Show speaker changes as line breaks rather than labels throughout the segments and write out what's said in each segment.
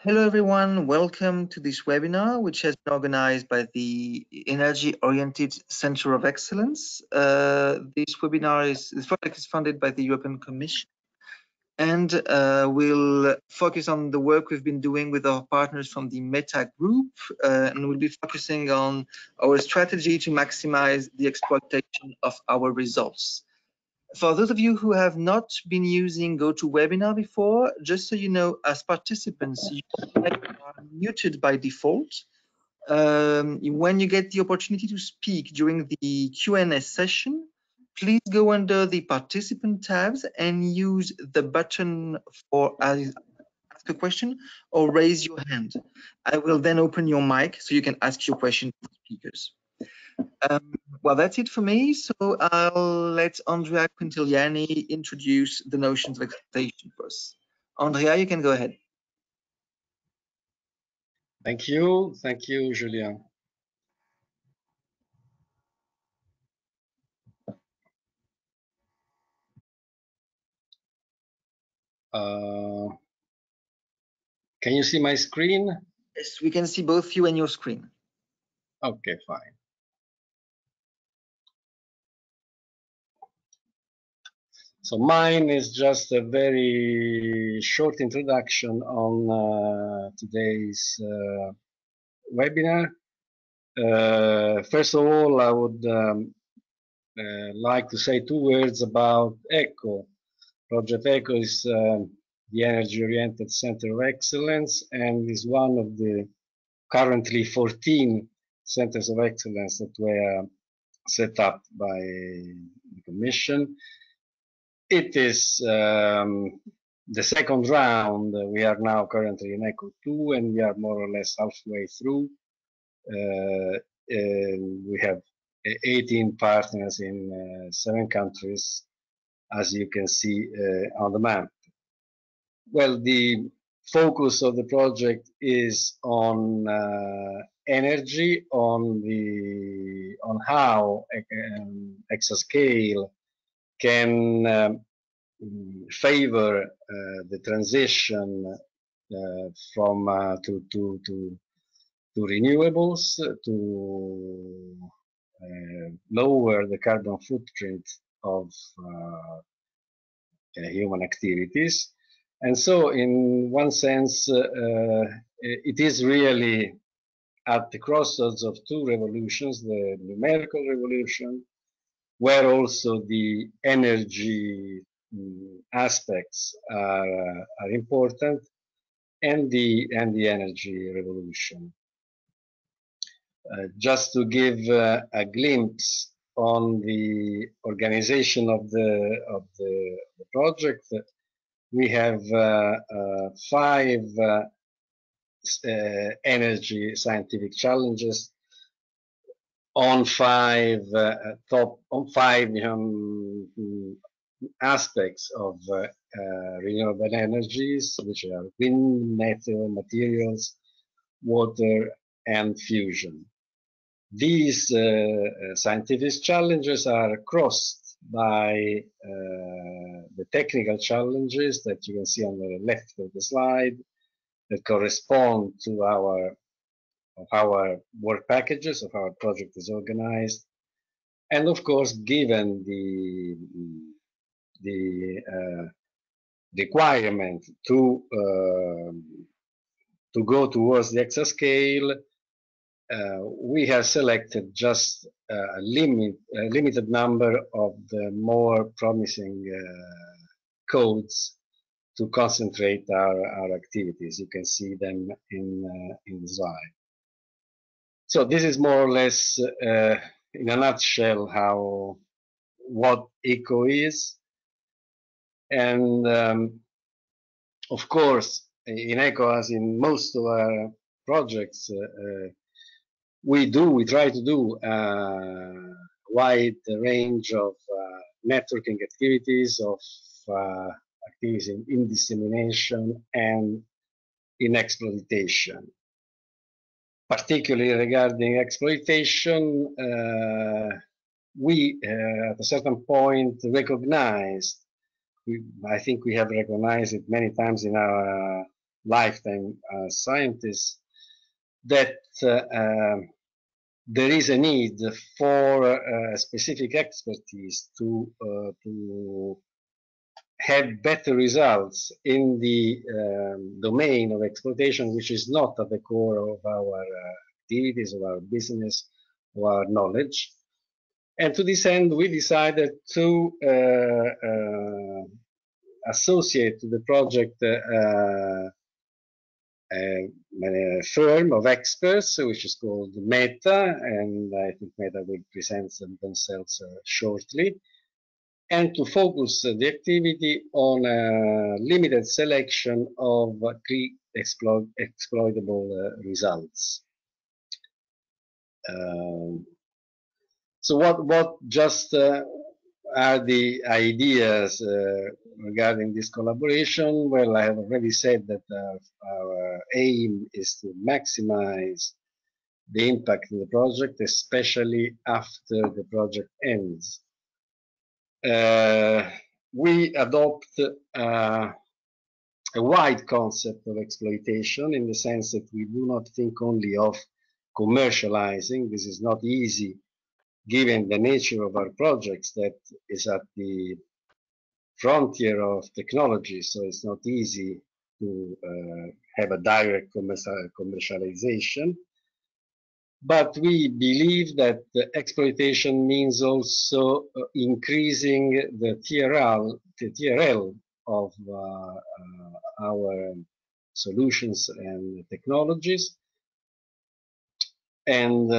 Hello everyone, welcome to this webinar which has been organized by the Energy Oriented Center of Excellence. This project is funded by the European Commission and we'll focus on the work we've been doing with our partners from the META Group, and we'll be focusing on our strategy to maximize the exploitation of our results. For those of you who have not been using GoToWebinar before, just so you know, as participants, you are muted by default. When you get the opportunity to speak during the Q&A session, please go under the participant tabs and use the button for ask a question or raise your hand. I will then open your mic so you can ask your question to the speakers. Well, that's it for me. So I'll let Andrea Quintiliani introduce the notions of exploitation for us. Andrea, you can go ahead.
Thank you, Julien. Can you see my screen?
Yes, we can see both you and your screen.
Okay, fine. So mine is just a very short introduction on today's webinar. First of all, I would like to say 2 words about EoCoE. Project EoCoE is the Energy-Oriented Center of Excellence and is one of the currently 14 centers of excellence that were set up by the Commission. It is the second round. We are now currently in EoCoE-II and we are more or less halfway through. We have 18 partners in 7 countries, as you can see on the map. Well, the focus of the project is on energy, on how exascale can favor the transition from to renewables, to lower the carbon footprint of human activities. And so in one sense, it is really at the crossroads of 2 revolutions, the numerical revolution, where also the energy aspects are important, and the energy revolution. Just to give a glimpse on the organization of the project, we have 5 energy scientific challenges on 5 aspects of renewable energies, which are wind, meteor, materials, water, and fusion. These scientific challenges are crossed by the technical challenges that you can see on the left of the slide that correspond to our work packages, of our project is organized, and of course, given the requirement to go towards the exascale, we have selected just a limited number of the more promising codes to concentrate our activities. You can see them in the slide. So this is more or less, in a nutshell, what EoCoE is. And of course, in EoCoE, as in most of our projects, we try to do a wide range of networking activities, of activities in dissemination and in exploitation. Particularly regarding exploitation, we at a certain point recognized, I think we have recognized it many times in our lifetime as scientists, that there is a need for specific expertise to have better results in the domain of exploitation, which is not at the core of our activities, of our business, or our knowledge. And to this end, we decided to associate to the project a firm of experts, which is called META, and I think META will present themselves shortly, and to focus the activity on a limited selection of key exploitable results. So what just are the ideas regarding this collaboration? Well, I have already said that our aim is to maximize the impact of the project, especially after the project ends. We adopt a wide concept of exploitation, in the sense that we do not think only of commercializing. This is not easy given the nature of our projects, that is at the frontier of technology, so it's not easy to have a direct commercialization. But we believe that the exploitation means also increasing the TRL of our solutions and technologies. And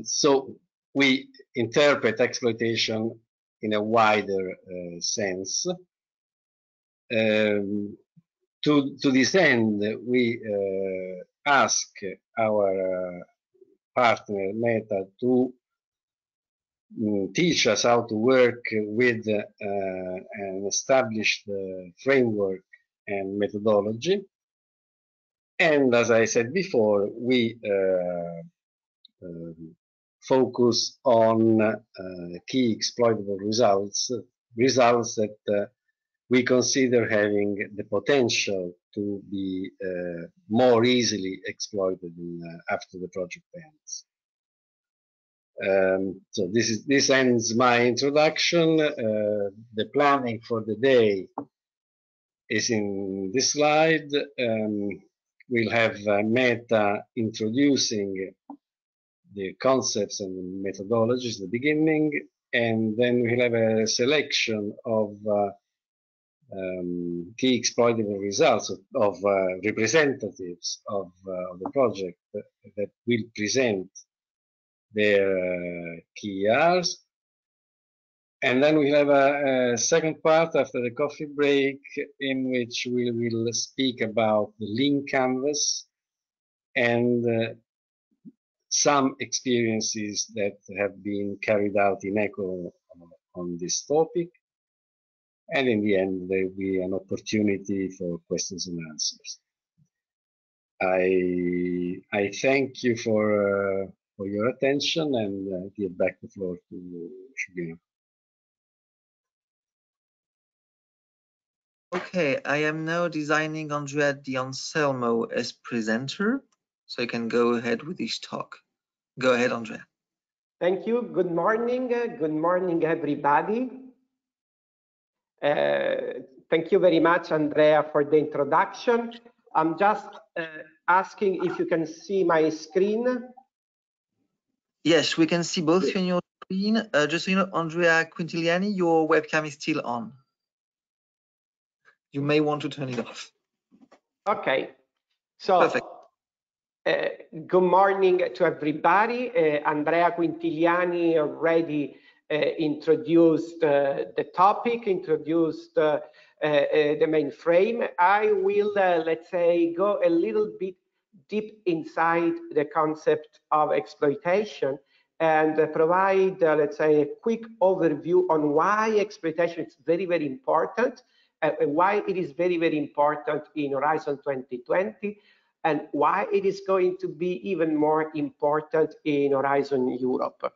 so we interpret exploitation in a wider sense. To this end, we ask our partner META to teach us how to work with an established framework and methodology. And as I said before, we focus on key exploitable results that we consider having the potential to be more easily exploited after the project ends. So this ends my introduction. The planning for the day is in this slide. We'll have META introducing the concepts and methodologies at the beginning, and then we'll have a selection of key exploitable results of representatives of the project that will present their key Rs. And then we have a second part after the coffee break, in which we will speak about the lean canvas and some experiences that have been carried out in EoCoE on this topic. And in the end, there will be an opportunity for questions and answers. I thank you for your attention, and give back the floor to Julien.
Okay, I am now designing Andrea Di Anselmo as presenter, so you can go ahead with this talk. Go ahead, Andrea.
Thank you. Good morning. Good morning, everybody. Thank you very much, Andrea, for the introduction. I'm just asking if you can see my screen.
Yes, we can see both on your screen. Just so you know, Andrea Quintiliani, your webcam is still on. You may want to turn it off.
Okay. So,
perfect.
Good morning to everybody. Andrea Quintiliani already introduced the topic, introduced the main frame. I will, let's say, go a little bit deep inside the concept of exploitation and provide, let's say, a quick overview on why exploitation is very, very important, and why it is very, very important in Horizon 2020, and why it is going to be even more important in Horizon Europe.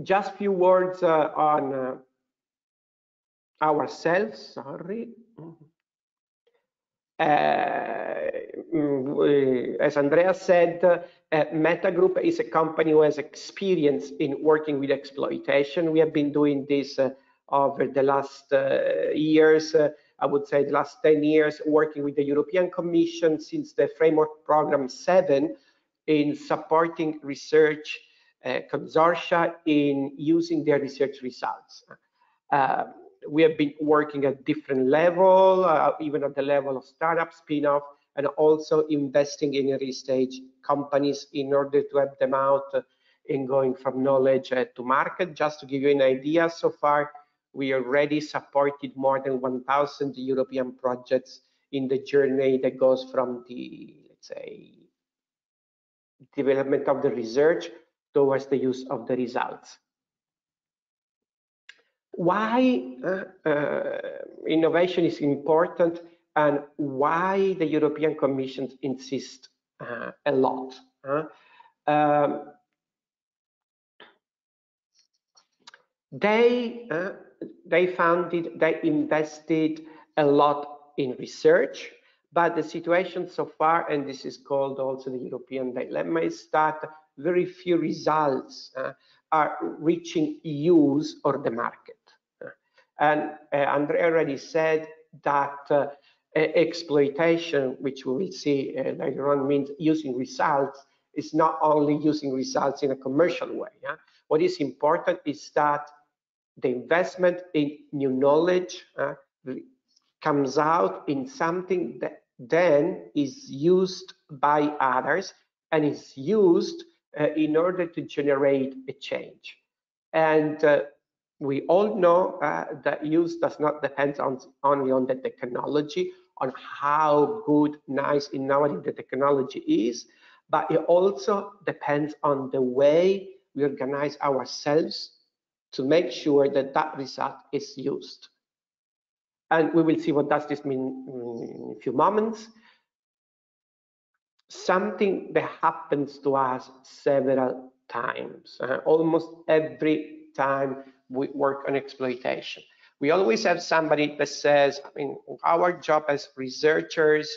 Just a few words on ourselves, sorry. As Andrea said, META Group is a company who has experience in working with exploitation. We have been doing this over the last years, I would say the last 10 years, working with the European Commission since the Framework Program 7 in supporting research consortia in using their research results. We have been working at different level, even at the level of startup, spin-off, and also investing in early stage companies in order to help them out in going from knowledge to market. Just to give you an idea, so far we already supported more than 1,000 European projects in the journey that goes from the, let's say, development of the research towards the use of the results. Why innovation is important and why the European Commission insists a lot. They invested a lot in research, but the situation so far, and this is called also the European dilemma, is that very few results are reaching use or the market. And Andrea already said that exploitation, which we will see later on, means using results, is not only using results in a commercial way. What is important is that the investment in new knowledge comes out in something that then is used by others and is used in order to generate a change. And we all know that use does not depend only on the technology, on how good, nice, innovative the technology is, but it also depends on the way we organize ourselves to make sure that that result is used. And we will see what does this mean in a few moments. Something that happens to us several times, almost every time we work on exploitation. We always have somebody that says, I mean, our job as researchers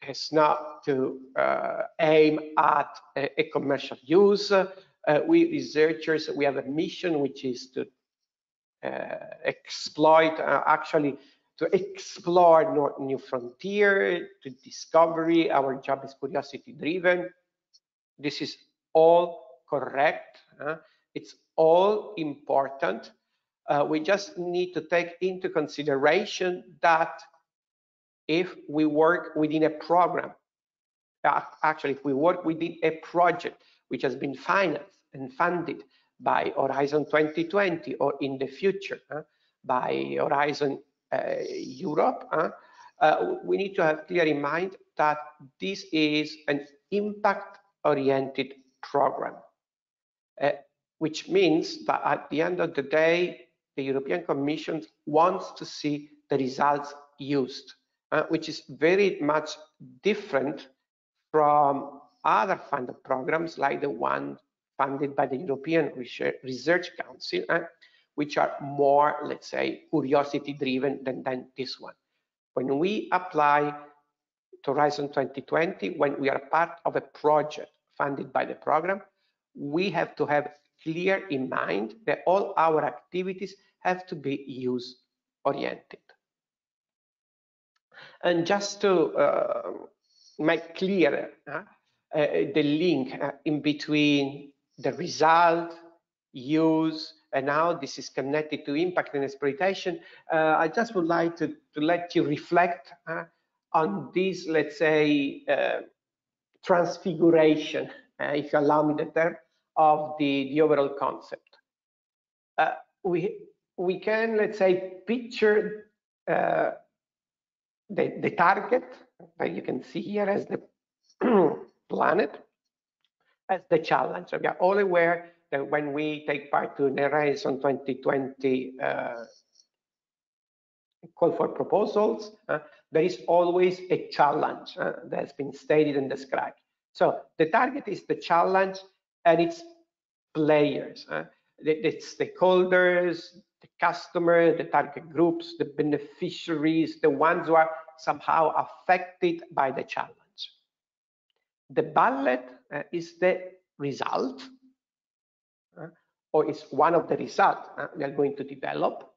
is not to aim at a commercial use. We researchers, we have a mission, which is to exploit, actually to explore new frontier, to discovery. Our job is curiosity driven. This is all correct. It's all important. We just need to take into consideration that if we work within a program, actually if we work within a project which has been financed and funded by Horizon 2020 or in the future by Horizon Europe, we need to have clear in mind that this is an impact-oriented program, which means that at the end of the day, the European Commission wants to see the results used, which is very much different from other funded programs like the one funded by the European Research Council, which are more, let's say, curiosity driven than this one. When we apply to Horizon 2020, when we are part of a project funded by the program, we have to have clear in mind that all our activities have to be use oriented. And just to make clear the link in between the result, use, and how this is connected to impact and exploitation, I just would like to let you reflect on this, let's say, transfiguration, if you allow me the term, of the overall concept. We can, let's say, picture the target that you can see here as the planet, as the challenge. So we are all aware that when we take part to the Horizon 2020 call for proposals, there is always a challenge that's been stated and described. So the target is the challenge and its players, the stakeholders, the customer, the target groups, the beneficiaries, the ones who are somehow affected by the challenge. The ballot is the result, or is one of the results we are going to develop.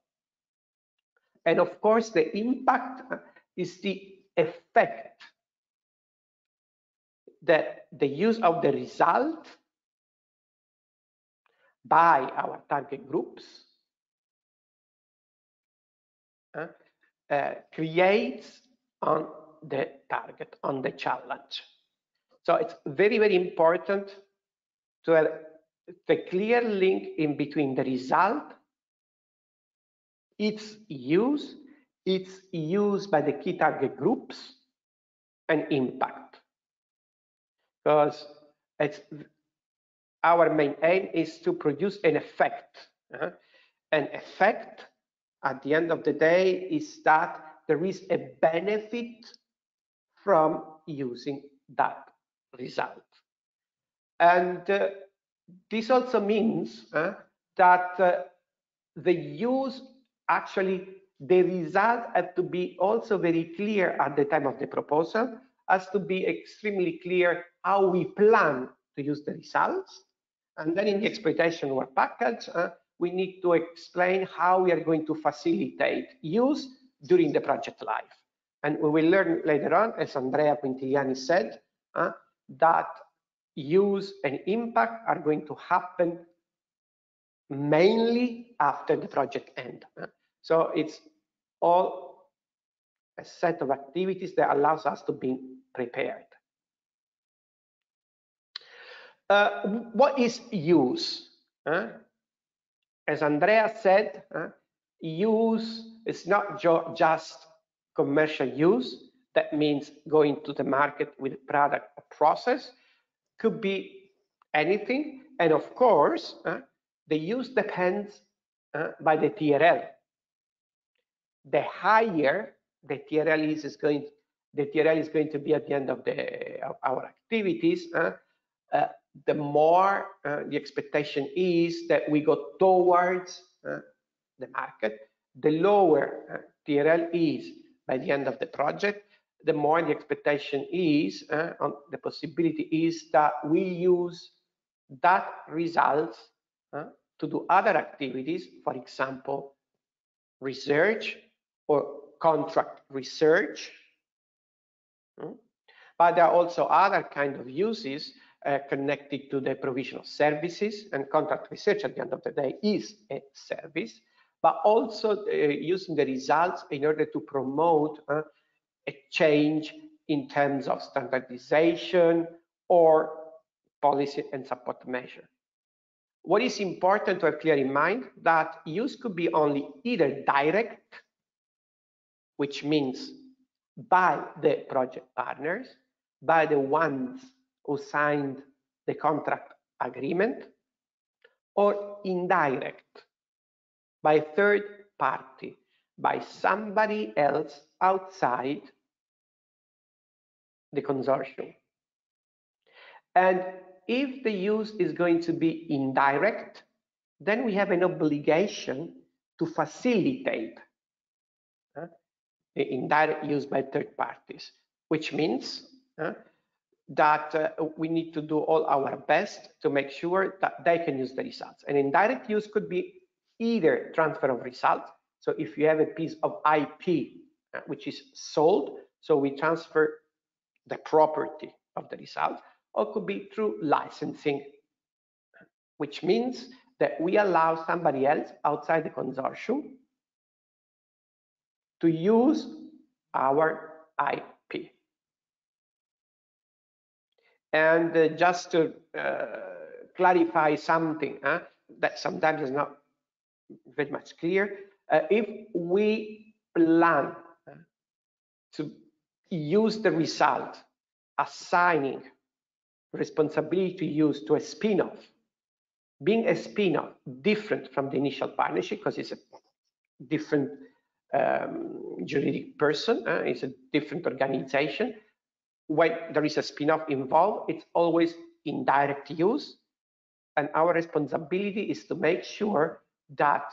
And of course, the impact is the effect that the use of the result by our target groups creates on the target, on the challenge. So it's very, very important to have the clear link in between the result, its use by the key target groups, and impact. Because it's our main aim is to produce an effect. An effect at the end of the day is that there is a benefit from using that result. And this also means that the use, actually, the result has to be also very clear at the time of the proposal, has to be extremely clear how we plan to use the results. And then in the exploitation work package, we need to explain how we are going to facilitate use during the project life. And we will learn later on, as Andrea Quintiliani said, that use and impact are going to happen mainly after the project end. So it's all a set of activities that allows us to be prepared. What is use? As Andrea said, use is not just commercial use. That means going to the market with a product or process. Could be anything. And of course, the use depends by the TRL. The higher the TRL is going to be at the end of our activities, the more the expectation is that we go towards the market. The lower TRL is by the end of the project, the more the expectation is, the possibility is that we use that results to do other activities, for example, research or contract research. But there are also other kind of uses connected to the provision of services, and contract research at the end of the day is a service, but also using the results in order to promote a change in terms of standardization or policy and support measure. What is important to have clear in mind that use could be only either direct, which means by the project partners, by the ones who signed the contract agreement, or indirect, by third party, by somebody else outside the consortium. And if the use is going to be indirect, then we have an obligation to facilitate the indirect use by third parties, which means that we need to do all our best to make sure that they can use the results. And indirect use could be either transfer of results. So if you have a piece of IP which is sold, so we transfer the property of the result, or could be through licensing, which means that we allow somebody else outside the consortium to use our IP. And just to clarify something that sometimes is not very much clear, if we plan to use the result assigning responsibility to use to a spin-off, being a spin-off different from the initial partnership because it's a different juridic person, it's a different organization. When there is a spin-off involved, it's always indirect use, and our responsibility is to make sure that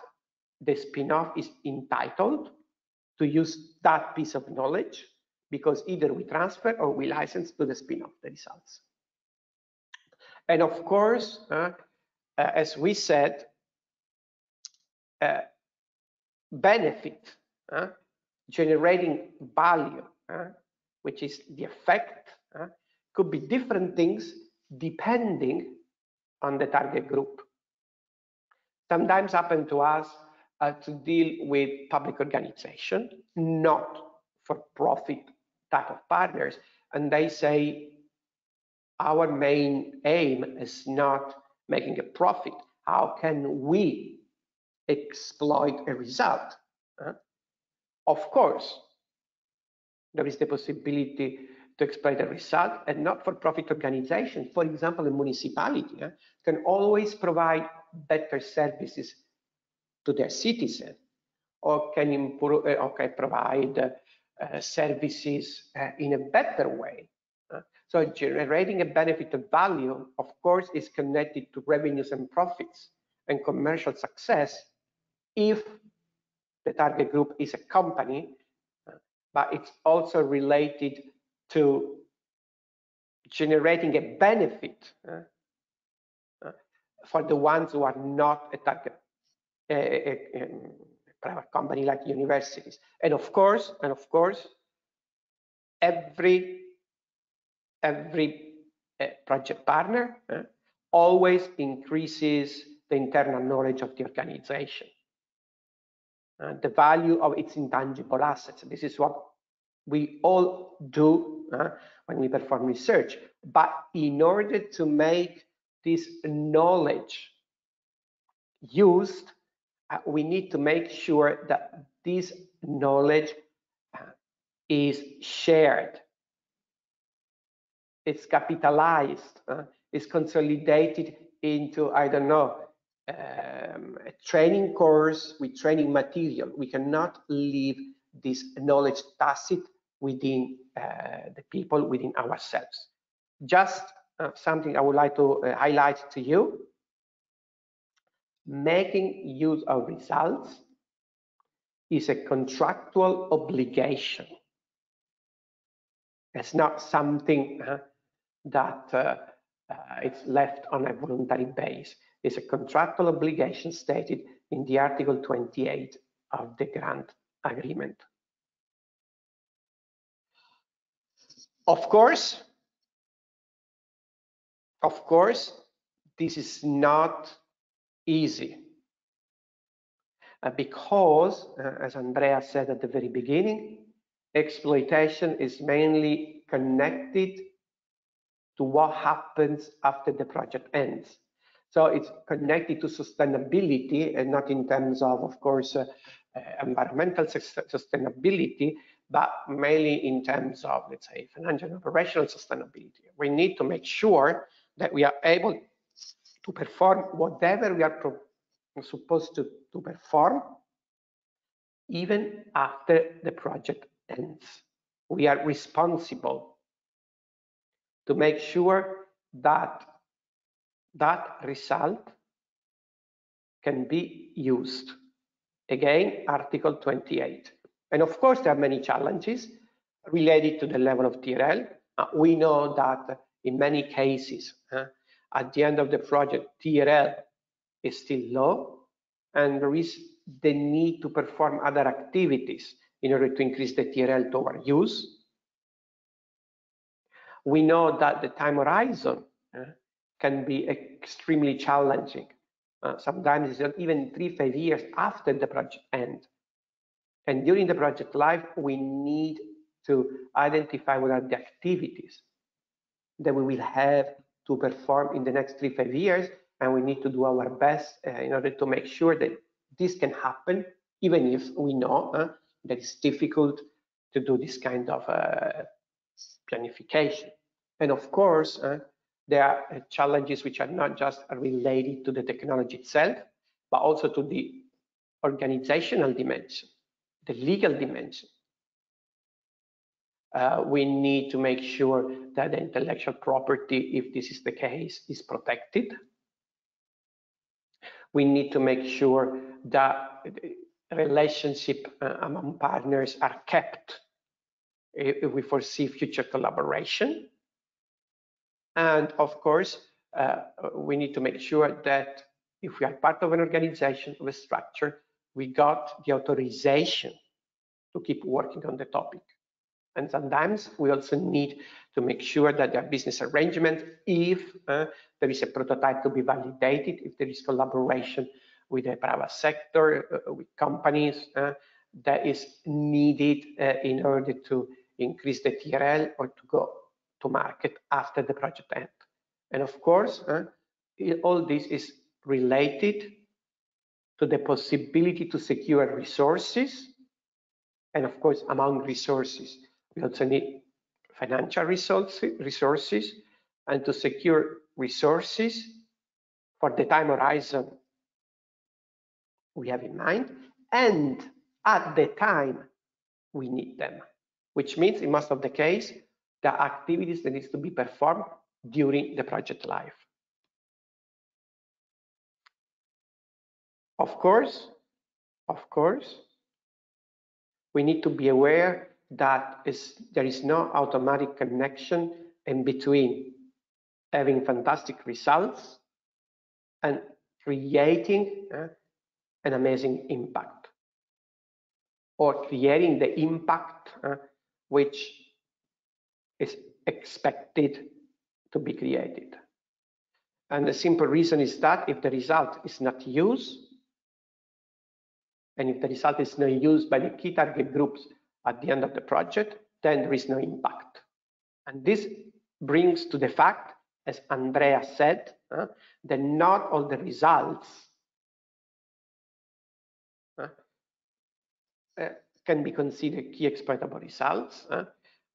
the spin-off is entitled to use that piece of knowledge, because either we transfer or we license to the spin-off the results. And of course, as we said, benefit, generating value, which is the effect, could be different things depending on the target group. Sometimes happen to us to deal with public organization, not for profit type of partners, and they say our main aim is not making a profit. How can we exploit a result? Of course, there is the possibility to exploit a result, and not-for-profit organizations, for example, a municipality, can always provide better services to their citizens, or can improve, provide services in a better way. So generating a benefit of value, of course, is connected to revenues and profits and commercial success if the target group is a company, but it's also related to generating a benefit for the ones who are not a target private company like universities. And of course, every project partner always increases the internal knowledge of the organization, the value of its intangible assets. This is what we all do when we perform research. But in order to make this knowledge used, we need to make sure that this knowledge is shared, it's capitalized, is consolidated into, I don't know, a training course with training material. We cannot leave this knowledge tacit within the people, within ourselves. Just something I would like to highlight to you. Making use of results is a contractual obligation. It's not something that it's left on a voluntary base. It's a contractual obligation stated in the Article 28 of the grant agreement. Of course, this is not easy because, as Andrea said at the very beginning, exploitation is mainly connected to what happens after the project ends. So it's connected to sustainability, and not in terms of course, environmental sustainability, but mainly in terms of, let's say, financial and operational sustainability. We need to make sure that we are able to perform whatever we are supposed to perform, even after the project ends. We are responsible to make sure that that result can be used. Again, Article 28. And of course, there are many challenges related to the level of TRL. We know that in many cases, at the end of the project, TRL is still low, and there is the need to perform other activities in order to increase the TRL toward use. We know that the time horizon can be extremely challenging. Sometimes it's not even 3-5 years after the project ends. And during the project life, we need to identify what are the activities that we will have to perform in the next 3-5 years, and we need to do our best in order to make sure that this can happen, even if we know that it's difficult to do this kind of planification. And of course, there are challenges which are not just related to the technology itself, but also to the organizational dimension, the legal dimension. We need to make sure that the intellectual property, if this is the case, is protected. We need to make sure that relationship among partners are kept if we foresee future collaboration. And of course, we need to make sure that if we are part of an organization, of a structure, we got the authorization to keep working on the topic. And sometimes we also need to make sure that there are business arrangements if there is a prototype to be validated, if there is collaboration with the private sector, with companies that is needed in order to increase the TRL or to go to market after the project ends. And of course, all this is related to the possibility to secure resources. And of course, among resources, we also need financial resources, and to secure resources for the time horizon we have in mind, and at the time we need them, which means in most of the case, the activities that needs to be performed during the project life. Of course, we need to be aware that there is no automatic connection in between having fantastic results and creating an amazing impact, or creating the impact which is expected to be created. And the simple reason is that if the result is not used, and if the result is not used by the key target groups at the end of the project, then there is no impact. And this brings to the fact, as Andrea said, that not all the results can be considered key exploitable results,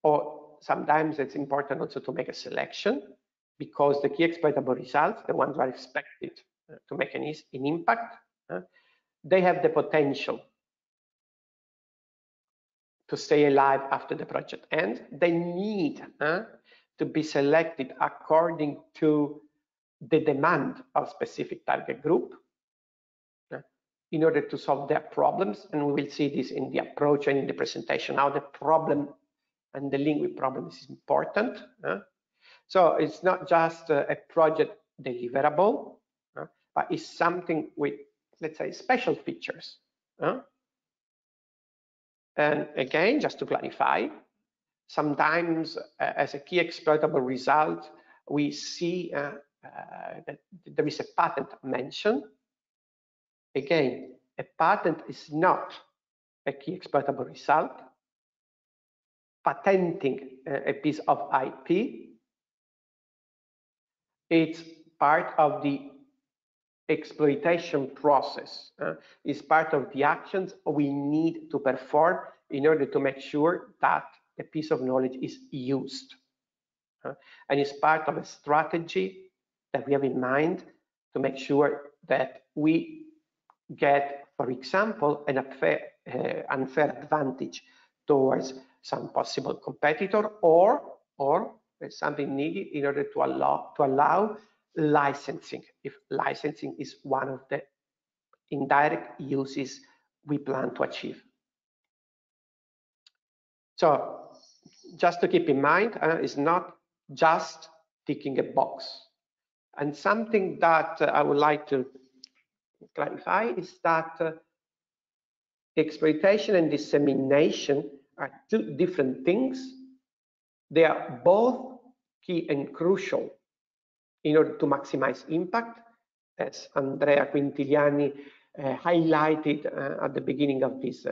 or sometimes it's important also to make a selection, because the key exploitable results, the ones that are expected to make an impact, they have the potential to stay alive after the project ends. They need to be selected according to the demand of specific target group in order to solve their problems. And we will see this in the approach and in the presentation, how the problem and the link with problems is important. So it's not just a project deliverable, but it's something with, let's say, special features. And again, just to clarify, sometimes as a key exploitable result, we see that there is a patent mentioned. Again, a patent is not a key exploitable result. Patenting a piece of IP, it's part of the exploitation process, is part of the actions we need to perform in order to make sure that a piece of knowledge is used. And it's part of a strategy that we have in mind to make sure that we get, for example, an unfair advantage towards some possible competitor, or there's something needed in order to allow licensing, if licensing is one of the indirect uses we plan to achieve. So just to keep in mind, it's not just ticking a box. And something that I would like to clarify is that exploitation and dissemination are two different things. They are both key and crucial in order to maximize impact, as Andrea Quintiliani highlighted at the beginning of this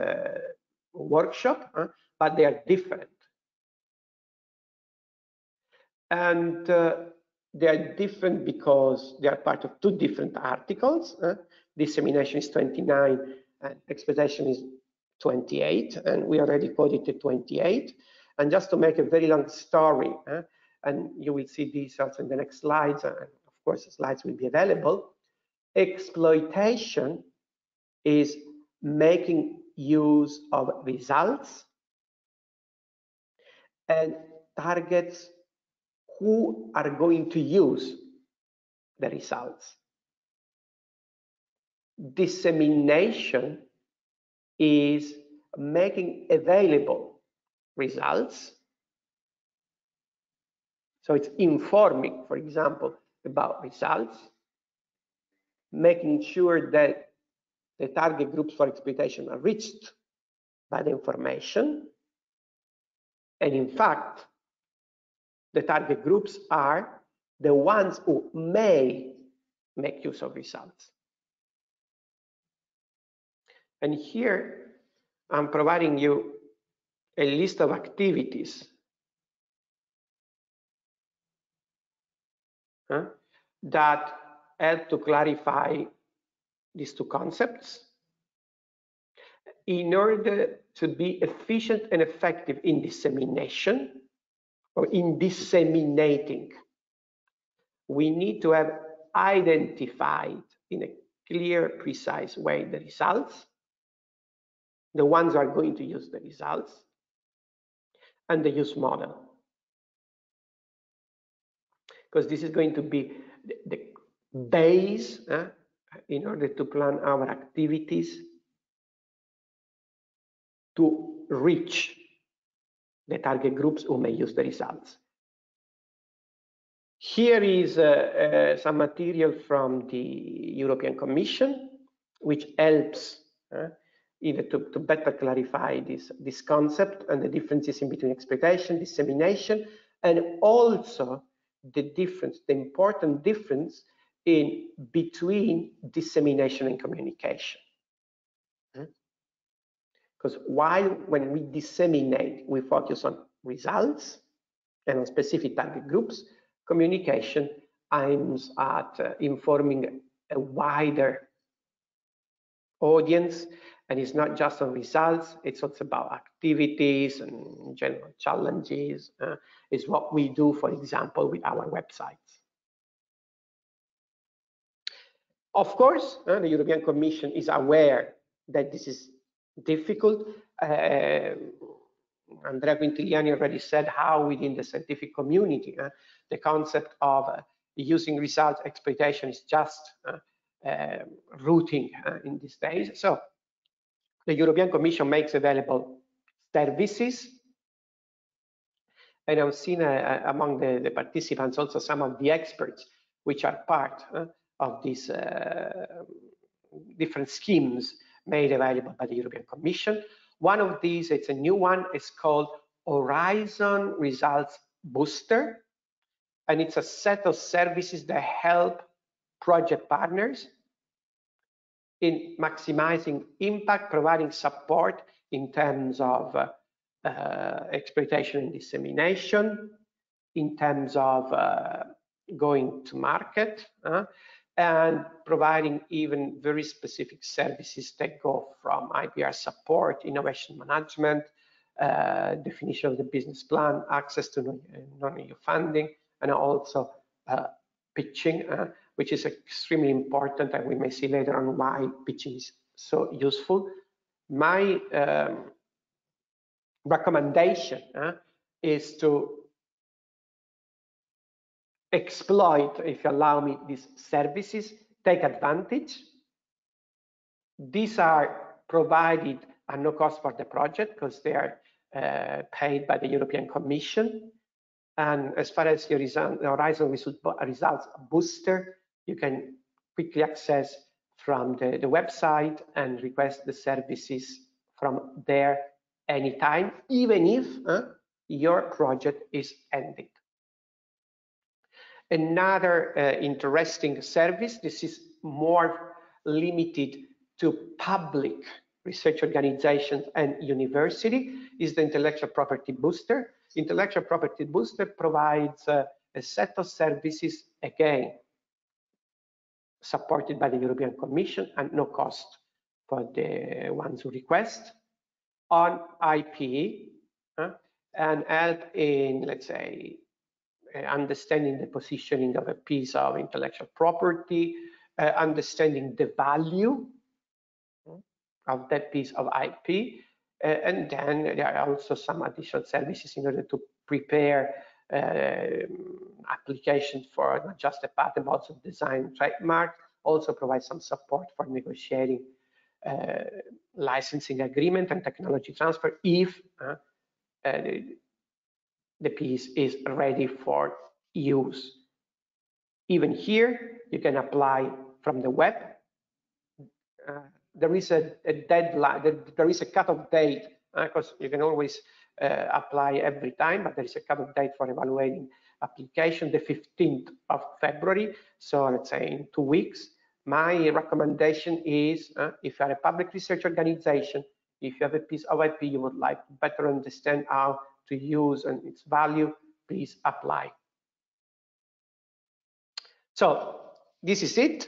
workshop, but they are different. And they are different because they are part of two different articles. Dissemination is 29 and exploitation is 28, and we already coded to 28. And just to make a very long story, and you will see these also in the next slides, and of course the slides will be available. Exploitation is making use of results and targets who are going to use the results. Dissemination is making available results. So it's informing, for example, about results, making sure that the target groups for exploitation are reached by the information. And in fact, the target groups are the ones who may make use of results. And here I'm providing you a list of activities that help to clarify these two concepts. In order to be efficient and effective in dissemination, or in disseminating, we need to have identified in a clear, precise way the results, the ones who are going to use the results, and the use model. Because this is going to be the base in order to plan our activities to reach the target groups who may use the results. Here is some material from the European Commission, which helps either to better clarify this concept and the differences in between exploitation, dissemination, and also the important difference in between dissemination and communication. Because when we disseminate, we focus on results and on specific target groups, communication aims at informing a wider audience, and it's not just on results, it's also about activities and general challenges. It's what we do, for example, with our websites. Of course, the European Commission is aware that this is difficult. Andrea Quintiliani already said how within the scientific community, the concept of using result exploitation is just routine in these days. So the European Commission makes available services, and I've seen among the participants also some of the experts which are part of these different schemes made available by the European Commission. One of these, it's a new one, it's called Horizon Results Booster, and it's a set of services that help project partners in maximizing impact, providing support in terms of exploitation and dissemination, in terms of going to market, and providing even very specific services that go from IPR support, innovation management, definition of the business plan, access to non-EU funding, and also pitching, which is extremely important, and we may see later on why pitching is so useful. My recommendation is to exploit, if you allow me, these services, take advantage. These are provided at no cost for the project because they are paid by the European Commission. And as far as your Horizon Results Booster, you can quickly access from the website and request the services from there anytime, even if your project is ended. Another interesting service, this is more limited to public research organizations and university, is the Intellectual Property Booster. Intellectual Property Booster provides a set of services, again, supported by the European Commission and no cost for the ones who request, on IP, and help in, let's say, understanding the positioning of a piece of intellectual property, understanding the value of that piece of IP, and then there are also some additional services in order to prepare applications for not just a patent, but also design, trademark, also provide some support for negotiating licensing agreement and technology transfer if the piece is ready for use. Even here, you can apply from the web. There is a deadline, there is a cutoff date, because you can always apply every time, but there is a cutoff date for evaluating application, the 15th of February. So let's say in 2 weeks. My recommendation is, if you are a public research organization, if you have a piece of IP you would like to better understand how to use and its value, please apply. So this is it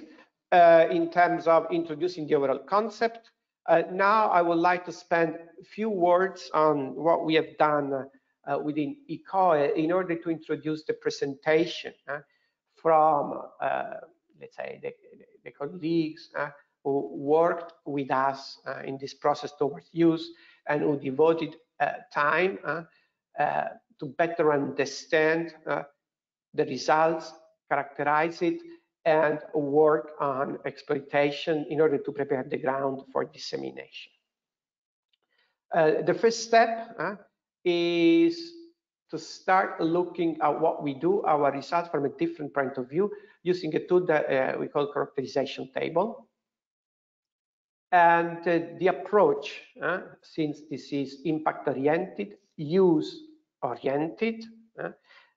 in terms of introducing the overall concept. Now I would like to spend a few words on what we have done within EoCoE in order to introduce the presentation from, let's say, the colleagues who worked with us in this process towards use and who devoted time to better understand the results, characterize it, and work on exploitation in order to prepare the ground for dissemination. The first step is to start looking at what we do, our results from a different point of view, using a tool that we call characterization table. And the approach, since this is impact-oriented, use-oriented,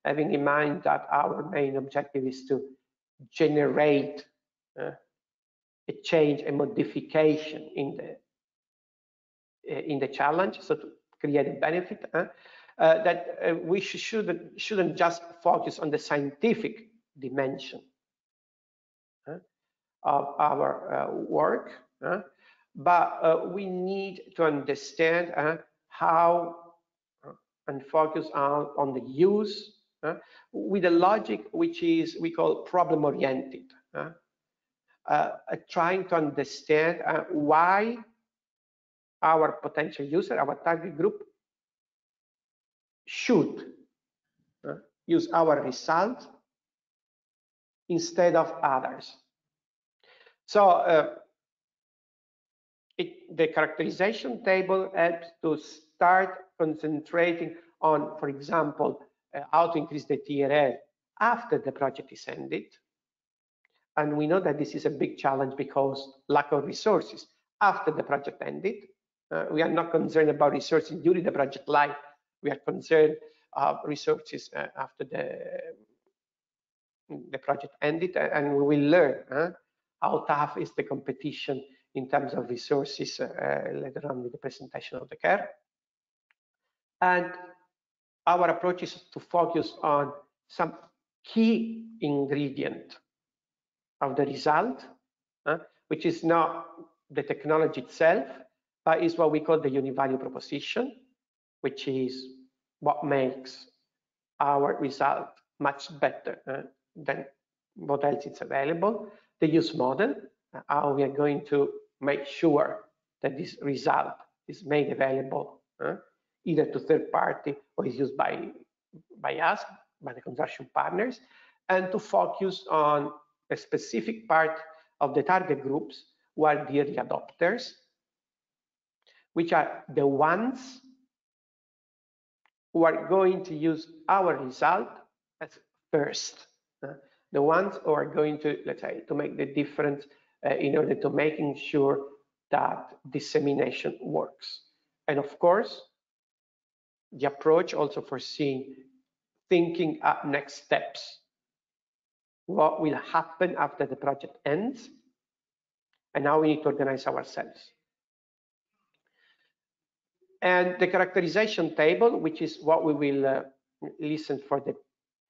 having in mind that our main objective is to generate a change, a modification in the challenge, so to create a benefit, that we shouldn't just focus on the scientific dimension of our work, but we need to understand how and focus on the use with a logic which is we call problem-oriented, trying to understand why our potential user, our target group, should use our result instead of others. So the characterization table helps to start concentrating on, for example, how to increase the TRL after the project is ended. And we know that this is a big challenge because lack of resources after the project ended. We are not concerned about resources during the project life. We are concerned of resources after the project ended, and we will learn how tough is the competition in terms of resources later on with the presentation of the curve. And our approach is to focus on some key ingredient of the result, which is not the technology itself, but is what we call the univalue proposition, which is what makes our result much better than what else is available. The use model, how we are going to make sure that this result is made available either to third party or is used by us, by the consortium partners, and to focus on a specific part of the target groups who are the early adopters, which are the ones who are going to use our result as first, the ones who are going to, let's say, to make the difference in order to making sure that dissemination works. And of course, the approach also foreseeing thinking up next steps. What will happen after the project ends, and how we need to organize ourselves. And the characterization table, which is what we will listen for the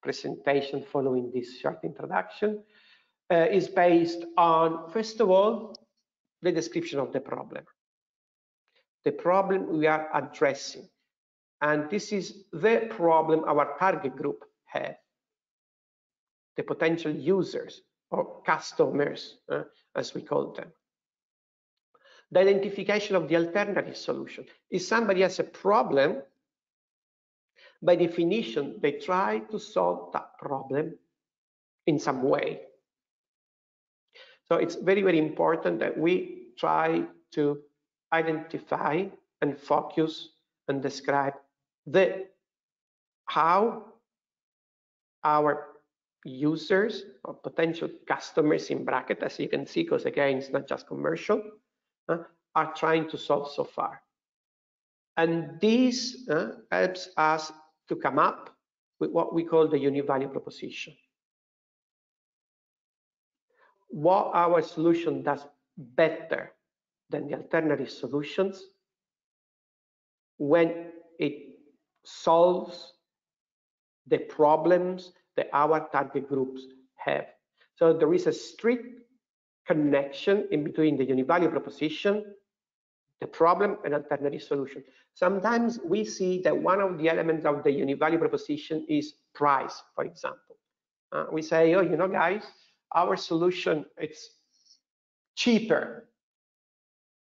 presentation following this short introduction, is based on, first of all, the description of the problem we are addressing. And this is the problem our target group has, the potential users or customers, as we call them. The identification of the alternative solution. If somebody has a problem, by definition, they try to solve that problem in some way. So it's very, very important that we try to identify and focus and describe how our users or potential customers in bracket, as you can see, because again, it's not just commercial, are trying to solve so far. And this helps us to come up with what we call the unique value proposition. What our solution does better than the alternative solutions when it solves the problems that our target groups have. So there is a strict connection in between the unique value proposition, the problem, and alternative solution. Sometimes we see that one of the elements of the unique value proposition is price, for example. We say, oh, you know, guys, our solution, it's cheaper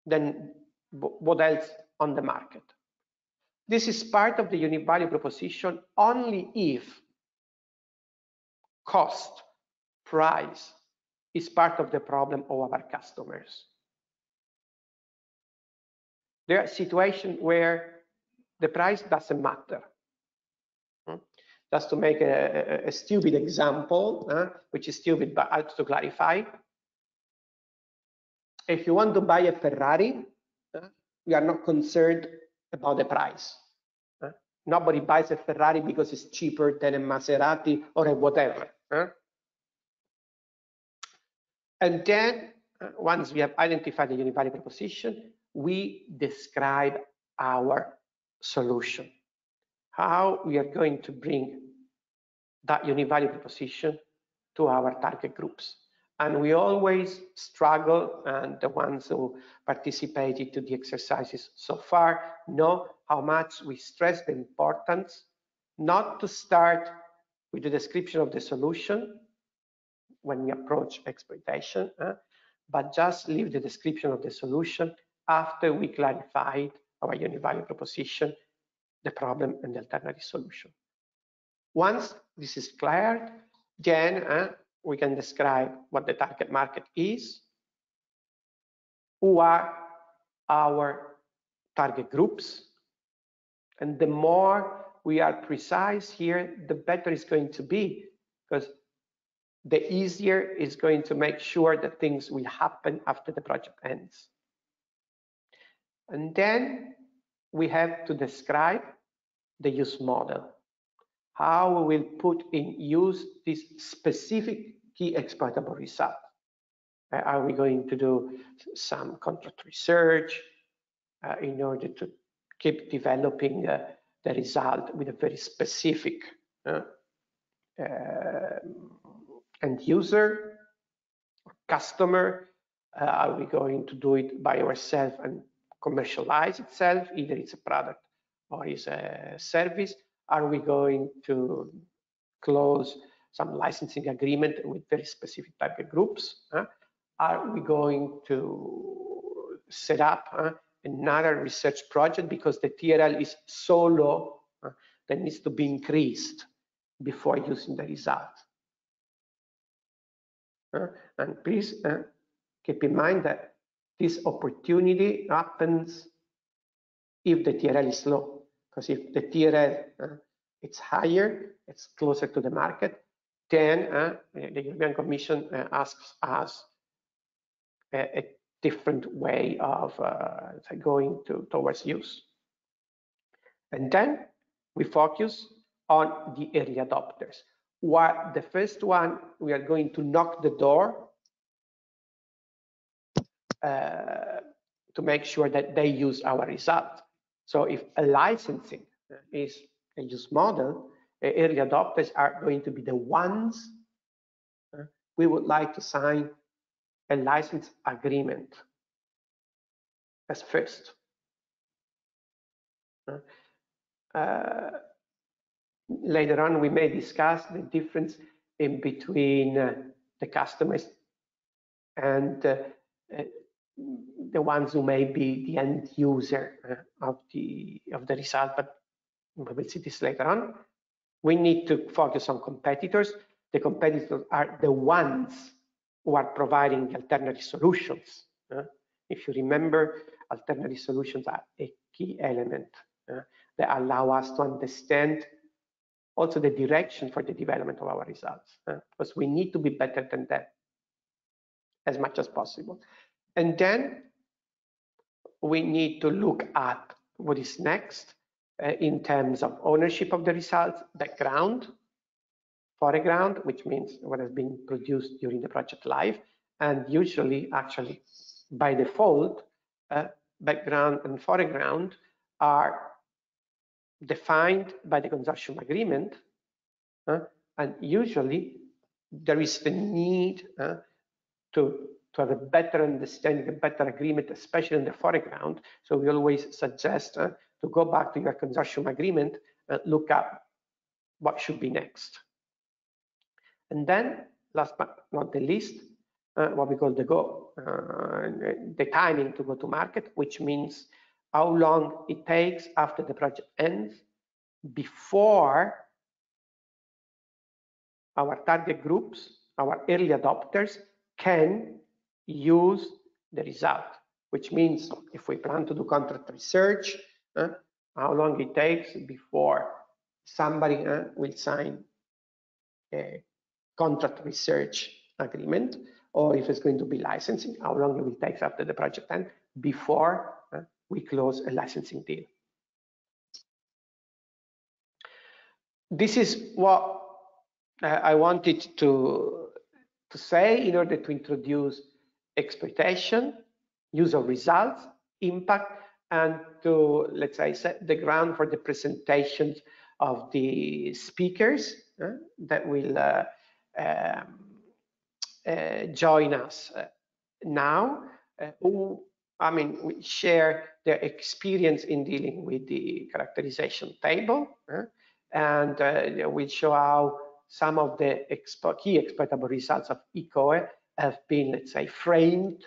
than what else on the market. This is part of the unique value proposition only if cost, price is part of the problem of our customers. There are situations where the price doesn't matter. Just to make a stupid example, which is stupid, but I have to clarify. If you want to buy a Ferrari, we are not concerned about the price. Nobody buys a Ferrari because it's cheaper than a Maserati or a whatever. And then once we have identified the unique value proposition, we describe our solution, how we are going to bring that unique value proposition to our target groups. And we always struggle, and the ones who participated to the exercises so far know how much we stress the importance not to start with the description of the solution when we approach exploitation, but just leave the description of the solution after we clarified our unique value proposition, the problem, and the alternative solution. Once this is cleared, then we can describe what the target market is, who are our target groups, and the more we are precise here, the better it's going to be, because the easier is going to make sure that things will happen after the project ends. And then we have to describe the use model, how we will put in use this specific key exploitable result. Are we going to do some contract research in order to keep developing the result with a very specific end user or customer? Are we going to do it by ourselves and commercialize itself, either it's a product or it's a service? Are we going to close some licensing agreement with very specific target groups? Are we going to set up another research project because the TRL is so low that needs to be increased before using the result? And please keep in mind that this opportunity happens if the TRL is low, because if the TRL it's higher, it's closer to the market, then the European Commission asks us a different way of going towards use. And then we focus on the early adopters. While the first one, we are going to knock the door to make sure that they use our result. So if a licensing is a use model, early adopters are going to be the ones we would like to sign a license agreement as first. Later on, we may discuss the difference in between the customers and the ones who may be the end user of the result, but we will see this later on. We need to focus on competitors. The competitors are the ones who are providing the alternative solutions. If you remember, alternative solutions are a key element that allow us to understand also the direction for the development of our results, because we need to be better than that as much as possible. And then we need to look at what is next in terms of ownership of the results, background, foreground, which means what has been produced during the project life, and usually, actually, by default, background and foreground are defined by the consortium agreement, and usually there is the need to have a better understanding, a better agreement, especially in the foreground. So we always suggest to go back to your consortium agreement and look at what should be next. And then, last but not the least, what we call the timing to go to market, which means how long it takes after the project ends before our target groups, our early adopters, can use the result, which means if we plan to do contract research, how long it takes before somebody will sign a contract research agreement, or if it's going to be licensing, how long it will take after the project end before we close a licensing deal. This is what I wanted to say in order to introduce exploitation, use of results, impact, and to, let's say, set the ground for the presentations of the speakers that will join us now, who, I mean, we share their experience in dealing with the characterization table, and we'll show how some of the key exploitable results of EoCoE have been, let's say, framed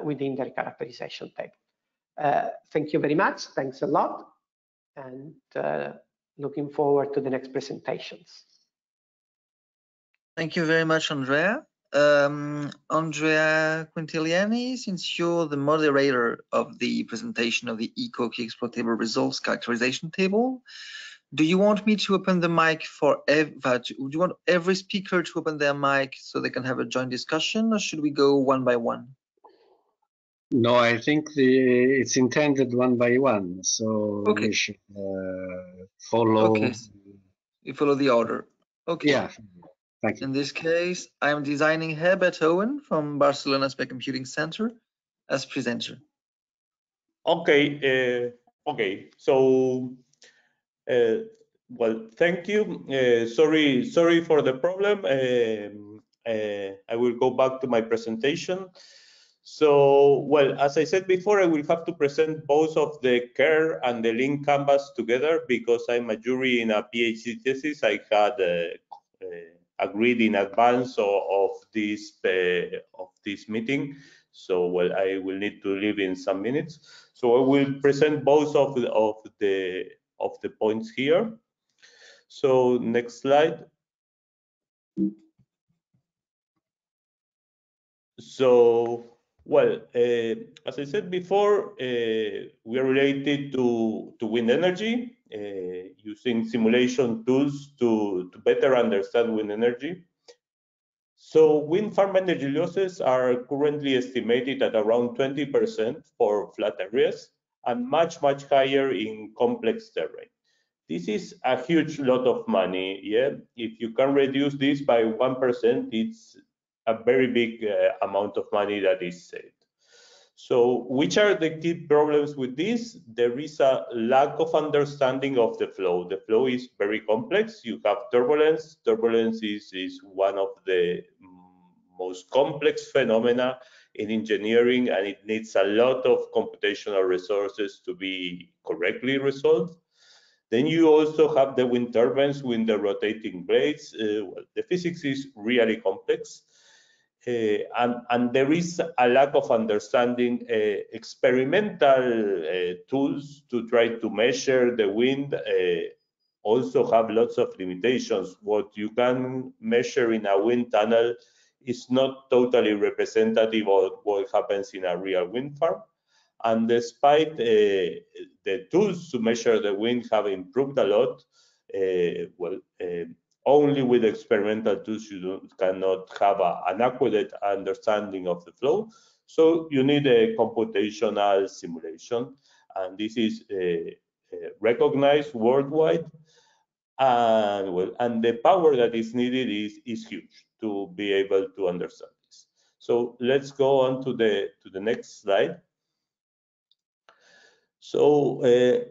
within the characterization table. Thank you very much. Thanks a lot. And looking forward to the next presentations.
Thank you very much, Andrea. Andrea Quintiliani, since you're the moderator of the presentation of the EoCoE Key Exploitable Results characterization table, do you want me to open the mic for do you want every speaker to open their mic so they can have a joint discussion, or should we go one by one?
No, I think it's intended one by one, so
okay.
We should follow.
Okay, you follow the order. Okay.
Yeah, thank you.
In this case, I'm designing Herbert Owen from Barcelona Spec Computing Center as presenter.
Okay. Okay. So. Well, thank you. Sorry for the problem. I will go back to my presentation. So, well, as I said before, I will have to present both of the KER and the link canvas together because I'm a jury in a PhD thesis. I had agreed in advance of this meeting. So, well, I will need to leave in some minutes. So I will present both of the points here. So next slide. So, well, as I said before, we are related to wind energy, using simulation tools to better understand wind energy. So wind farm energy losses are currently estimated at around 20% for flat areas and much higher in complex terrain. This is a huge lot of money, yeah? If you can reduce this by 1%, it's a very big amount of money that is saved. So which are the key problems with this? There is a lack of understanding of the flow. The flow is very complex. You have turbulence. Turbulence is one of the most complex phenomena in engineering, and it needs a lot of computational resources to be correctly resolved. Then you also have the wind turbines with the rotating blades. Well, the physics is really complex. And there is a lack of understanding. Experimental tools to try to measure the wind also have lots of limitations. What you can measure in a wind tunnel is not totally representative of what happens in a real wind farm. And despite the tools to measure the wind have improved a lot, only with experimental tools you cannot have an accurate understanding of the flow. So you need a computational simulation, and this is recognized worldwide. And the power that is needed is huge to be able to understand this. So let's go on to the next slide. So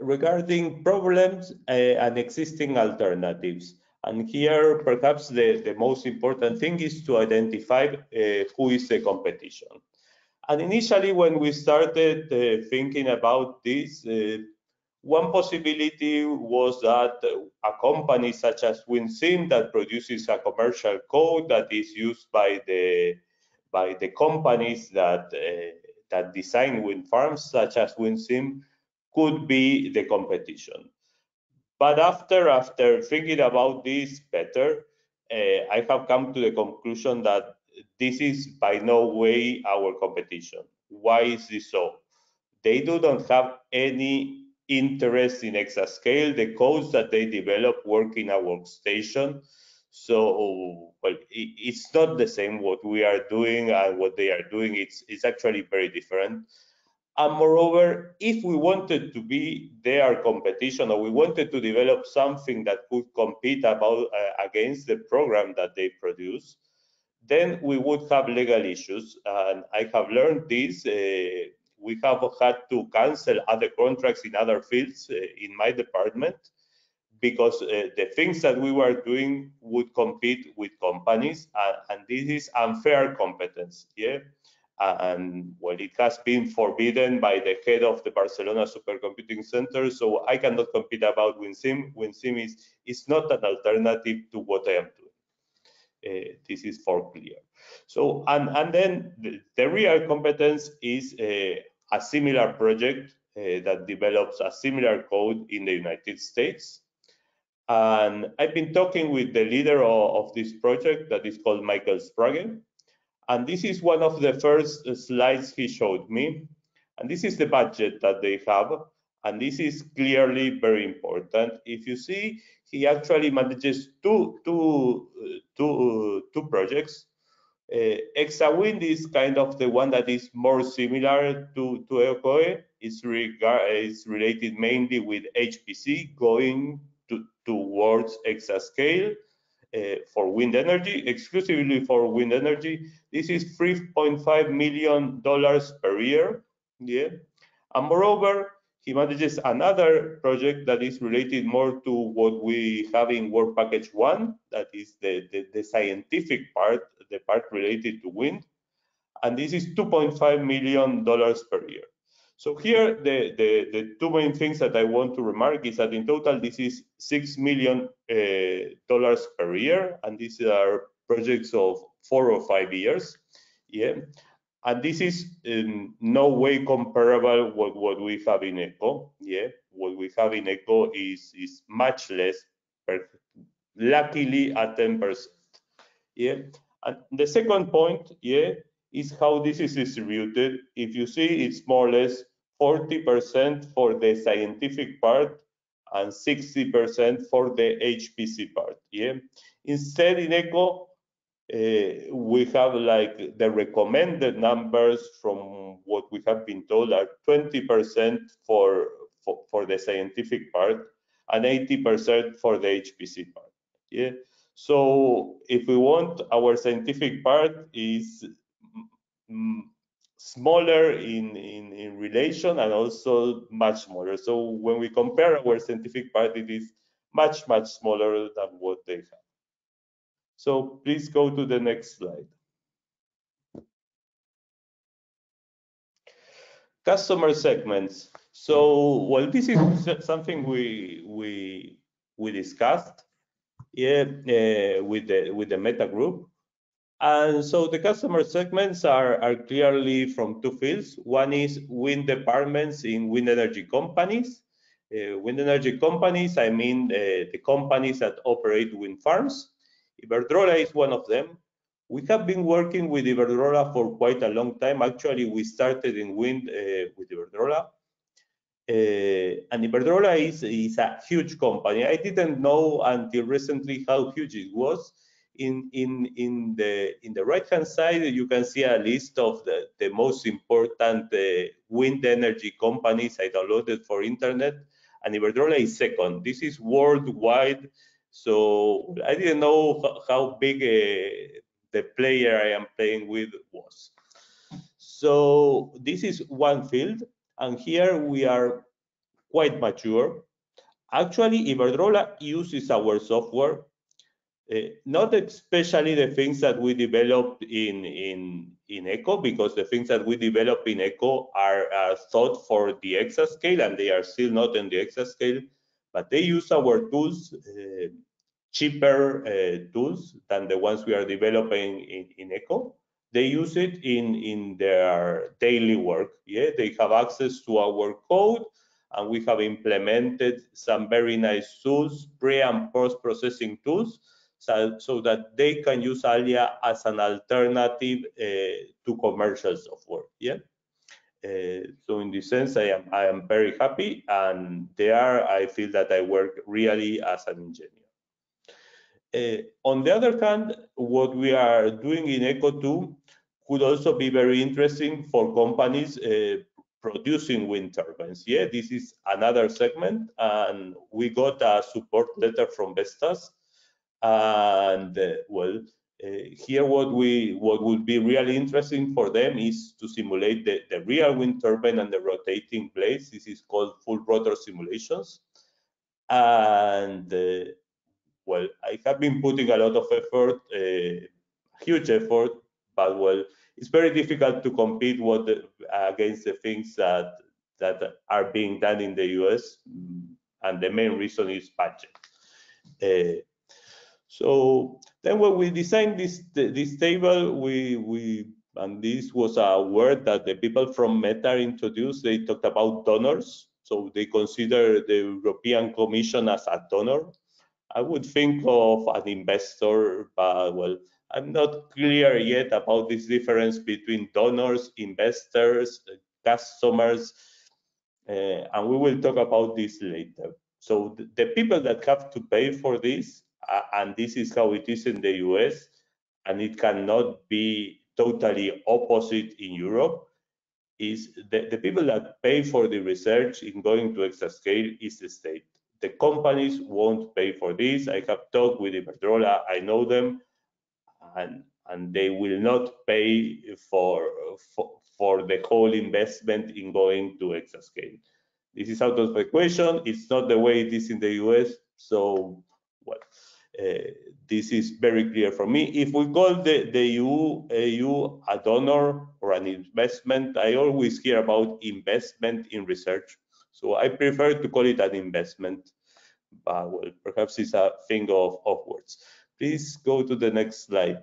regarding problems and existing alternatives, and here perhaps the most important thing is to identify who is the competition. And initially when we started thinking about this, one possibility was that a company such as WindSim that produces a commercial code that is used by the companies that design wind farms, such as WindSim, could be the competition. But after thinking about this better, I have come to the conclusion that this is by no way our competition. Why is this so? They do not have any interest in exascale. The codes that they develop work in a workstation. So, well, it's not the same what we are doing and what they are doing. It's actually very different. And moreover, if we wanted to be their competition, or we wanted to develop something that could compete against the program that they produce, then we would have legal issues. And I have learned this. We have had to cancel other contracts in other fields in my department, because the things that we were doing would compete with companies, and this is unfair competence. Yeah. And well, it has been forbidden by the head of the Barcelona Supercomputing Center, so I cannot compete about WindSim. WindSim is not an alternative to what I am doing. This is for clear. So, and then the real competence is a similar project that develops a similar code in the United States. And I've been talking with the leader of this project that is called Michael Sprague. And this is one of the first slides he showed me. And this is the budget that they have. And this is clearly very important. If you see, he actually manages two projects. ExaWind is kind of the one that is more similar to EoCoE. It's related mainly with HPC, going towards exascale. For wind energy, exclusively for wind energy. This is $3.5 million per year. Yeah. And moreover, he manages another project that is related more to what we have in Work Package 1, that is the scientific part, the part related to wind. And this is $2.5 million per year. So here, the two main things that I want to remark is that in total, this is $6 million per year, and these are projects of 4 or 5 years. Yeah, and this is in no way comparable with what we have in EoCoE. Yeah, what we have in EoCoE is much less, luckily at 10%. Yeah, and the second point, yeah, is how this is distributed. If you see, it's more or less 40% for the scientific part and 60% for the HPC part. Yeah. Instead, in EoCoE, we have like the recommended numbers from what we have been told are 20% for the scientific part and 80% for the HPC part. Yeah. So if we want, our scientific part is smaller in relation and also much smaller. So when we compare our scientific part, it is much smaller than what they have. So please go to the next slide. Customer segments. So, well, this is something we discussed, yeah, with the META Group. And so the customer segments are clearly from two fields. One is wind departments in wind energy companies. Wind energy companies, I mean the companies that operate wind farms. Iberdrola is one of them. We have been working with Iberdrola for quite a long time. Actually, we started in wind with Iberdrola. And Iberdrola is a huge company. I didn't know until recently how huge it was. In the right-hand side, you can see a list of the most important wind energy companies I downloaded for internet, and Iberdrola is second. This is worldwide, so I didn't know how big the player I am playing with was. So this is one field, and here we are quite mature. Actually, Iberdrola uses our software, not especially the things that we developed in EoCoE, because the things that we develop in EoCoE are thought for the exascale, and they are still not in the exascale, but they use our tools, cheaper tools than the ones we are developing in EoCoE. They use it in their daily work. Yeah, they have access to our code, and we have implemented some very nice tools, pre and post-processing tools, so that they can use ALYA as an alternative to commercial software. Yeah. So in this sense, I am very happy, and there I feel that I work really as an engineer. On the other hand, what we are doing in EoCoE-II could also be very interesting for companies producing wind turbines. Yeah, this is another segment, and we got a support letter from Vestas. And well, here what would be really interesting for them is to simulate the real wind turbine and the rotating blades. This is called full rotor simulations. And well, I have been putting a lot of effort, huge effort, but well, it's very difficult to compete against the things that are being done in the US, and the main reason is budget. So then when we designed this table, and this was a word that the people from Meta introduced. They talked about donors. So they consider the European Commission as a donor. I would think of an investor, but well, I'm not clear yet about this difference between donors, investors, customers, and we will talk about this later. So the people that have to pay for this, and this is how it is in the US, and it cannot be totally opposite in Europe, is the people that pay for the research in going to exascale is the state. The companies won't pay for this. I have talked with Iberdrola, I know them, and they will not pay for the whole investment in going to exascale. This is out of the equation. It's not the way it is in the US. So, well, this is very clear for me. If we call the EU a donor or an investment, I always hear about investment in research. So I prefer to call it an investment, but well, perhaps it's a thing of words. Please go to the next slide.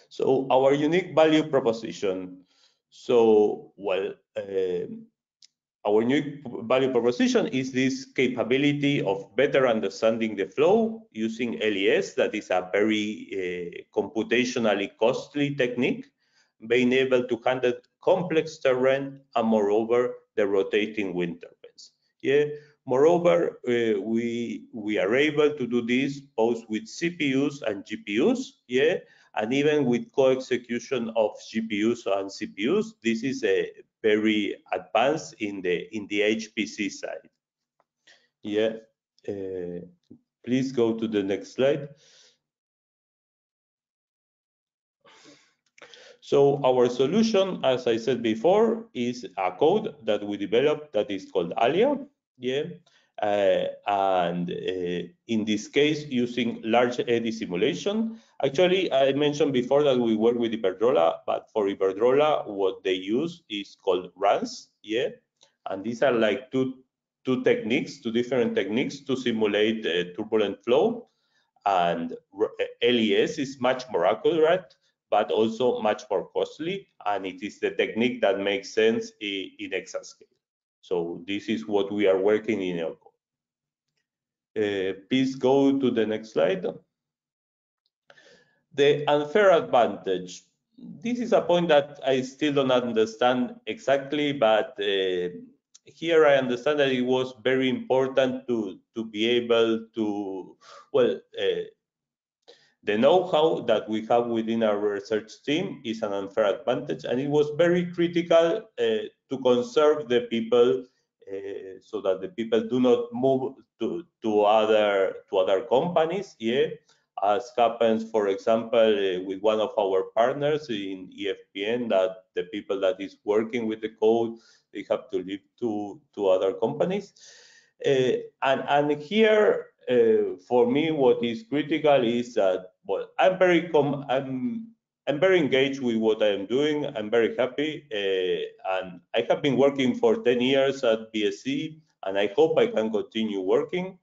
So our unique value proposition. So, well, our unique value proposition is this capability of better understanding the flow using LES, that is a very computationally costly technique, being able to handle complex terrain, and moreover, the rotating wind turbines. Yeah. Moreover, we are able to do this both with CPUs and GPUs, yeah, and even with co-execution of GPUs and CPUs. This is a very advanced in the HPC side. Yeah, please go to the next slide. So our solution, as I said before, is a code that we developed that is called ALYA. Yeah, and in this case, using large eddy simulation. Actually, I mentioned before that we work with Iberdrola, but for Iberdrola, what they use is called runs. Yeah, and these are like two different techniques to simulate turbulent flow. And LES is much more accurate, but also much more costly, and it is the technique that makes sense in exascale. So this is what we are working in EoCoE. Please go to the next slide. The unfair advantage. This is a point that I still don't understand exactly, but here I understand that it was very important to be able to, well, the know-how that we have within our research team is an unfair advantage, and it was very critical to conserve the people so that the people do not move to other companies. Yeah, as happens, for example, with one of our partners in EFPN, that the people that is working with the code, they have to leave to other companies. And here, for me, what is critical is that, well, I'm very engaged with what I am doing. I'm very happy, and I have been working for 10 years at BSC, and I hope I can continue working.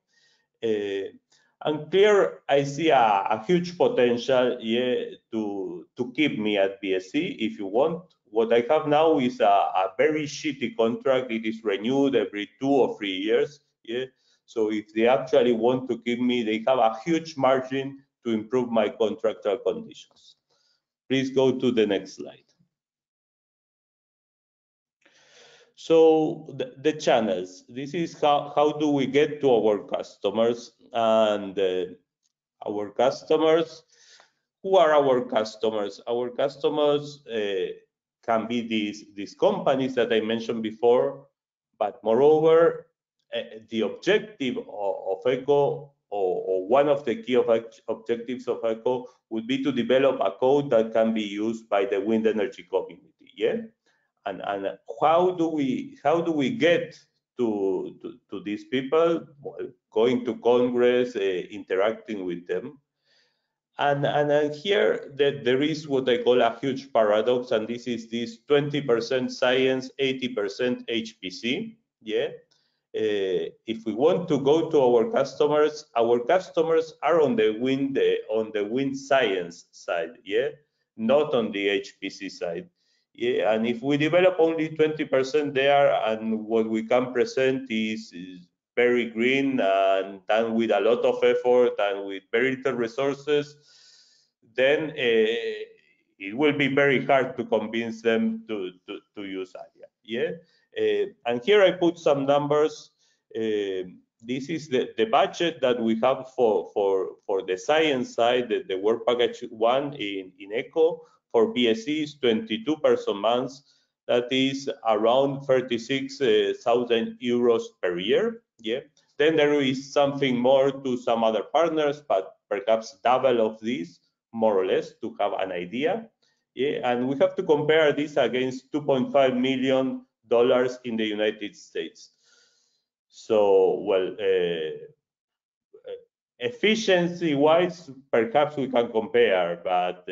And clear, I see a huge potential, yeah, to keep me at BSC if you want. What I have now is a very shitty contract. It is renewed every 2 or 3 years. Yeah. So if they actually want to keep me, they have a huge margin to improve my contractual conditions. Please go to the next slide. So the channels. This is how do we get to our customers, and our customers. Who are our customers? Our customers can be these companies that I mentioned before, but moreover, the objective of ECO, or one of the key objectives of ECO, would be to develop a code that can be used by the wind energy community. Yeah, and how do we get to these people? Well, going to Congress, interacting with them. And here there is what I call a huge paradox, and this is this 20% science, 80% HPC. Yeah. If we want to go to our customers are on the wind science side, yeah, not on the HPC side. Yeah, and if we develop only 20% there, and what we can present is very green and done with a lot of effort and with very little resources, then it will be very hard to convince them to use ALYA. Yeah, and here I put some numbers. This is the budget that we have for the science side, the work package 1 in ECO. For BSc is 22 person months. That is around 36,000 euros per year. Yeah. Then there is something more to some other partners, but perhaps double of this, more or less, to have an idea. Yeah. And we have to compare this against $2.5 million in the United States. So, well, efficiency-wise, perhaps we can compare, but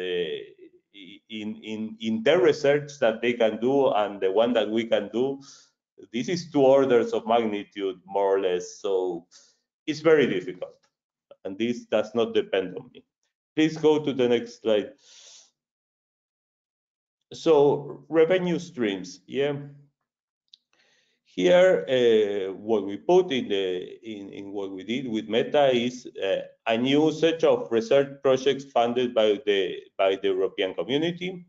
in the research that they can do and the one that we can do, this is 2 orders of magnitude, more or less. So it's very difficult, and this does not depend on me. Please go to the next slide. So revenue streams, yeah. Here, what we put in what we did with Meta is a new set of research projects funded by the European community.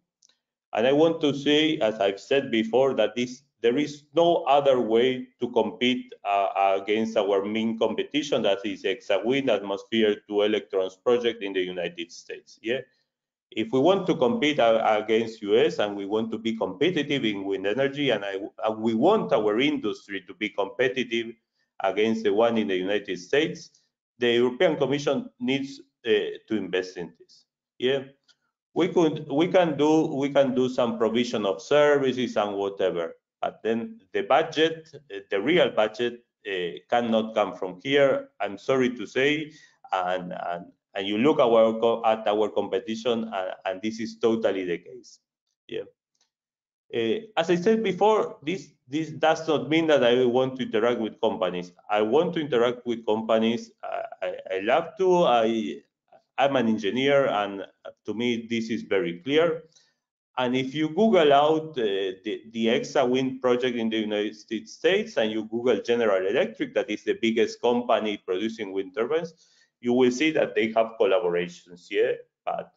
And I want to say, as I've said before, that there is no other way to compete against our main competition, that is ExaWind Atmosphere 2 Electrons project in the United States. Yeah. If we want to compete against US, and we want to be competitive in wind energy, and we want our industry to be competitive against the one in the United States, the European Commission needs to invest in this. Yeah, we can do some provision of services and whatever, but then the budget, the real budget, cannot come from here. I'm sorry to say, and you look at our competition, and this is totally the case. Yeah. As I said before, this does not mean that I want to interact with companies. I want to interact with companies. I love to. I'm an engineer, and to me this is very clear. And if you Google out the ExaWind project in the United States, and you Google General Electric, that is the biggest company producing wind turbines, you will see that they have collaborations, yeah, but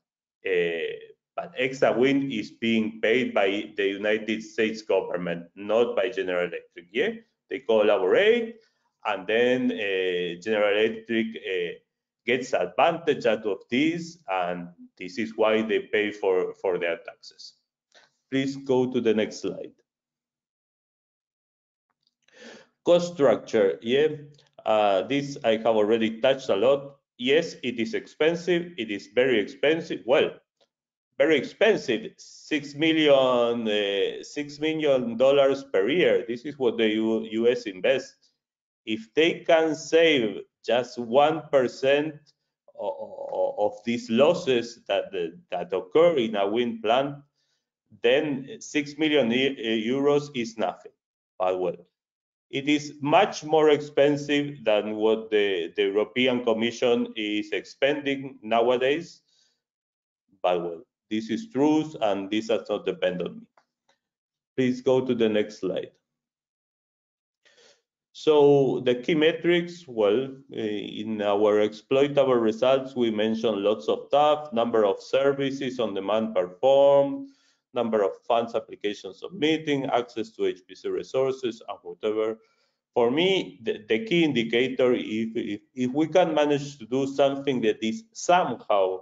but extra wind is being paid by the United States government, not by General Electric. Yeah, they collaborate, and then General Electric gets advantage out of this, and this is why they pay for their taxes. Please go to the next slide. Cost structure. Yeah, this I have already touched a lot. Yes, it is expensive. It is very expensive. Well, very expensive. $6 million per year. This is what the US invests. If they can save just 1% of these losses that occur in a wind plant, then 6 million euros is nothing. But well, it is much more expensive than what the European Commission is expending nowadays. But well, this is truth, and this does not depend on me. Please go to the next slide. So the key metrics, well, in our exploitable results, we mentioned lots of stuff: number of services on demand performed, number of funds applications submitting, access to HPC resources, and whatever. For me, the key indicator, if we can manage to do something that is somehow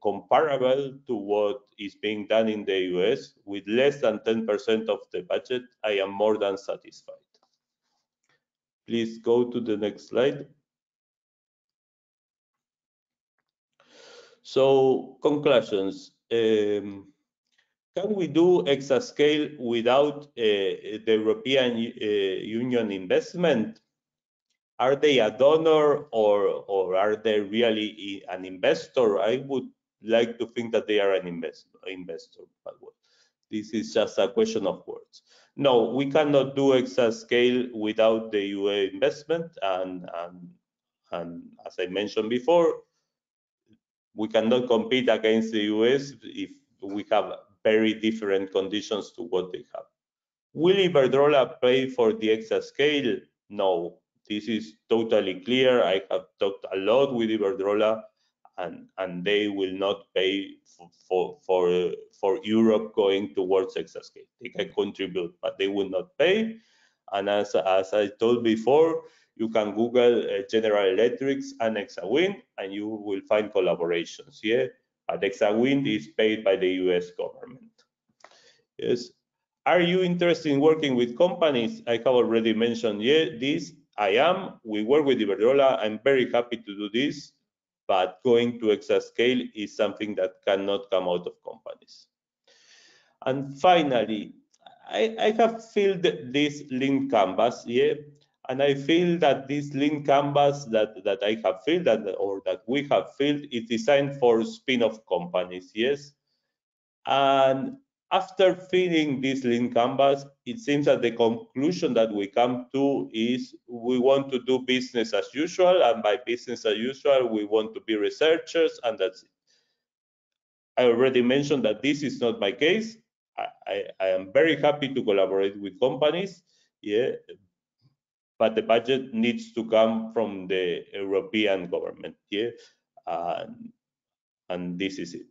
comparable to what is being done in the US with less than 10% of the budget, I am more than satisfied. Please go to the next slide. So, conclusions. Can we do exascale without the European Union investment? Are they a donor, or are they really an investor? I would like to think that they are an investor, but well, this is just a question of words. No, we cannot do exascale without the UE investment, and as I mentioned before, we cannot compete against the US if we have very different conditions to what they have. Will Iberdrola pay for the exascale? No, this is totally clear. I have talked a lot with Iberdrola, and they will not pay for Europe going towards exascale. They can contribute, but they will not pay. And as I told before, you can Google General Electric's and ExaWind, and you will find collaborations. Yeah, but ExaWind is paid by the US government. Yes. Are you interested in working with companies? I have already mentioned this. I am. We work with Iberdrola. I'm very happy to do this, but going to exascale is something that cannot come out of companies. And finally, I have filled this link canvas, yeah, and I feel that this link canvas that I have filled, or that we have filled, is designed for spin-off companies, yes. And after filling this link canvas, it seems that the conclusion that we come to is we want to do business as usual, and by business as usual, we want to be researchers, and that's it. I already mentioned that this is not my case. I am very happy to collaborate with companies, yeah, but the budget needs to come from the European government, yeah, and this is it.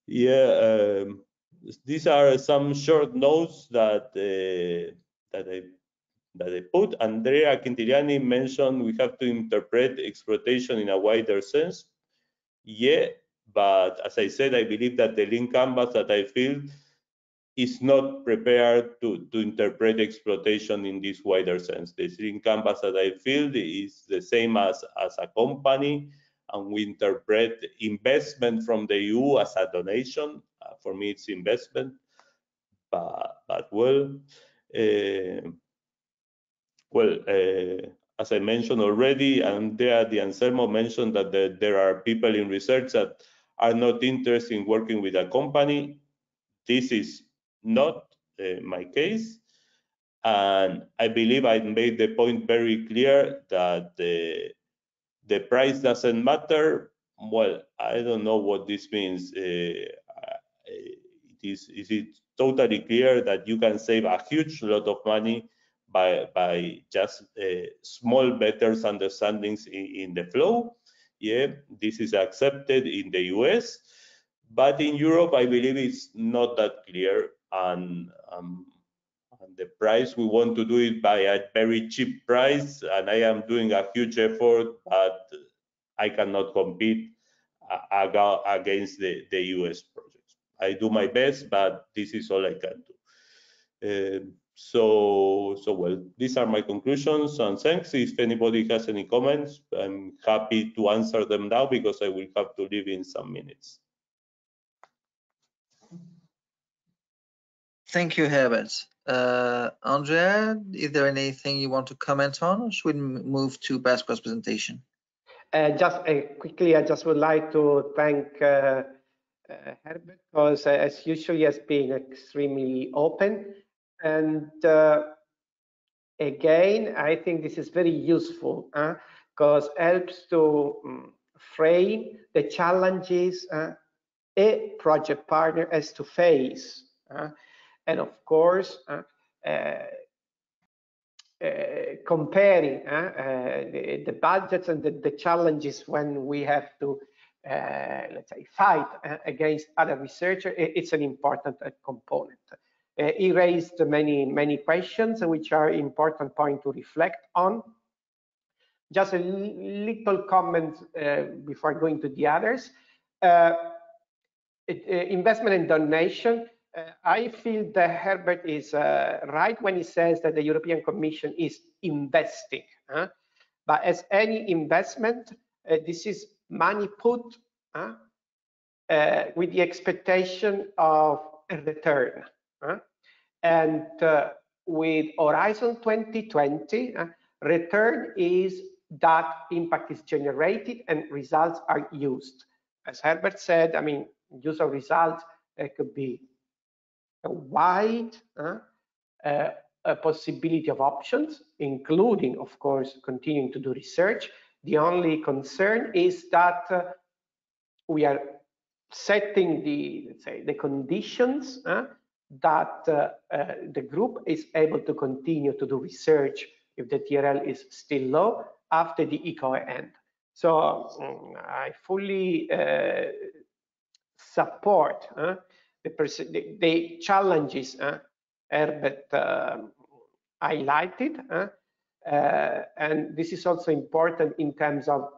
Yeah, these are some short notes that I put. Andrea Quintiliani mentioned we have to interpret exploitation in a wider sense. Yeah, but as I said, I believe that the link canvas that I filled is not prepared to interpret exploitation in this wider sense. The link canvas that I filled is the same as a company, and we interpret investment from the EU as a donation. For me, it's investment, but well, as I mentioned already, Andrea Di Anselmo mentioned that there are people in research that are not interested in working with a company. This is not my case, and I believe I made the point very clear that the price doesn't matter. Well, I don't know what this means. Is it totally clear that you can save a huge lot of money by just small better understandings in the flow? Yeah, this is accepted in the US. But in Europe, I believe it's not that clear, and the price, we want to do it by a very cheap price, and I am doing a huge effort, but I cannot compete against the US projects. I do my best, but this is all I can do. So well, these are my conclusions, and thanks. If anybody has any comments, I'm happy to answer them now because I will have to leave in some minutes.
Thank you, Herbert. Andrea, is there anything you want to comment on, or should we move to Pasqua's presentation?
Just quickly, I just would like to thank Herbert, because as usual, he has been extremely open. And again, I think this is very useful because helps to frame the challenges a project partner has to face. And of course, comparing the budgets and the challenges when we have to, let's say, fight against other researchers, it's an important component. He raised many questions, which are important point to reflect on. Just a little comment before going to the others. Investment and donation. I feel that Herbert is right when he says that the European Commission is investing. But as any investment, this is money put with the expectation of a return. And with Horizon 2020, return is that impact is generated and results are used. As Herbert said, I mean, use of results could be a wide a possibility of options, including, of course, continuing to do research. The only concern is that we are setting the, let's say, the conditions that the group is able to continue to do research if the TRL is still low after the EoCoE end. So I fully support the challenges Herbert highlighted, and this is also important in terms of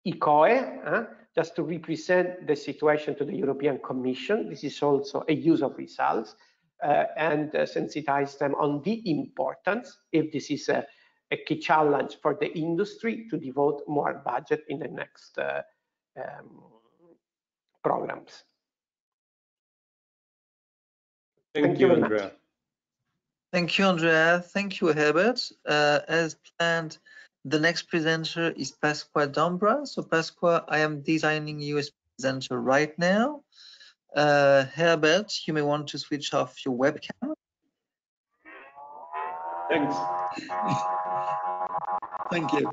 EoCoE, just to represent the situation to the European Commission. This is also a use of results and sensitize them on the importance, if this is a key challenge for the industry, to devote more budget in the next programs.
Thank you, Andrea.
Thank you, Andrea. Thank you, Herbert. As planned, the next presenter is Pasqua Dombra. So Pasqua, I am designing you as presenter right now. Herbert, you may want to switch off your webcam.
Thanks.
Thank you.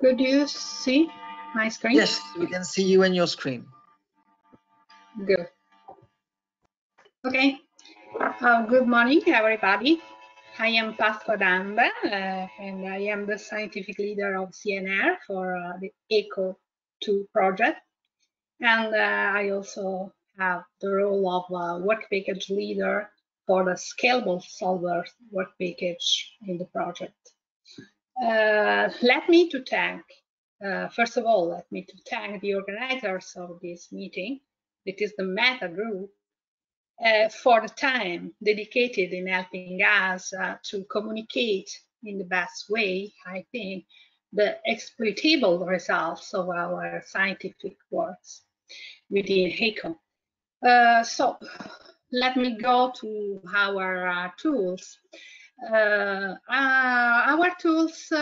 Could you see my screen?
Yes, we can see you and your screen.
Good. Okay. Good morning, everybody. I am Pasqua Dombra, and I am the scientific leader of CNR for the EoCoE-II project. And I also have the role of work package leader for the scalable solver work package in the project. First of all, let me thank the organizers of this meeting. It is the META Group for the time dedicated in helping us to communicate in the best way, I think, the exploitable results of our scientific works within EoCoE. So let me go to our tools. Our tools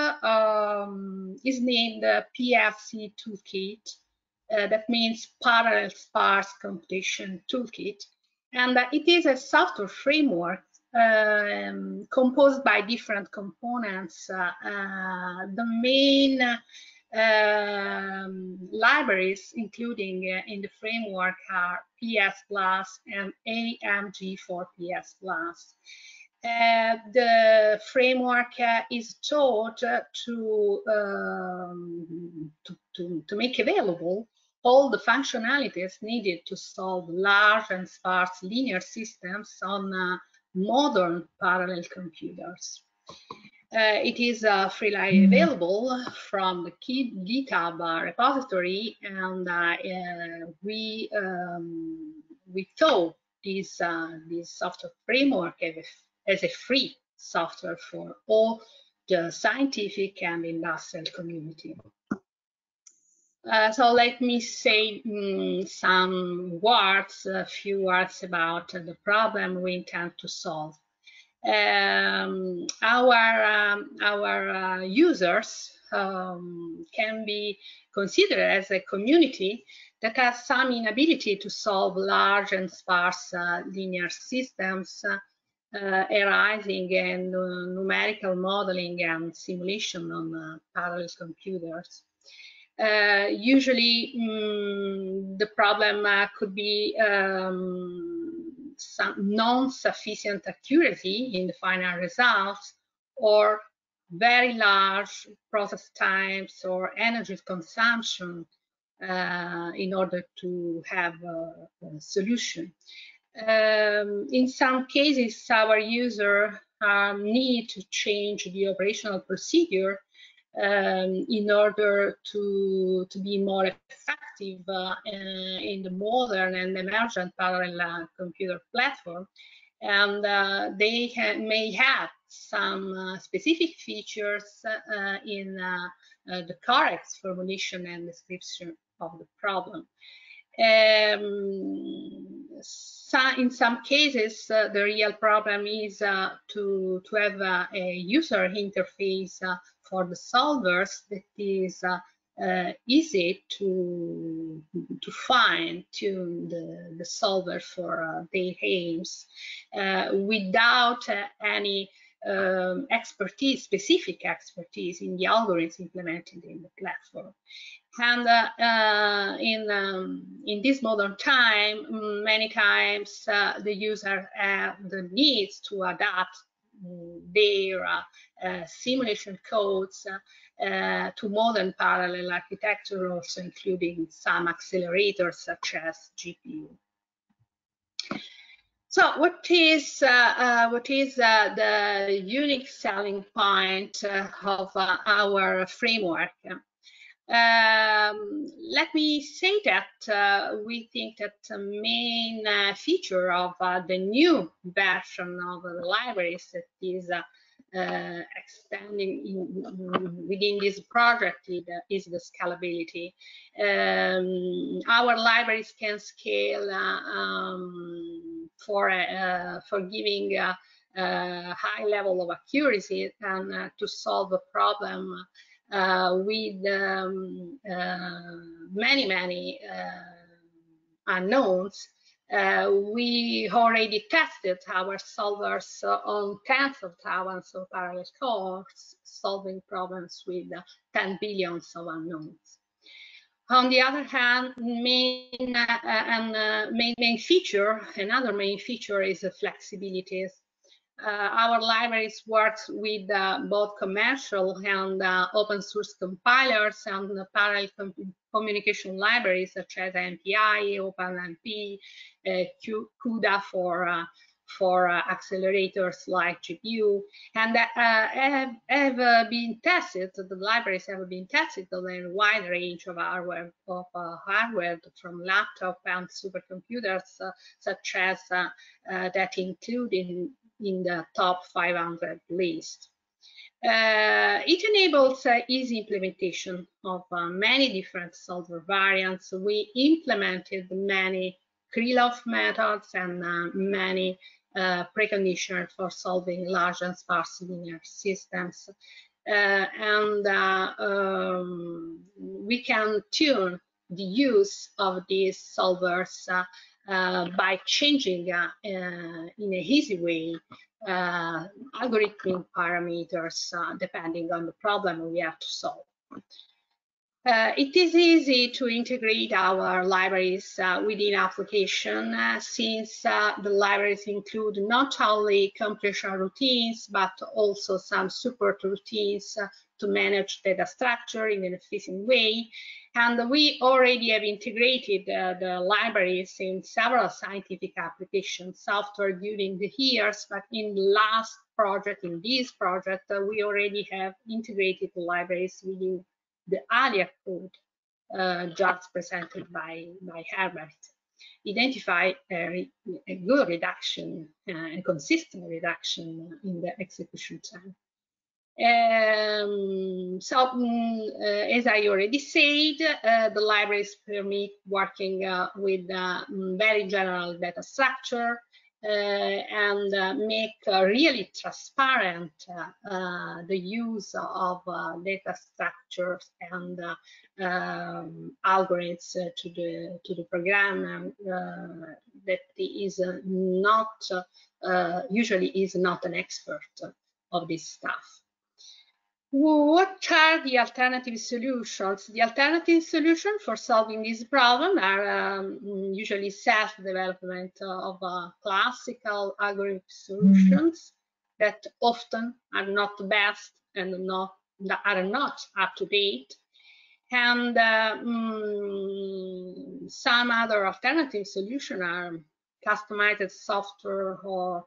is named PSC Toolkit. That means Parallel Sparse Computation Toolkit. And it is a software framework composed by different components. The main libraries including in the framework are PSBLAS and AMG for PSBLAS. The framework is taught to make available all the functionalities needed to solve large and sparse linear systems on modern parallel computers. It is freely available from the GitHub repository, and we thought this software framework as a free software for all the scientific and industrial community. So let me say some words, a few words about the problem we intend to solve. Our users can be considered as a community that has some inability to solve large and sparse linear systems arising in numerical modeling and simulation on parallel computers. Usually, the problem could be some non-sufficient accuracy in the final results, or very large process times or energy consumption in order to have a solution. In some cases, our user need to change the operational procedure in order to be more effective in the modern and emergent parallel computer platform. And they may have some specific features in the correct formulation and description of the problem. In some cases, the real problem is to have a user interface for the solvers that is easy to fine-tune the solver for their aims without any specific expertise in the algorithms implemented in the platform. And in this modern time, many times the user have the needs to adapt their simulation codes to modern parallel architecture, also including some accelerators such as GPU. So what is the unique selling point of our framework? Let me say that we think that the main feature of the new version of the libraries that is extending within this project is the scalability. Our libraries can scale for giving a high level of accuracy and to solve a problem with many unknowns. We already tested our solvers on tens of thousands of parallel cores, solving problems with 10 billions of unknowns. On the other hand, another main feature is the flexibility. Our libraries works with both commercial and open source compilers and parallel communication libraries such as MPI, OpenMP, CUDA for accelerators like GPU, and have been tested. The libraries have been tested on a wide range of hardware from laptop and supercomputers, such as that include in the top 500 list. It enables easy implementation of many different solver variants. We implemented many Krylov methods and many preconditions for solving large and sparse linear systems. We can tune the use of these solvers by changing in a easy way algorithmic parameters depending on the problem we have to solve. It is easy to integrate our libraries within application since the libraries include not only computational routines, but also some support routines to manage data structure in an efficient way. And we already have integrated the libraries in several scientific application software during the years, but in the last project, in this project, we already have integrated the libraries within the ALYA code just presented by Herbert, identify a good reduction and consistent reduction in the execution time. As I already said, the libraries permit working with very general data structure and make really transparent the use of data structures and algorithms to the program that is not usually is not an expert of this stuff. What are the alternative solutions? The alternative solutions for solving this problem are usually self-development of classical algorithm solutions that often are not the best and are not up to date. And some other alternative solutions are customized software or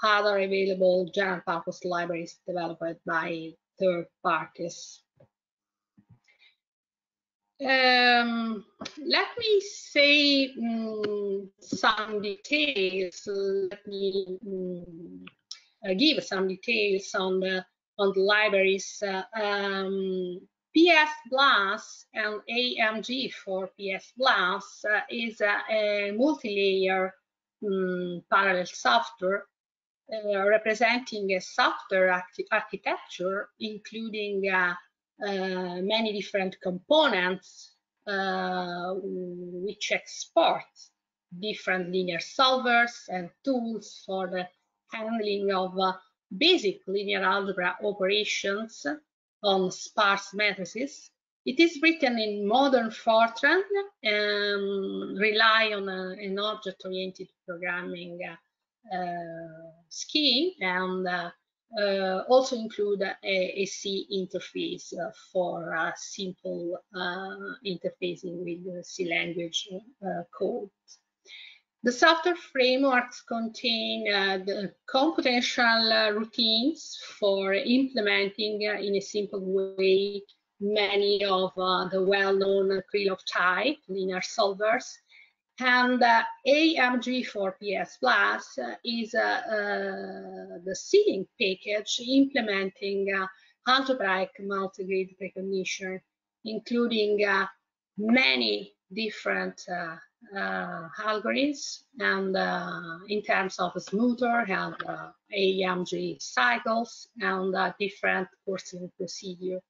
other available general purpose libraries developed by third parties. Let me say some details. Let me give some details on the libraries. PSBLAS and AMG for PSBLAS is a multi-layer parallel software representing a software architecture including many different components which export different linear solvers and tools for the handling of basic linear algebra operations on sparse matrices. It is written in modern Fortran and rely on an object-oriented programming scheme and also include a C interface for simple interfacing with the C language code. The software frameworks contain the computational routines for implementing in a simple way many of the well-known Krylov type linear solvers. And AMG for PSBLAS is the seeding package implementing algebraic multigrid recognition, including many different algorithms and in terms of smoother and AMG cycles and different coursing procedure.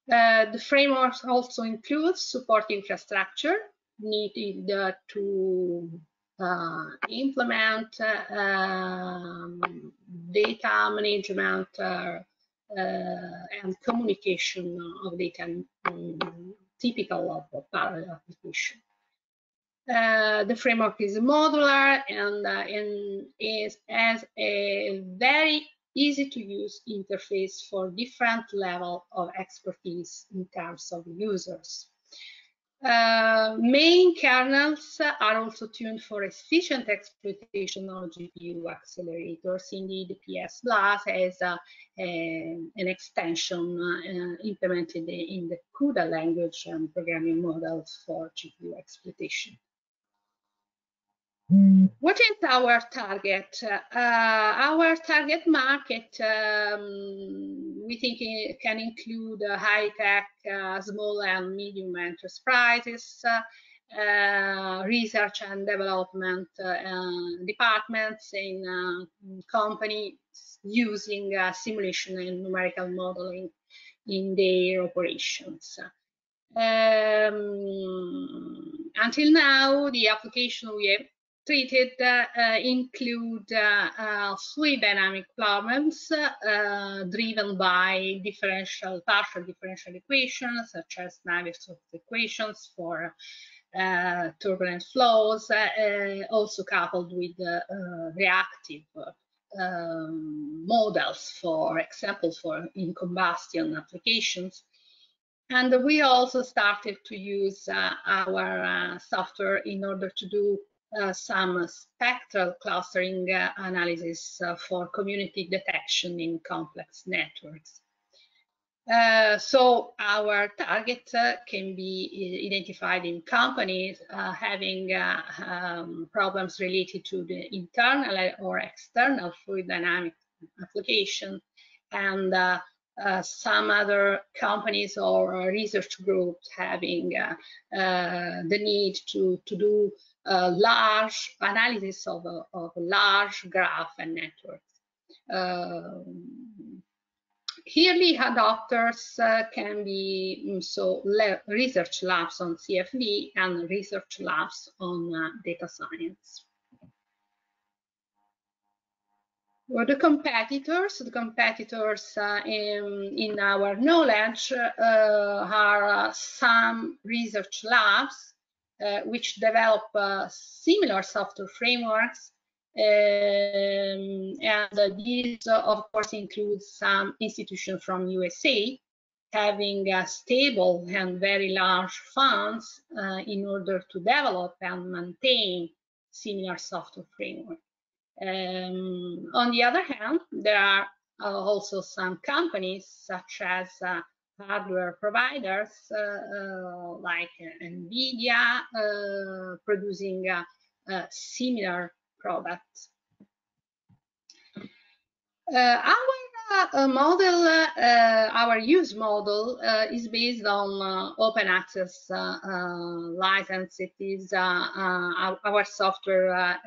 The framework also includes support infrastructure needed to implement data management and communication of data typical of a parallel application. The framework is modular and has a very easy to use interface for different level of expertise in terms of users. Main kernels are also tuned for efficient exploitation of GPU accelerators. Indeed, PSBLAS has an extension implemented in the CUDA language and programming models for GPU exploitation. What is our target? Our target market, we think it can include high-tech, small and medium enterprises, research and development departments in companies using simulation and numerical modeling in their operations. Until now, the application we have treated include fluid dynamic problems driven by partial differential equations, such as Navier-Stokes equations for turbulent flows, also coupled with reactive models, for example, in combustion applications. And we also started to use our software in order to do some spectral clustering analysis for community detection in complex networks. So our target can be identified in companies having problems related to the internal or external fluid dynamic application, and some other companies or research groups having the need to do large analysis of large graph and networks. Early adopters can be research labs on CFD and research labs on data science. Well, the competitors in our knowledge are some research labs which develop similar software frameworks, and these of course include some institutions from USA having stable and very large funds in order to develop and maintain similar software frameworks. On the other hand, there are also some companies such as hardware providers like NVIDIA producing similar products. Our model, our use model is based on open access license. It is our software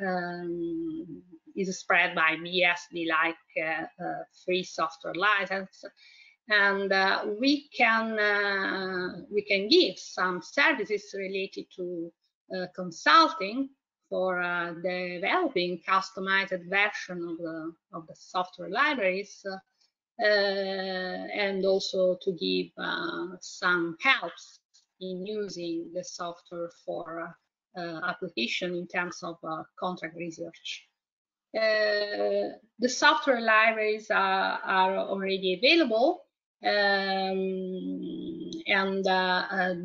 is spread by BSD like free software license, and we can give some services related to consulting for developing customized version of the software libraries, and also to give some helps in using the software for application in terms of contract research. The software libraries are already available, and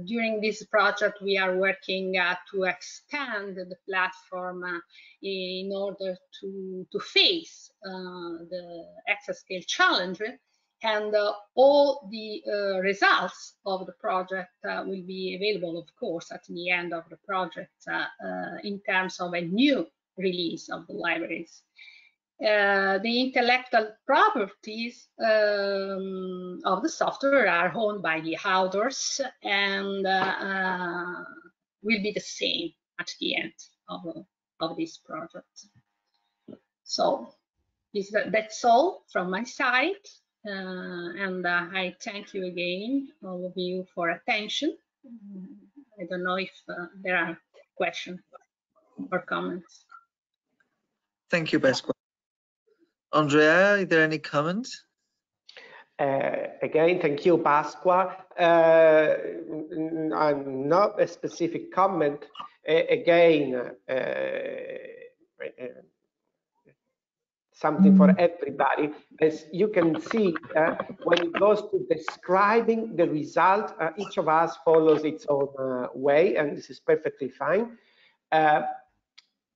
during this project we are working to expand the platform in order to face the exascale challenge, and all the results of the project will be available, of course, at the end of the project in terms of a new release of the libraries. The intellectual properties of the software are owned by the authors and will be the same at the end of this project. So that's all from my side, and I thank you again, all of you, for attention. I don't know if there are questions or comments.
Thank you, Pasqua. Andrea, are there any comments?
Again, thank you, Pasqua. Not a specific comment. Again, something for everybody. As you can see, when it goes to describing the result, each of us follows its own way, and this is perfectly fine.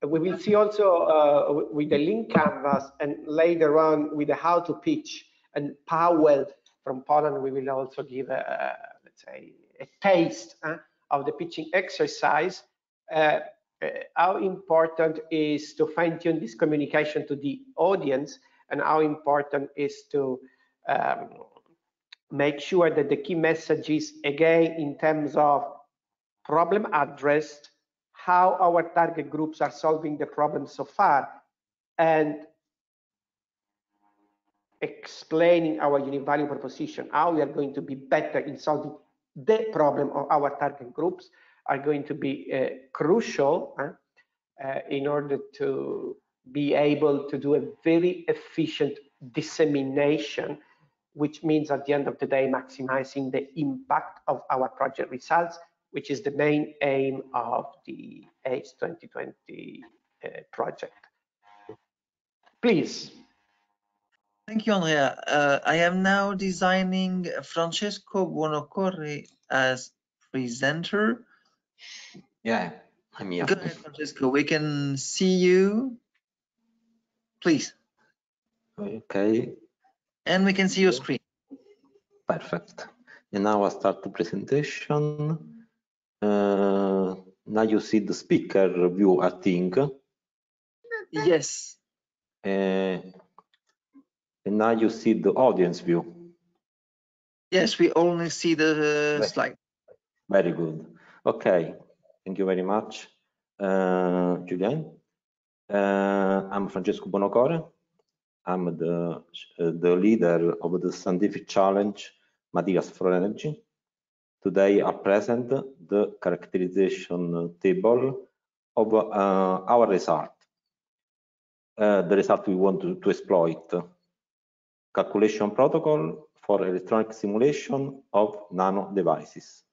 We will see also with the link canvas, and later on with the how to pitch, and Paweł from Poland, we will also give let's say a taste of the pitching exercise. How important is to fine-tune this communication to the audience, and how important is to make sure that the key messages, again, in terms of problem addressed, how our target groups are solving the problem so far, and explaining our unique value proposition, how we are going to be better in solving the problem of our target groups, are going to be crucial in order to be able to do a very efficient dissemination, which means at the end of the day, maximizing the impact of our project results, which is the main aim of the ACE 2020 project. Please.
Thank you, Andrea. I am now designing Francesco Buonocore as presenter.
Yeah, I'm here.
Go ahead, Francesco. We can see you. Please.
Okay.
And we can see your screen.
Perfect. And now I start the presentation. Now you see the speaker view, I think.
Yes.
And now you see the audience view.
Yes, we only see the slide.
Very good. Okay. Thank you very much, Julien. I'm Francesco Buonocore. I'm the leader of the scientific challenge Materials for Energy. Today I present the characterization table of our result. The result we want to exploit. Calculation protocol for electronic simulation of nano devices.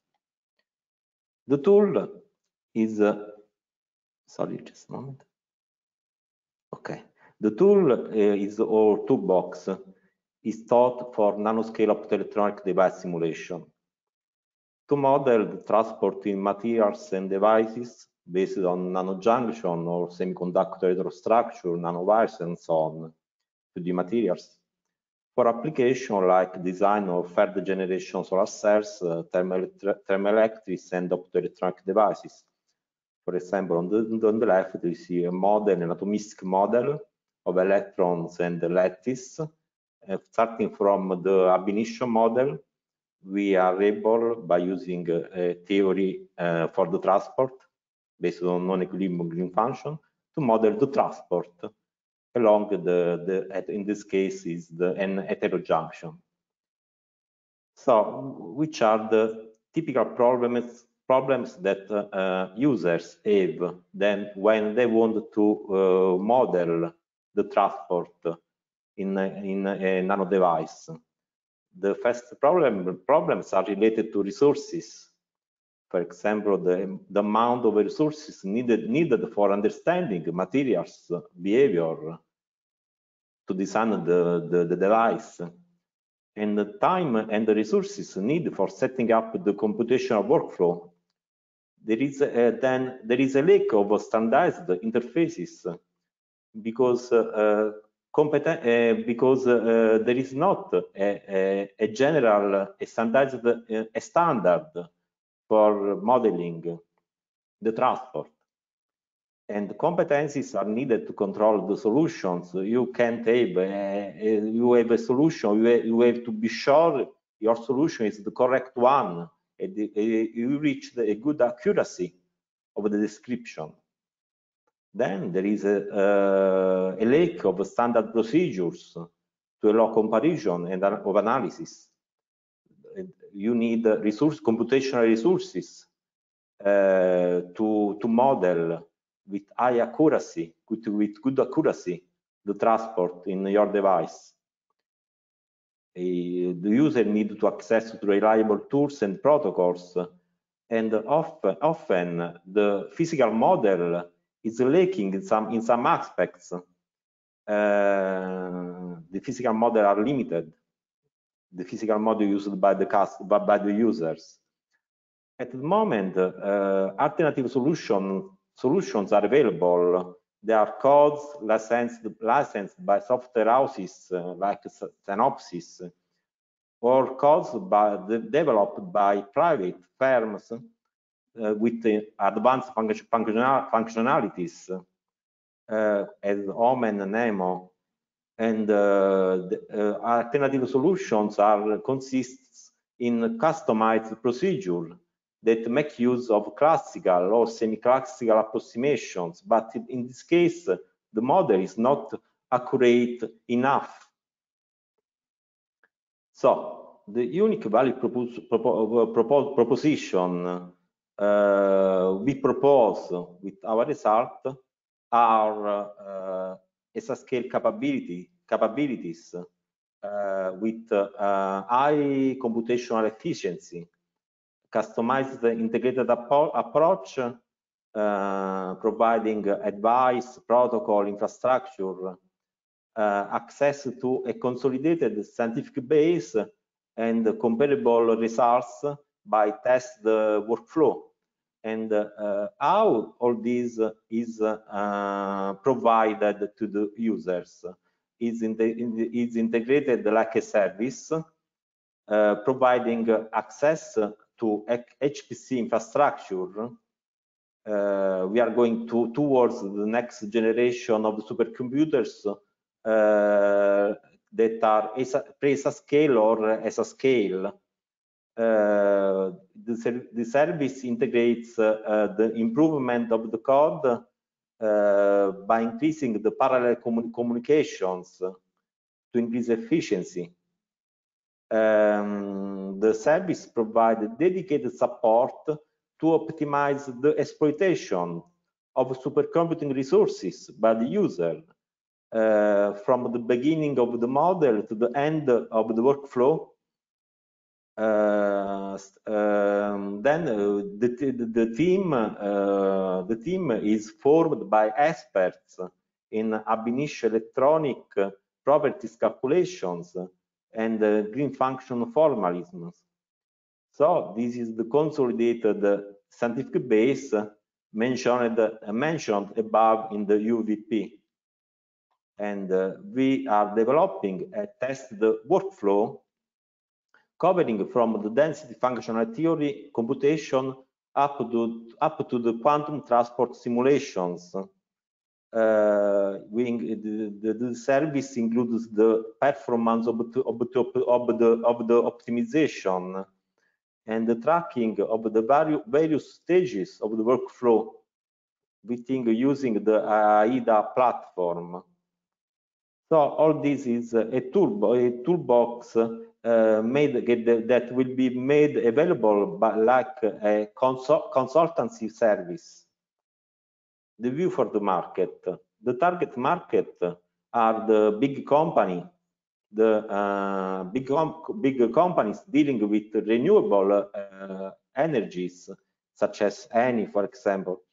The tool is, sorry, just a moment. Okay. The tool is our toolbox. Is thought for nanoscale optoelectronic device simulation. To model the transport in materials and devices based on nanojunction or semiconductor heterostructure, nanowires, and so on, to the materials. For application like design of third generation solar cells, thermoelectrics, and optoelectronic devices. For example, on the left, we see a model, an atomistic model of electrons and lattice. Starting from the ab initio model, we are able, by using a theory for the transport based on non-equilibrium Green function, to model the transport along in this case is an heterojunction. So, which are the typical problems that users have then when they want to model the transport in a nano device? The first problems are related to resources. For example, the amount of resources needed for understanding materials behavior to design the device, and the time and the resources needed for setting up the computational workflow. There is a lack of standardized interfaces because there is not a general standard for modeling the transport, and competencies are needed to control the solutions. You can't have you have a solution. You have to be sure your solution is the correct one, and you reach a good accuracy of the description. Then there is a lack of standard procedures to allow comparison and of analysis. You need computational resources to model with high accuracy, with good accuracy, the transport in your device. The user needs to access to reliable tools and protocols, and often the physical model is lacking in some aspects. The physical model are limited. The physical model used by the users. At the moment, alternative solutions are available. There are codes licensed by software houses like Synopsys, or codes developed by private firms with advanced functionalities as Omen and Nemo. And alternative solutions consists in customized procedure that make use of classical or semi-classical approximations, but in this case, the model is not accurate enough. So, the unique value proposition we propose with our result are ESA-scale capabilities with high computational efficiency, customized integrated approach, providing advice, protocol, infrastructure, access to a consolidated scientific base, and comparable results by test the workflow. And how all this is provided to the users is integrated like a service, providing access to HPC infrastructure. We are going towards the next generation of supercomputers that are pre-ESA scale or ESA scale. The service integrates the improvement of the code by increasing the parallel communications to increase efficiency. The service provides dedicated support to optimize the exploitation of supercomputing resources by the user, from the beginning of the model to the end of the workflow. Then the team is formed by experts in ab initio electronic properties calculations and green function formalisms. So this is the consolidated scientific base mentioned above in the UVP. And we are developing a test workflow covering from the density functional theory computation up to the quantum transport simulations. The service includes the performance of the optimization and the tracking of the various stages of the workflow using the AIDA platform. So all this is a toolbox that will be made available like a consultancy service. The view for the market. The target market are the big companies dealing with renewable energies, such as ENEA, for example,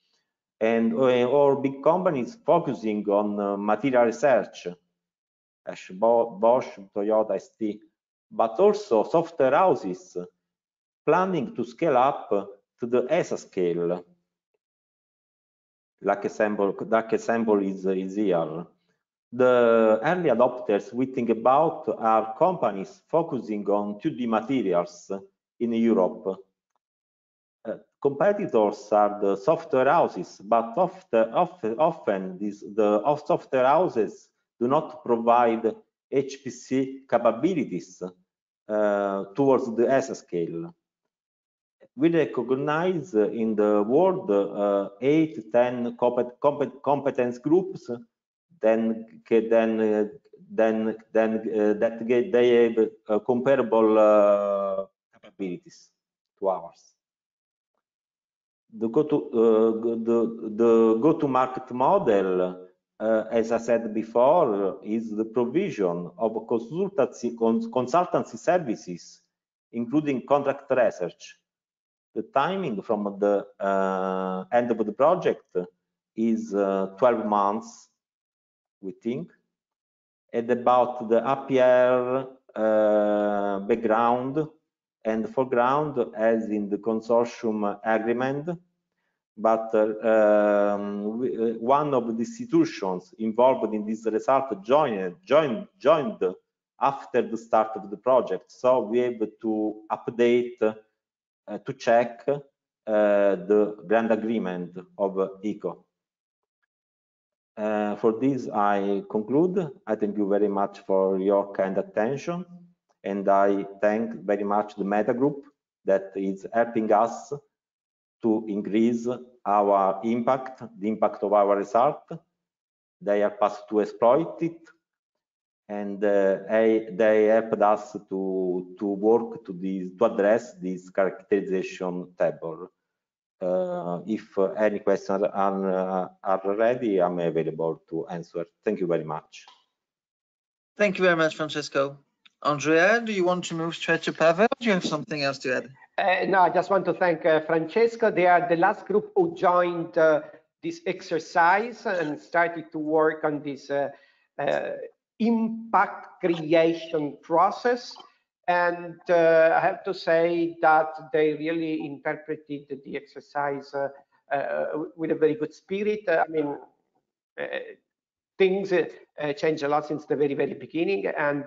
or big companies focusing on material research, Bosch, Toyota, ST, but also software houses planning to scale up to the ESA scale. Like example is here. The early adopters we think about are companies focusing on 2D materials in Europe. Competitors are the software houses, but often the software houses do not provide HPC capabilities towards the ESA scale. We recognize in the world 8 to 10 competence groups that they have comparable capabilities to ours. The go-to-market model, as I said before, is the provision of consultancy services, including contract research. The timing from the end of the project is 12 months, we think, and about the APR background and foreground as in the consortium agreement, but one of the institutions involved in this result joined after the start of the project, so we have to update to check the grant agreement of EoCoE. For this, I conclude. I thank you very much for your kind attention, and I thank very much the META Group that is helping us to increase our impact, the impact of our result. They are passed to exploit it, and they helped us to work to address this characterization table. if any questions are ready, I'm available to answer. Thank you very much.
Thank you very much, Francesco. Andrea, do you want to move straight to Paweł? Do you have something else to add?
No, I just want to thank Francesco. They are the last group who joined this exercise and started to work on this impact creation process. And I have to say that they really interpreted the exercise with a very good spirit. I mean, things changed a lot since the very, very beginning, and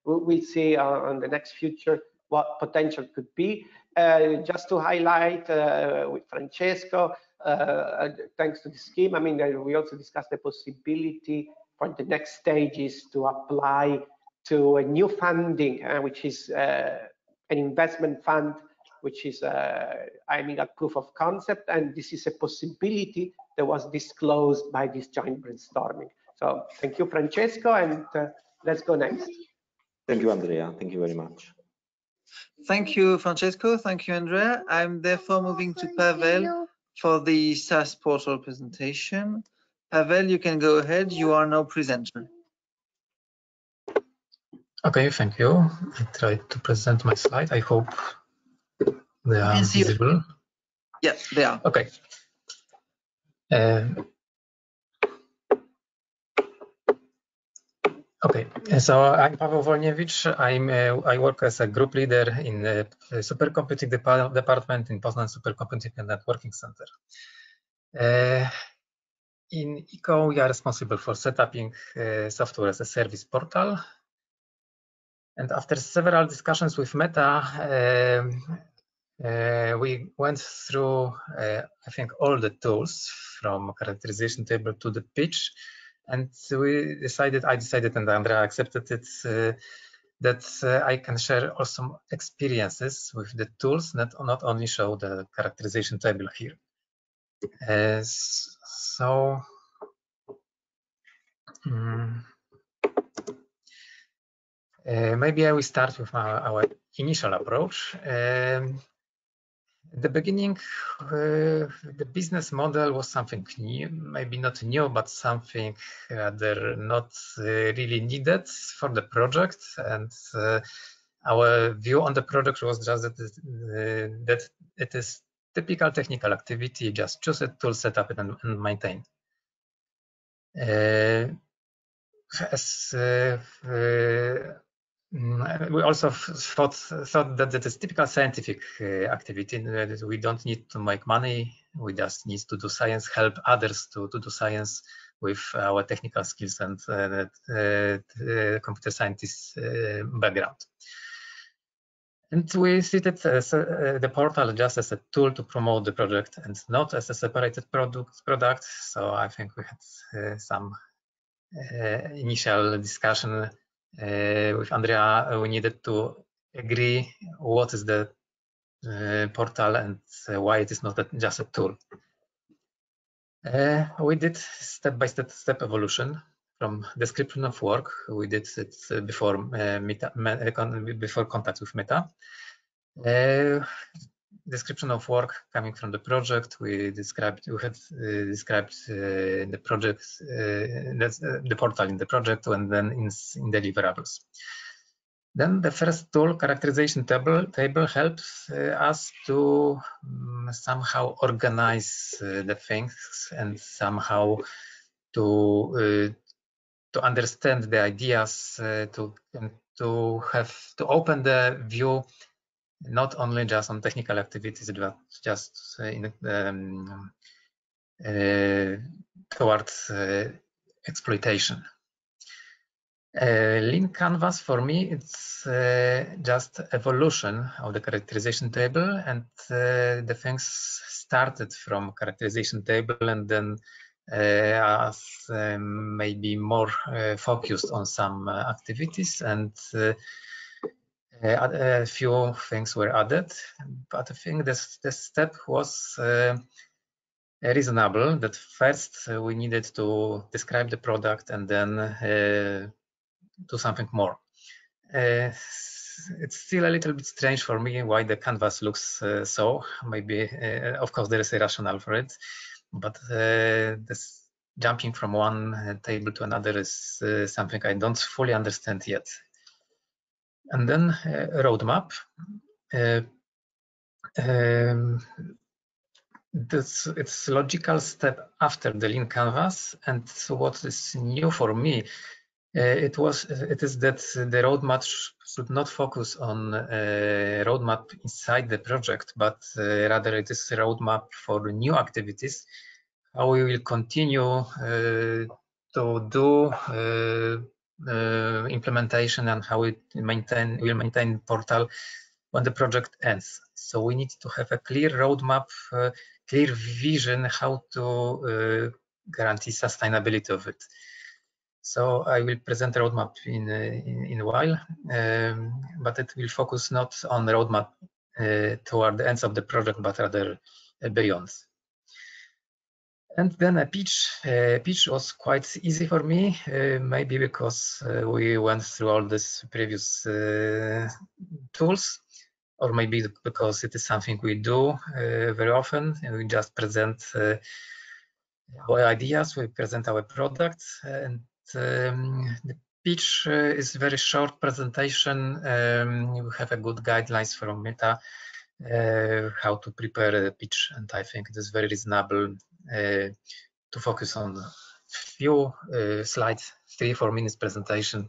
we'll see on the next future what potential could be. Just to highlight with Francesco, thanks to the scheme, I mean, we also discussed the possibility for the next stages to apply to a new funding, which is an investment fund, which is aiming at proof of concept, and this is a possibility that was disclosed by this joint brainstorming. So thank you, Francesco, and let's go next.
Thank you, Andrea. Thank you very much.
Thank you, Francesco. Thank you, Andrea. I'm therefore moving to Paweł for the SaaS portal presentation. Paweł, you can go ahead. You are now presenter.
Okay, thank you. I tried to present my slide. I hope they are visible.
Yes, they are.
Okay. Okay, so I'm Paweł Wolniewicz. I work as a group leader in the supercomputing department in Poznań Supercomputing and Networking Center. In EoCoE, we are responsible for setting software as a service portal. And after several discussions with Meta, we went through, I think, all the tools from characterization table to the pitch. And I decided, and Andrea accepted it, that I can share also experiences with the tools, not only show the characterization table here. Maybe I will start with our initial approach. At the beginning, the business model was something new, maybe not new, but something rather not really needed for the project. And our view on the project was just that it is typical technical activity, just choose a tool, set up it, and maintain. We also thought that it is typical scientific activity, that we don't need to make money, we just need to do science, help others to do science with our technical skills and computer scientist background. And we treated the portal just as a tool to promote the project and not as a separated product. So I think we had some initial discussion with Andrea. We needed to agree what is the portal and why it is not just a tool. We did step-by-step evolution from description of work. We did it before before contact with Meta. Description of work coming from the project. We had described the project, the portal in the project, and then in deliverables. Then the first tool, characterization table helps us to somehow organize the things and somehow to understand the ideas, to open the view not only just on technical activities, but just towards exploitation. Lean canvas for me, it's just evolution of the characterization table, and the things started from characterization table and then maybe more focused on some activities, and a few things were added. But I think this step was reasonable, that first we needed to describe the product and then do something more. it's still a little bit strange for me why the canvas looks so. Maybe, of course, there is a rationale for it, but this jumping from one table to another is something I don't fully understand yet. And then roadmap. It's logical step after the lean canvas, and what is new for me it is that the roadmap should not focus on roadmap inside the project, but rather it is a roadmap for new activities, how we will continue to do implementation and how we will maintain portal when the project ends. So we need to have a clear roadmap, clear vision how to guarantee sustainability of it. So I will present the roadmap in a while, but it will focus not on the roadmap toward the ends of the project, but rather beyond. And then a pitch. Pitch was quite easy for me, maybe because we went through all these previous tools, or maybe because it is something we do very often, and we just present our ideas, we present our products, and the pitch is a very short presentation. We have a good guidelines from Meta how to prepare a pitch, and I think it is very reasonable to focus on a few slides, 3-4 minutes presentation,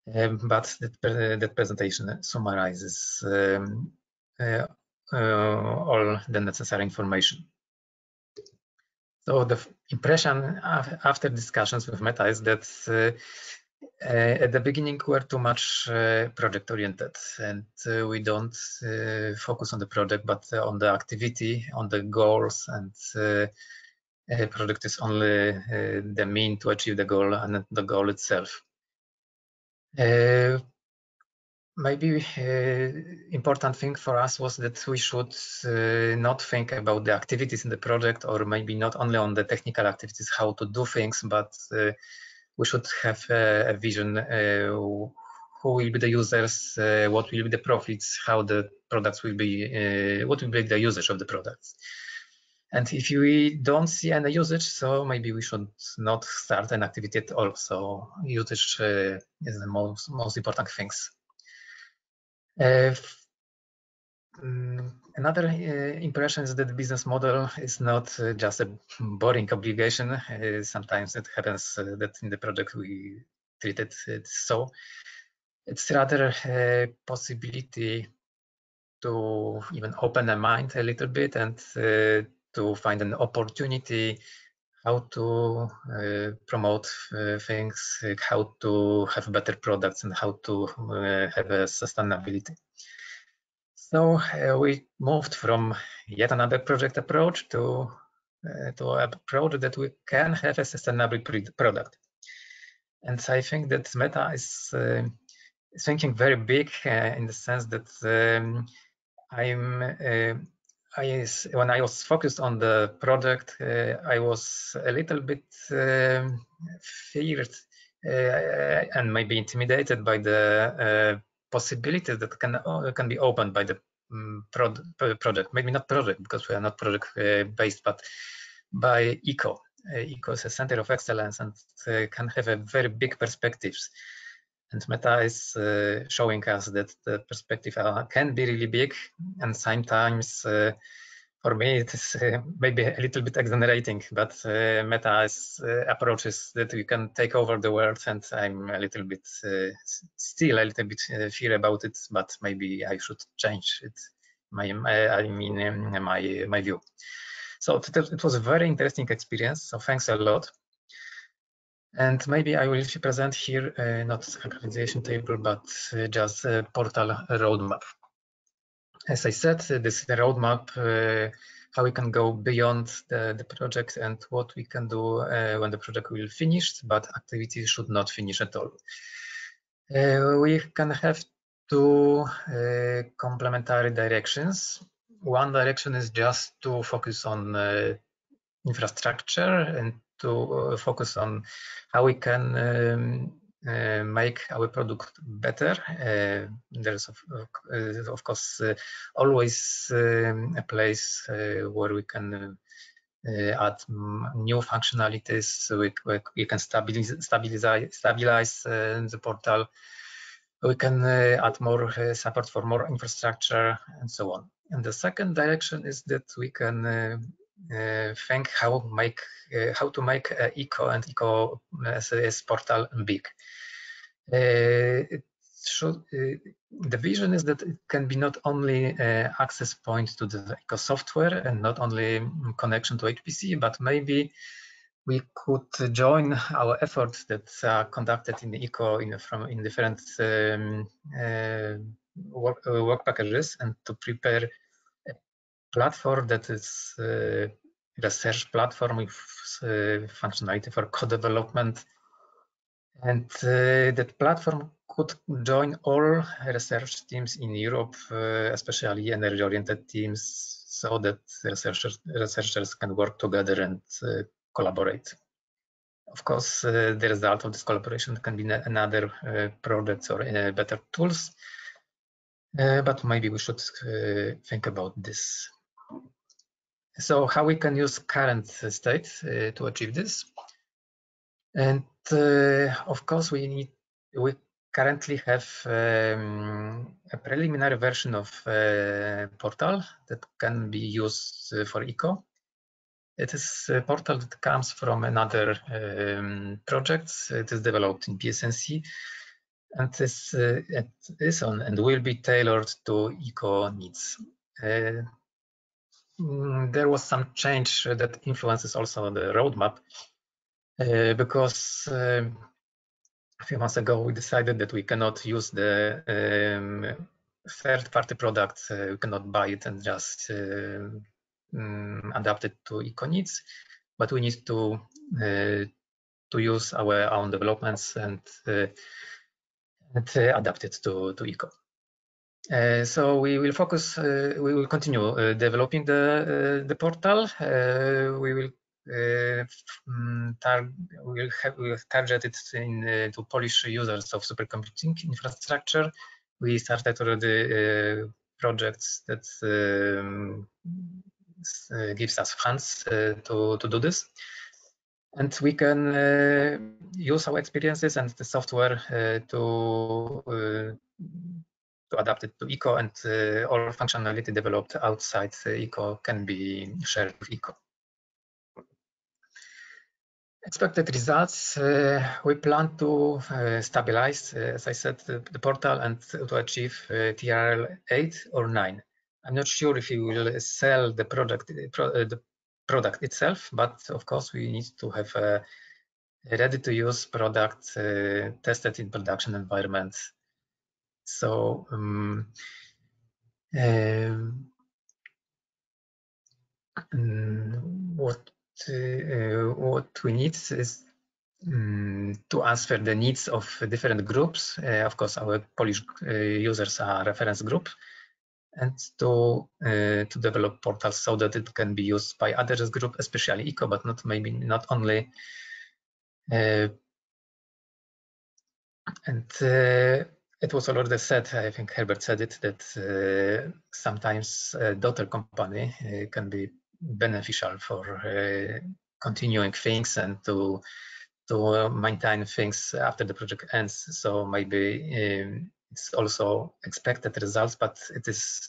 but that presentation summarizes all the necessary information. So the impression after discussions with Meta is that at the beginning we're too much project oriented, and we don't focus on the project but on the activity, on the goals, and project is only the mean to achieve the goal and the goal itself. Maybe important thing for us was that we should not think about the activities in the project, or maybe not only on the technical activities, how to do things, but we should have a vision, who will be the users, what will be the profits, how the products will be, what will be the usage of the products. And if we don't see any usage, so maybe we should not start an activity at all. So usage is the most important things. Another impression is that the business model is not just a boring obligation. Sometimes it happens that in the project we treat it so. It's rather a possibility to even open a mind a little bit and to find an opportunity how to promote things, how to have better products, and how to have a sustainability. So we moved from yet another project approach to an approach that we can have a sustainable product. And I think that Meta is thinking very big in the sense that when I was focused on the project, I was a little bit feared and maybe intimidated by the possibilities that can be opened by the project. Maybe not project, because we are not project based, but by EoCoE. EoCoE is a center of excellence and can have a very big perspectives. And Meta is showing us that the perspective can be really big, and sometimes for me it is maybe a little bit exonerating, but Meta's approach is that we can take over the world, and I'm a little bit still a little bit fear about it, but maybe I should change it. My view. So it was a very interesting experience. So thanks a lot. And maybe I will present here not characterization table, but just a portal roadmap. As I said, this is the roadmap, how we can go beyond the project and what we can do when the project will finish, but activities should not finish at all. We can have two complementary directions. One direction is just to focus on infrastructure and to focus on how we can make our product better. There's of course always a place where we can add new functionalities. So we can stabilize the portal. We can add more support for more infrastructure and so on. And the second direction is that we can think how to make ECO and EcoSAS portal big. The vision is that it can be not only access point to the ECO software and not only connection to HPC, but maybe we could join our efforts that are conducted in the ECO in different work packages, and to prepare a platform that is research platform with functionality for co-development, and that platform could join all research teams in Europe, especially energy-oriented teams, so that researchers can work together and collaborate. Of course, the result of this collaboration can be another projects or better tools, but maybe we should think about this. So how we can use current state to achieve this? And of course, we currently have a preliminary version of portal that can be used for ECO. It is a portal that comes from another project. It is developed in PSNC, and it is on and will be tailored to ECO needs. There was some change that influences also the roadmap, because a few months ago we decided that we cannot use the third-party product. We cannot buy it and just adapt it to ECO needs, but we need to use our own developments and adapt it to ECO. So we will focus. We will continue developing the portal. We will target it to Polish users of supercomputing infrastructure. We started already projects that gives us funds to do this, and we can use our experiences and the software to adapt it to ECO, and all functionality developed outside ECO can be shared with ECO. Expected results, we plan to stabilize, as I said, the portal and to achieve TRL 8 or 9. I'm not sure if we will sell the product itself, but of course we need to have a ready-to-use product tested in production environment. So what we need is to answer the needs of different groups. Of course, our Polish users are reference group, and to develop portals so that it can be used by others group, especially ECO, but not only. It was already said, I think Herbert said it, that sometimes a daughter company can be beneficial for continuing things and to maintain things after the project ends. So maybe it's also expected results, but it is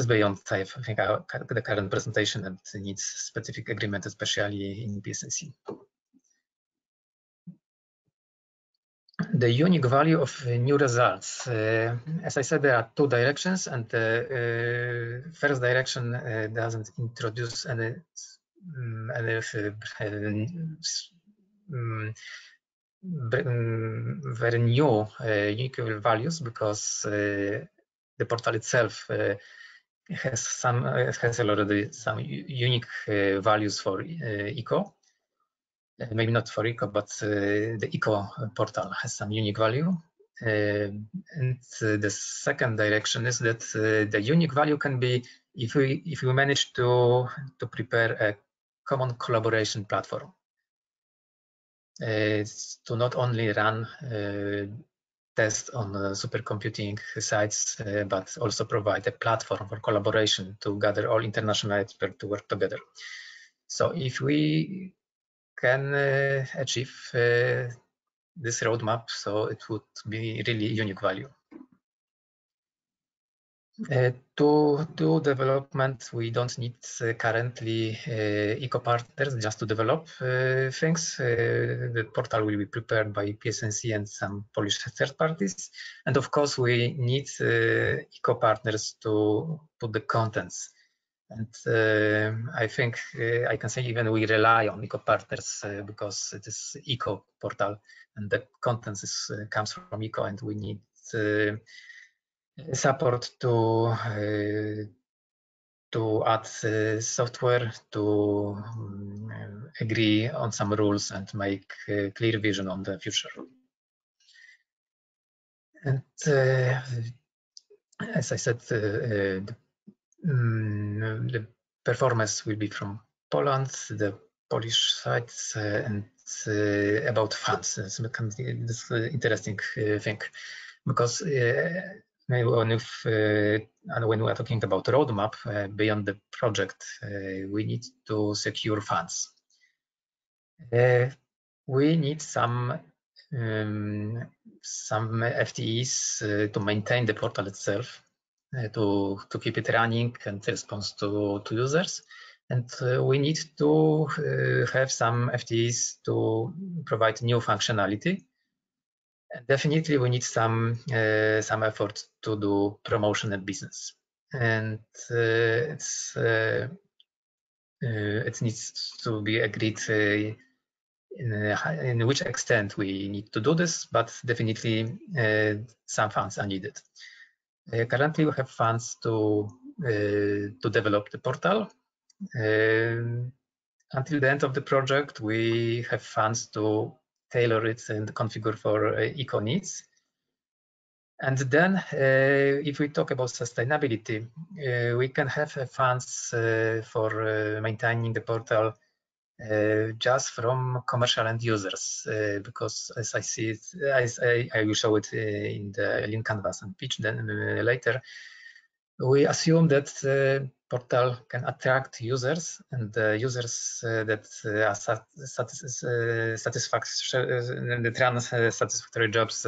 beyond, I think, the current presentation, and needs specific agreement, especially in PSNC. The unique value of new results. As I said, there are two directions, and the first direction doesn't introduce any very new unique values, because the portal itself has already some unique values for ECO. Maybe not for ECO, but the ECO portal has some unique value. And the second direction is that the unique value can be if we manage to prepare a common collaboration platform. to not only run tests on supercomputing sites, but also provide a platform for collaboration to gather all international experts to work together. So if we can achieve this roadmap, so it would be really unique value. To do development, we don't need currently eco partners just to develop things. The portal will be prepared by PSNC and some Polish third parties. And of course, we need eco partners to put the contents. And I think I can say even we rely on eco partners because it is eco portal and the contents comes from eco, and we need support to add software, to agree on some rules and make a clear vision on the future. And as I said, the performance will be from Poland, the Polish sites, and about funds. This is an interesting thing, because when we are talking about roadmap beyond the project, we need to secure funds. We need some FTEs to maintain the portal itself, to keep it running and respond to users. And we need to have some FTEs to provide new functionality. Definitely, we need some effort to do promotion and business, and it needs to be agreed in which extent we need to do this. But definitely, some funds are needed. Currently, we have funds to develop the portal. Until the end of the project, we have funds to tailor it and configure for eco needs. And then if we talk about sustainability, we can have funds for maintaining the portal just from commercial end users, because as I see it, I will show it in the Lean Canvas and pitch then later. We assume that portal can attract users, and the users that are that run satisfactory jobs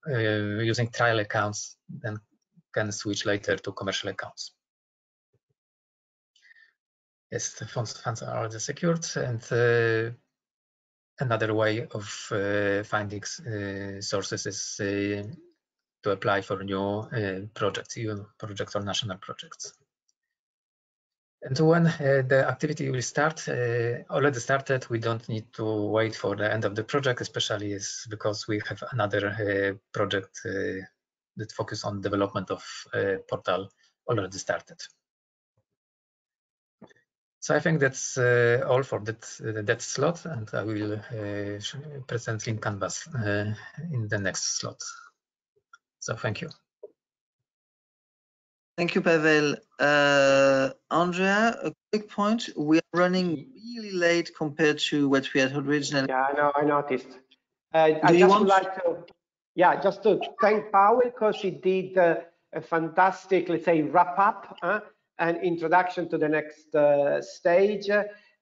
using trial accounts, then can switch later to commercial accounts. Yes, the funds are already secured, and another way of finding sources is to apply for new projects, EU projects or national projects. And when the activity will start, already started, we don't need to wait for the end of the project, especially because we have another project that focuses on development of portal already started. So I think that's all for that slot, and I will present Lean Canvas in the next slot. So thank you.
Thank you, Paweł. Andrea, a quick point. We are running really late compared to what we had originally.
Yeah, I know, I noticed. I just would like to, just to thank Paweł, because he did a fantastic, let's say, wrap up and introduction to the next stage.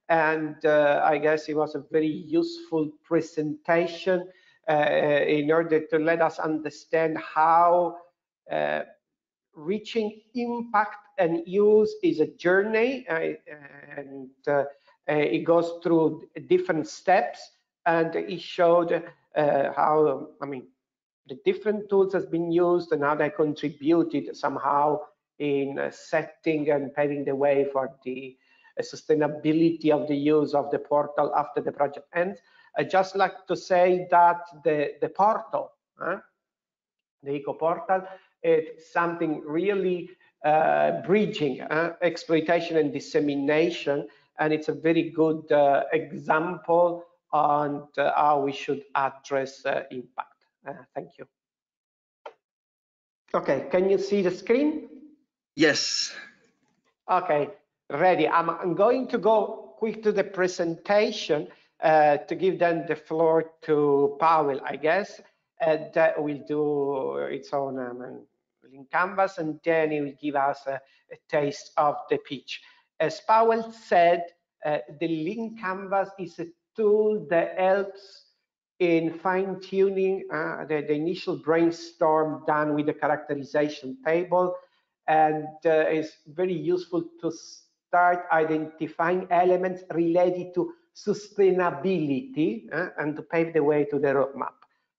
And I guess it was a very useful presentation in order to let us understand how reaching impact and use is a journey, and it goes through different steps, and it showed how, I mean, the different tools has been used and how they contributed somehow in setting and paving the way for the sustainability of the use of the portal after the project ends. I'd just like to say that the portal, the eco portal, it's something really bridging exploitation and dissemination, and it's a very good example on how we should address impact. Thank you. Okay, can you see the screen?
Yes.
Okay, ready. I'm going to go quick to the presentation, to give then the floor to Paweł, I guess, that will do its own link canvas, and then he will give us a taste of the pitch. As Paweł said, the link canvas is a tool that helps in fine-tuning the initial brainstorm done with the characterization table, and is very useful to start identifying elements related to sustainability and to pave the way to the roadmap.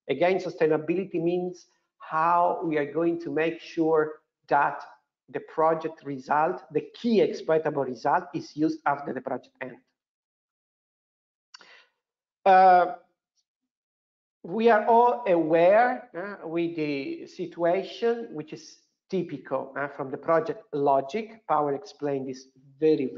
Again, sustainability means how we are going to make sure that the project result, the key exploitable result, is used after the project ends. We are all aware with the situation, which is typical from the project logic. Paweł explained this very,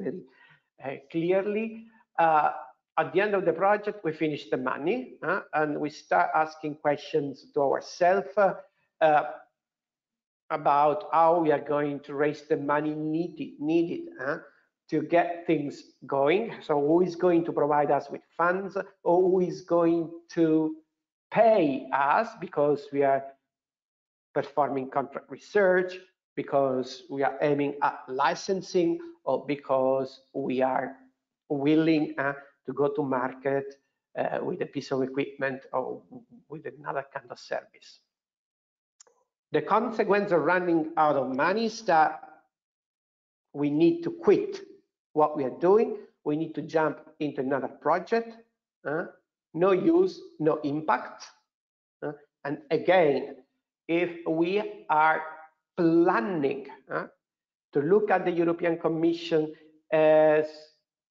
very clearly. At the end of the project, we finish the money and we start asking questions to ourselves about how we are going to raise the money needed to get things going. So who is going to provide us with funds, or who is going to pay us because we are performing contract research, because we are aiming at licensing, or because we are willing to go to market with a piece of equipment or with another kind of service. The consequence of running out of money is that we need to quit what we are doing. We need to jump into another project. No use, no impact. And again, if we are planning to look at the European Commission as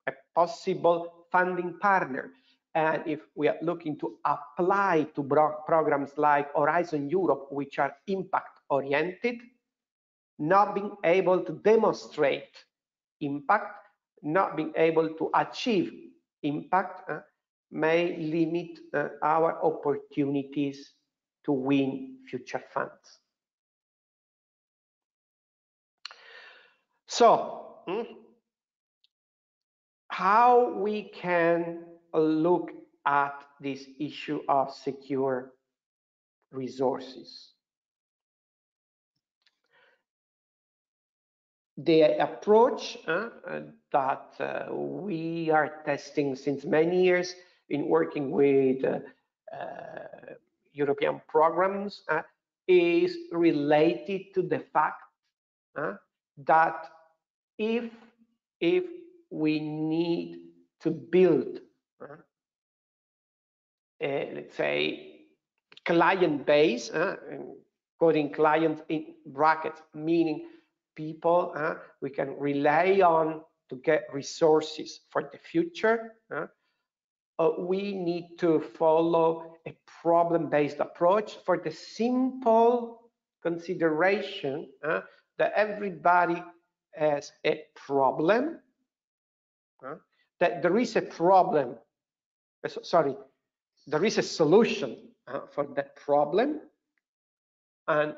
a possible funding partner, and if we are looking to apply to programs like Horizon Europe, which are impact oriented, not being able to demonstrate impact, not being able to achieve impact, may limit our opportunities to win future funds. So, how we can look at this issue of secure resources? The approach that we are testing since many years in working with European programs is related to the fact that if we need to build, let's say, client base, coding clients in brackets, meaning people we can rely on to get resources for the future, we need to follow a problem-based approach for the simple consideration that everybody has a problem, that there is a problem, sorry, there is a solution for that problem, and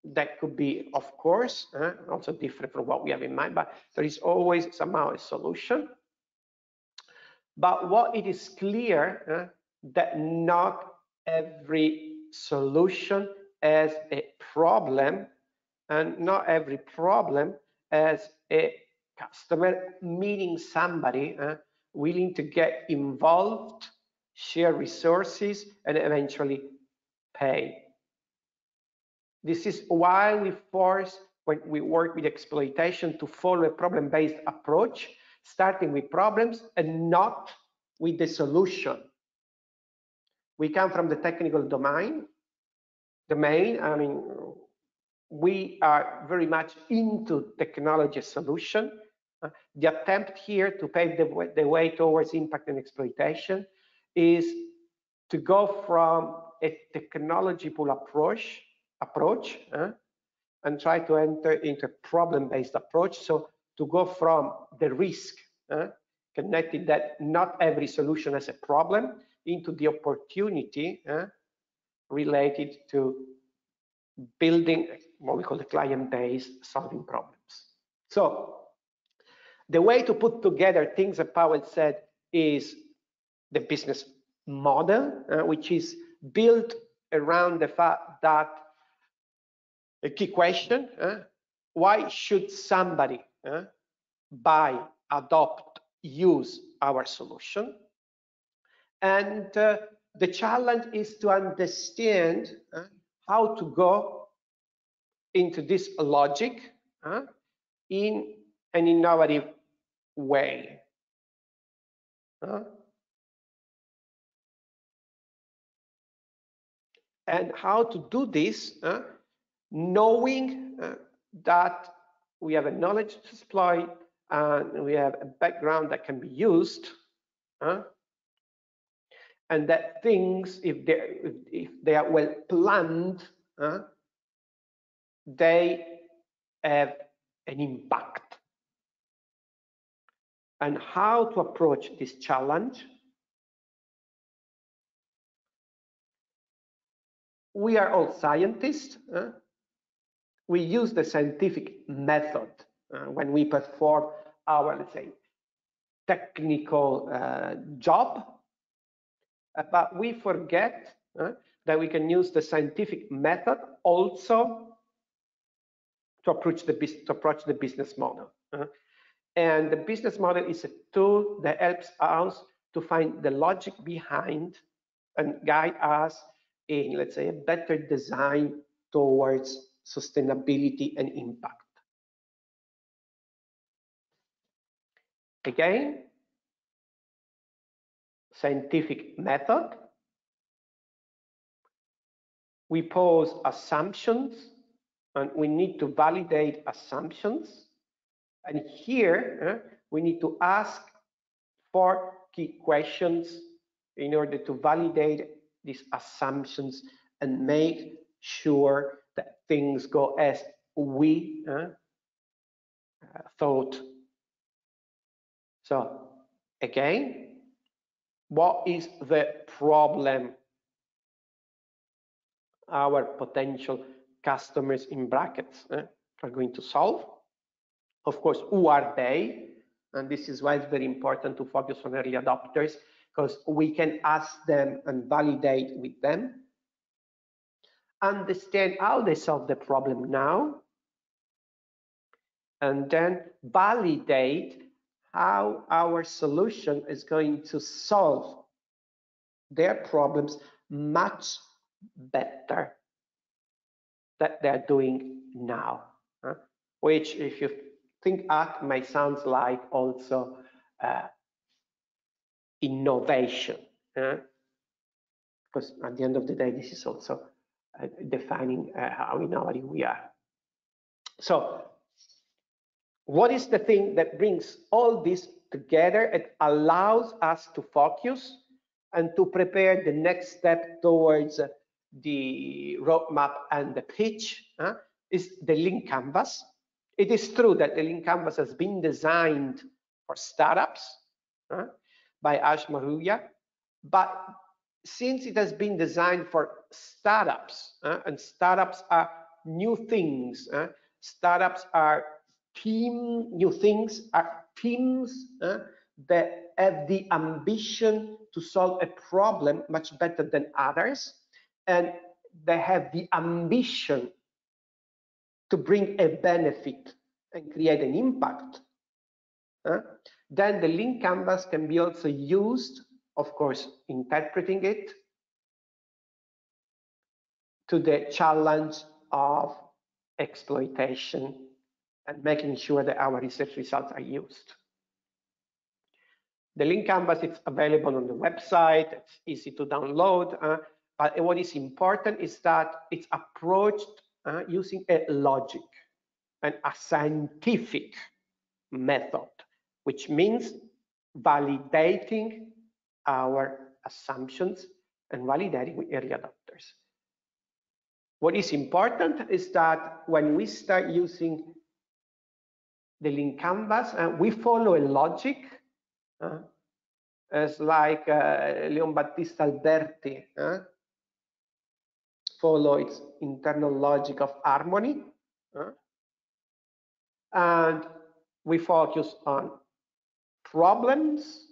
that could be, of course, also different from what we have in mind, but there is always somehow a solution. But what it is clear that not every solution has a problem, and not every problem has a customer, meaning somebody willing to get involved, share resources, and eventually pay. This is why we force, when we work with exploitation, to follow a problem-based approach, starting with problems and not with the solution. We come from the technical domain. I mean, we are very much into technology solution. The attempt here to pave the way towards impact and exploitation is to go from a technology pool approach and try to enter into a problem-based approach. So to go from the risk connected that not every solution has a problem into the opportunity related to building what we call the client base, solving problems. So the way to put together things that Paweł said is the business model, which is built around the fact that a key question, why should somebody buy, adopt, use our solution? And the challenge is to understand how to go into this logic in an innovative way. And how to do this, knowing that we have a knowledge to exploit and we have a background that can be used, and that things, if they are well planned, they have an impact. And how to approach this challenge? We are all scientists. We use the scientific method when we perform our, let's say, technical job, but we forget that we can use the scientific method also to approach the business model. And the business model is a tool that helps us to find the logic behind and guide us in, let's say, a better design towards sustainability and impact. Again, scientific method. We pose assumptions and we need to validate assumptions. And here we need to ask 4 key questions in order to validate these assumptions and make sure that things go as we thought. So again, what is the problem our potential customers in brackets are going to solve? Of course, who are they? And this is why it's very important to focus on early adopters, because we can ask them and validate with them. Understand how they solve the problem now, and then validate how our solution is going to solve their problems much better than they're doing now, which, if you think art, may sound like also innovation, because at the end of the day, this is also defining how innovative we are. So what is the thing that brings all this together? It allows us to focus and to prepare the next step towards the roadmap and the pitch, is the Lean Canvas. It is true that the Lean Canvas has been designed for startups by Ash Mahuya, but since it has been designed for startups, and startups are new things, startups are new things are teams that have the ambition to solve a problem much better than others, and they have the ambition to bring a benefit and create an impact, then the Lean Canvas can be also used, of course, interpreting it to the challenge of exploitation and making sure that our research results are used. The Lean Canvas is available on the website, it's easy to download, but what is important is that it's approached using a logic and a scientific method, which means validating our assumptions and validating with early adopters. What is important is that when we start using the Lean Canvas, we follow a logic, as like Leon Battista Alberti follow its internal logic of harmony, and we focus on problems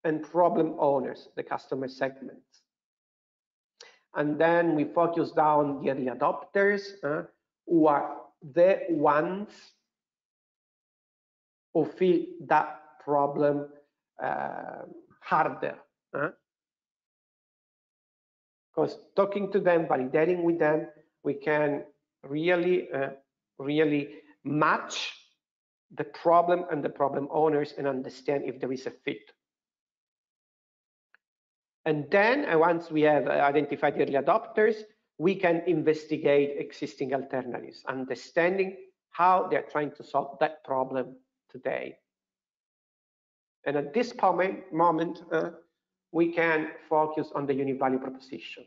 and problem owners, the customer segments. And then we focus down the early adopters, who are the ones who feel that problem harder. Because talking to them, validating with them, we can really, really match the problem and the problem owners and understand if there is a fit. And then once we have identified early adopters, we can investigate existing alternatives, understanding how they're trying to solve that problem today. And at this moment, we can focus on the unique value proposition,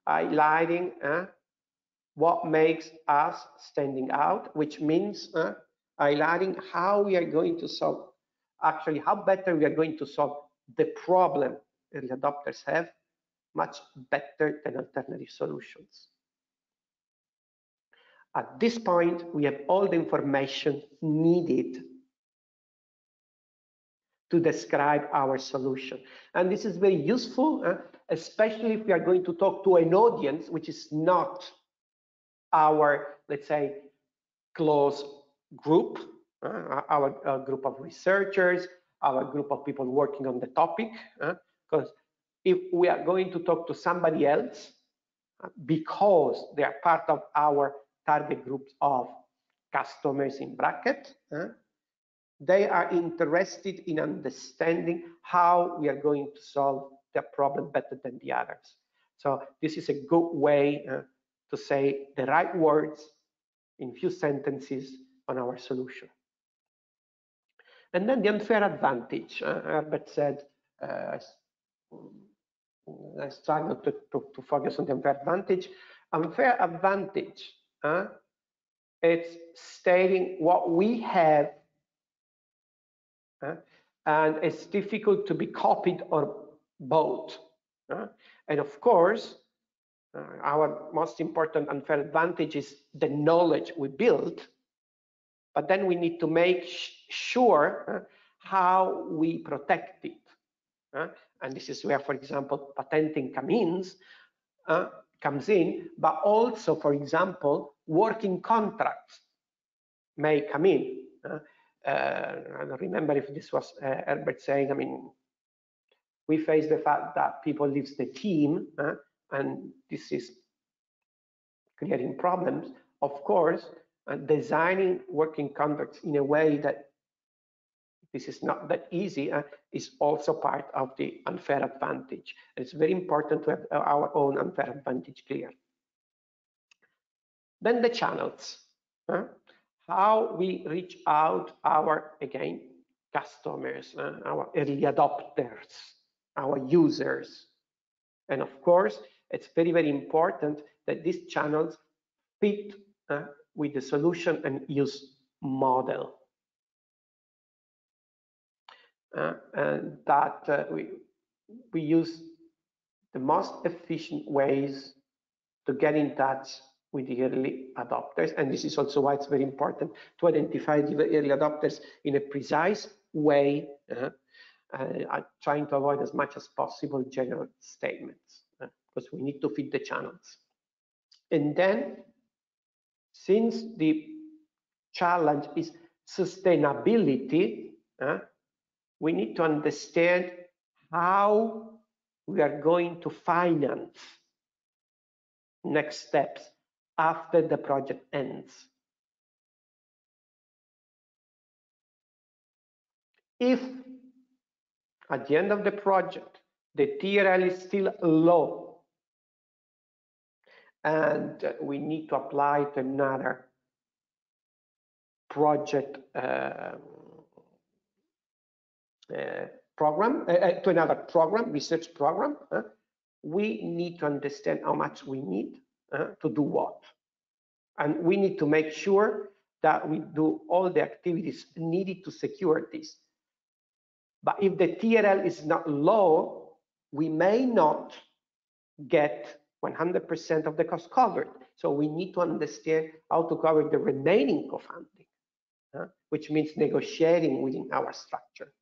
highlighting what makes us standing out, which means highlighting how we are going to solve, actually how better we are going to solve the problem early adopters have, much better than alternative solutions. At this point, we have all the information needed to describe our solution. And this is very useful, especially if we are going to talk to an audience which is not our, let's say, close group, our group of researchers, our group of people working on the topic, because if we are going to talk to somebody else, because they are part of our target groups of customers in bracket, they are interested in understanding how we are going to solve their problem better than the others. So this is a good way to say the right words in few sentences on our solution. And then the unfair advantage. Herbert said, I struggled to focus on the unfair advantage. Unfair advantage, it's stating what we have, and it's difficult to be copied or bought. And of course, our most important unfair advantage is the knowledge we build, but then we need to make sure how we protect it. And this is where, for example, patenting comes in, but also, for example, working contracts may come in. I don't remember if this was Herbert saying, I mean, we face the fact that people leave the team, and this is creating problems. Of course, designing working contracts in a way that this is not that easy is also part of the unfair advantage. It's very important to have our own unfair advantage clear. Then the channels. How we reach out our, again, customers, our early adopters, our users. And of course, it's very, very important that these channels fit with the solution and use model. And that we use the most efficient ways to get in touch with the early adopters. And this is also why it's very important to identify the early adopters in a precise way, trying to avoid as much as possible general statements, because we need to fit the channels. And then, since the challenge is sustainability, we need to understand how we are going to finance next steps after the project ends. If at the end of the project the TRL is still low and we need to apply to another project program, to another program, research program, we need to understand how much we need to do what. And we need to make sure that we do all the activities needed to secure this. But if the TRL is not low, we may not get 100% of the cost covered. So we need to understand how to cover the remaining co-funding. which means negotiating within our structure,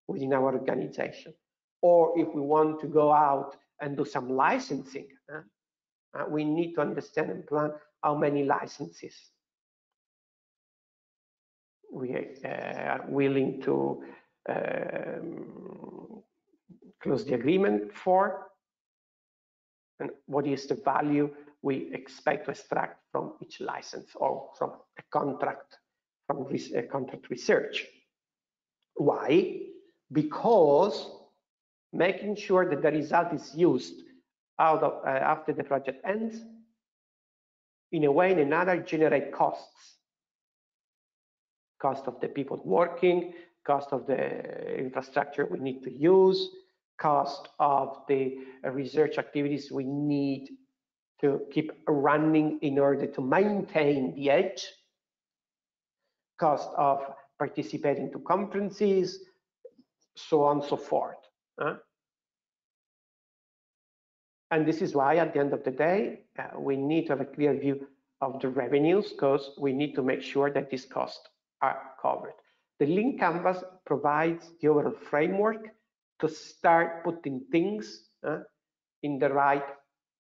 within our organization. Or if we want to go out and do some licensing, we need to understand and plan how many licenses we are willing to close the agreement for, and what is the value we expect to extract from each license or from a contract, from contract research. Why? Because making sure that the result is used after the project ends, in a way or another, generate costs. Cost of the people working, cost of the infrastructure we need to use, cost of the research activities we need to keep running in order to maintain the edge, cost of participating to conferences, so on and so forth. And this is why, at the end of the day, we need to have a clear view of the revenues, because we need to make sure that these costs are covered. The Lean Canvas provides the overall framework to start putting things in the right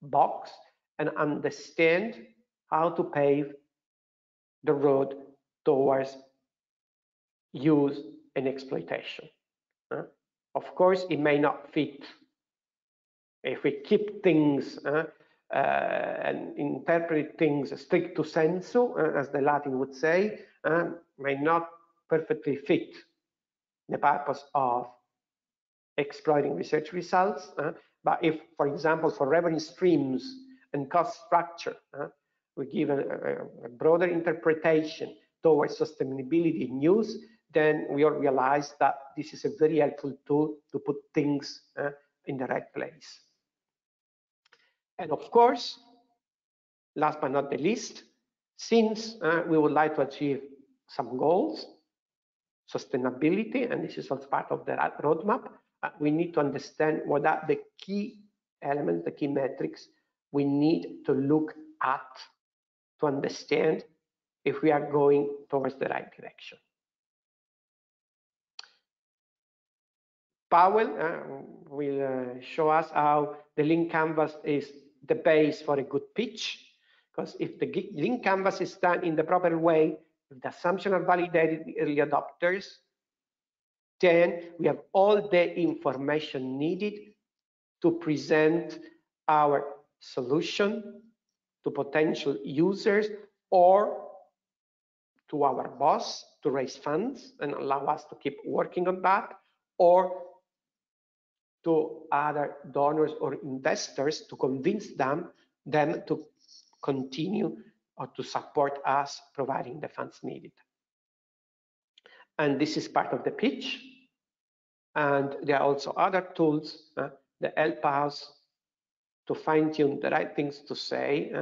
box and understand how to pave the road towards use and exploitation. Of course, it may not fit. If we keep things and interpret things stricto sensu, as the Latin would say, may not perfectly fit the purpose of exploiting research results. But if, for example, for revenue streams and cost structure, we give a broader interpretation towards sustainability in use, then we all realize that this is a very helpful tool to put things in the right place. And of course, last but not the least, since we would like to achieve some goals, sustainability, and this is also part of the roadmap, we need to understand what are the key elements, the key metrics we need to look at to understand if we are going towards the right direction. Paweł will show us how the Lean Canvas is the base for a good pitch, because if the Lean Canvas is done in the proper way, if the assumptions are validated with early adopters, then we have all the information needed to present our solution to potential users or to our boss to raise funds and allow us to keep working on that, or to other donors or investors to convince them to continue or to support us providing the funds needed. And this is part of the pitch. And there are also other tools that help us to fine-tune the right things to say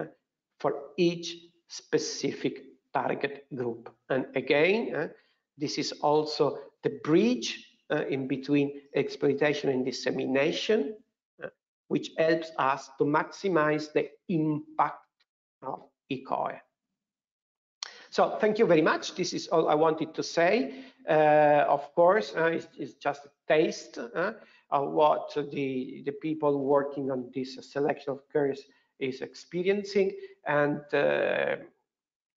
for each specific target group. And again, this is also the bridge in between exploitation and dissemination, which helps us to maximize the impact of EoCoE. So thank you very much. This is all I wanted to say. Of course, it's just a taste of what the people working on this selection of curves is experiencing. And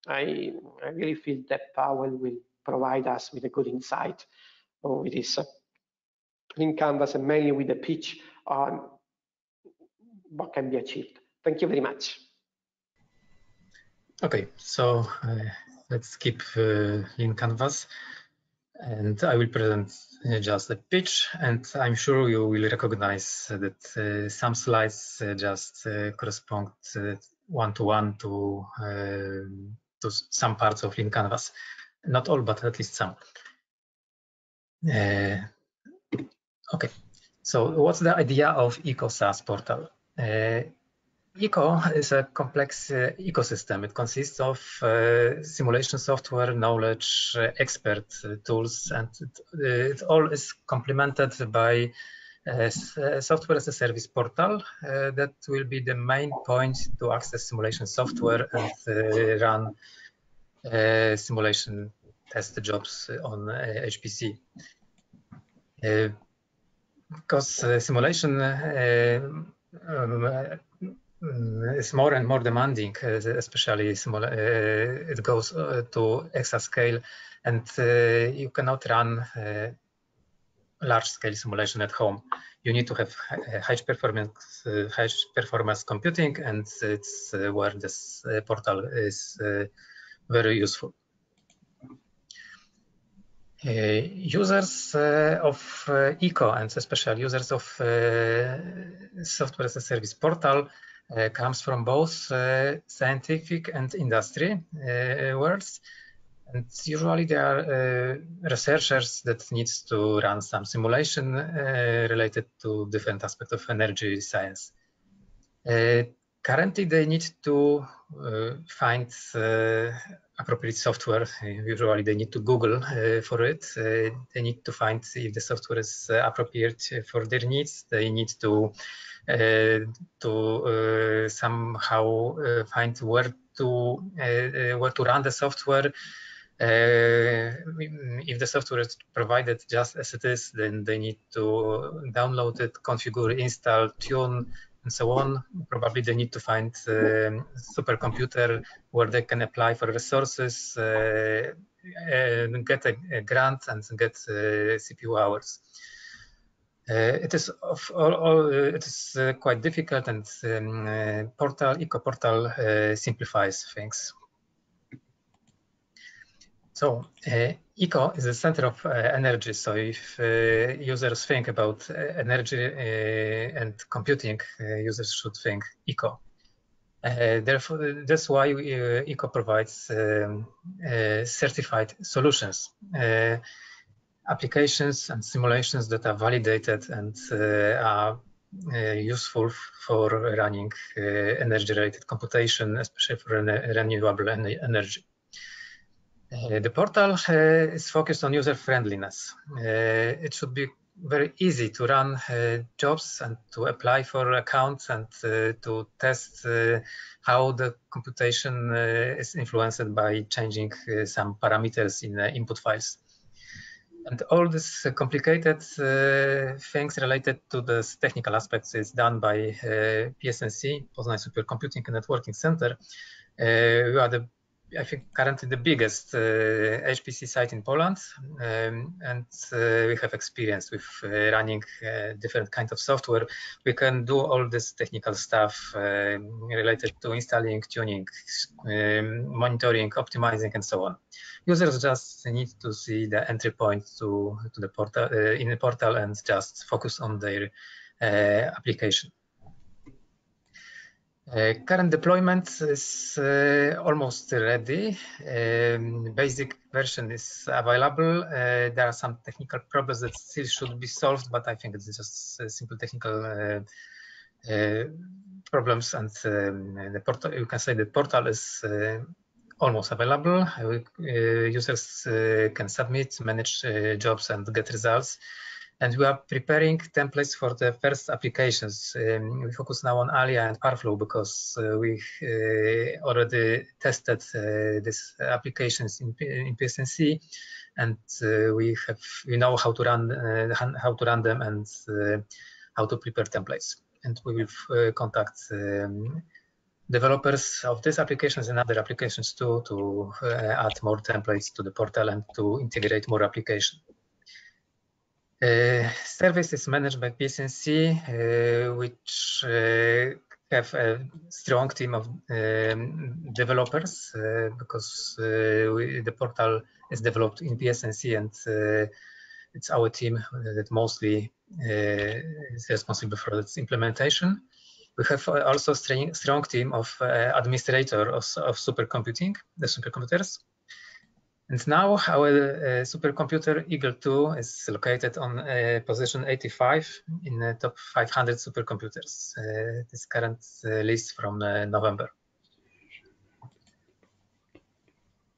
I really feel that Paweł will provide us with a good insight with this Lean Canvas, and mainly with the pitch on what can be achieved. Thank you very much.
Okay, so let's keep Lean Canvas, and I will present just the pitch, and I'm sure you will recognize that some slides just correspond one-to-one to some parts of Lean Canvas. Not all, but at least some. Okay, so what's the idea of EoCoE SaaS portal? EoCoE is a complex ecosystem. It consists of simulation software, knowledge, expert tools, and it all is complemented by a software as a service portal that will be the main point to access simulation software and run simulation test the jobs on HPC. Because simulation is more and more demanding, especially it goes to exascale, and you cannot run large-scale simulation at home. You need to have high performance computing, and it's where this portal is very useful. Users of EoCoE, and especially users of software as a service portal, comes from both scientific and industry worlds. And usually there are researchers that need to run some simulation related to different aspects of energy science. Currently, they need to find appropriate software. Usually, they need to Google for it. They need to find if the software is appropriate for their needs. They need to somehow find where to run the software. If the software is provided just as it is, then they need to download it, configure, install, tune, and so on. Probably they need to find a supercomputer where they can apply for resources, get a grant, and get CPU hours. It is quite difficult, and EoCoE portal simplifies things. So EoCoE is the center of energy. So if users think about energy and computing, users should think EoCoE. Therefore, that's why EoCoE provides certified solutions, applications and simulations that are validated and are useful for running energy-related computation, especially for renewable energy. The portal is focused on user friendliness. It should be very easy to run jobs and to apply for accounts and to test how the computation is influenced by changing some parameters in input files. And all these complicated things related to the technical aspects is done by PSNC, Poznań Supercomputing and Networking Center. We are I think currently the biggest HPC site in Poland, and we have experience with running different kinds of software. We can do all this technical stuff related to installing, tuning, monitoring, optimizing, and so on. Users just need to see the entry point to the portal in the portal and just focus on their application. Current deployment is almost ready. Basic version is available. There are some technical problems that still should be solved, but I think it's just simple technical problems, and the portal, you can say the portal is almost available. Users can submit, manage jobs, and get results. And we are preparing templates for the first applications. We focus now on ALYA and Parflow because we already tested these applications in PSNC, and we know how to run them and how to prepare templates. And we will contact developers of these applications and other applications too to add more templates to the portal and to integrate more applications. Service is managed by PSNC, which have a strong team of developers because the portal is developed in PSNC, and it's our team that mostly is responsible for its implementation. We have also a strong team of administrators of supercomputing, the supercomputers. And now our supercomputer EoCoE-II is located on position 85 in the top 500 supercomputers. This current list from November.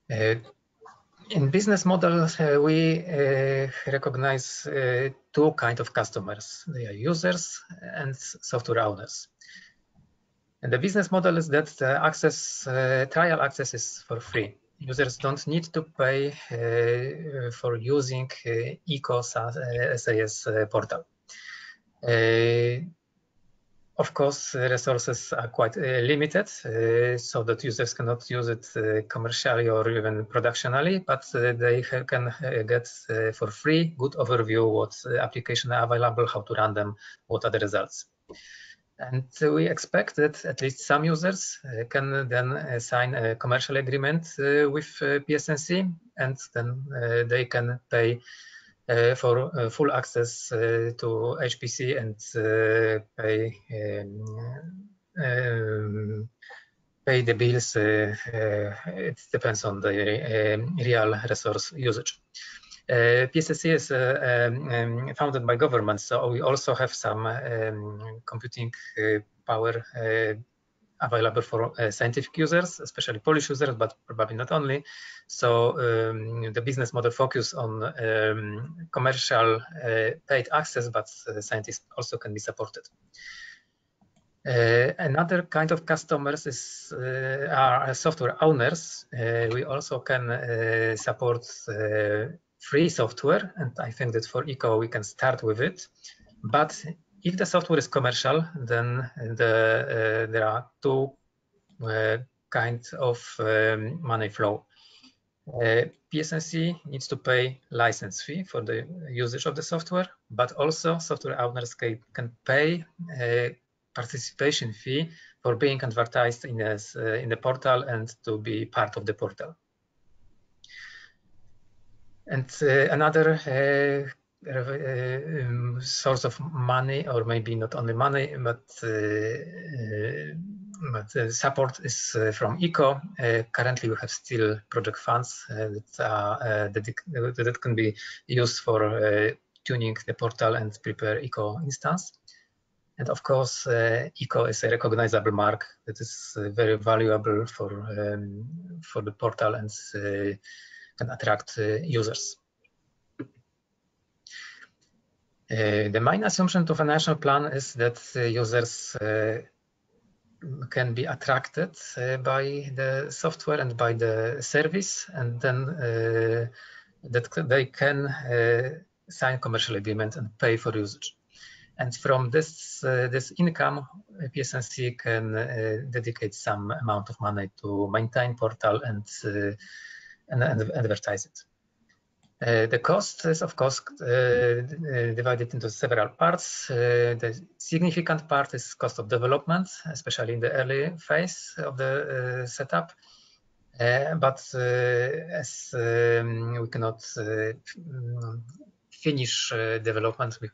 In business models, we recognize two kinds of customers. They are users and software owners. And the business model is that the trial access is for free. users don't need to pay for using EoCoE SAS portal. Of course, resources are quite limited, so that users cannot use it commercially or even productionally, but they can get for free good overview what applications are available, how to run them, what are the results. And we expect that at least some users can then sign a commercial agreement with PSNC, and then they can pay for full access to HPC and pay the bills. It depends on the real resource usage. PSSC is founded by government, so we also have some computing power available for scientific users, especially Polish users, but probably not only. So the business model focus on commercial paid access, but scientists also can be supported. Another kind of customers are software owners. We also can support free software, and I think that for EoCoE we can start with it. But if the software is commercial, then there are two kinds of money flow. PSNC needs to pay license fee for the usage of the software, but also software owners can pay a participation fee for being advertised in the portal and to be part of the portal. And another source of money, or maybe not only money, but support is from EoCoE. Currently, we have still project funds that can be used for tuning the portal and prepare EoCoE instance. And of course, EoCoE is a recognizable mark that is very valuable for the portal and can attract users. The main assumption of a national plan is that users can be attracted by the software and by the service, and then that they can sign commercial agreement and pay for usage. And from this income, PSNC can dedicate some amount of money to maintain portal and advertise it. The cost is, of course, divided into several parts. The significant part is cost of development, especially in the early phase of the setup. But as we cannot finish development, we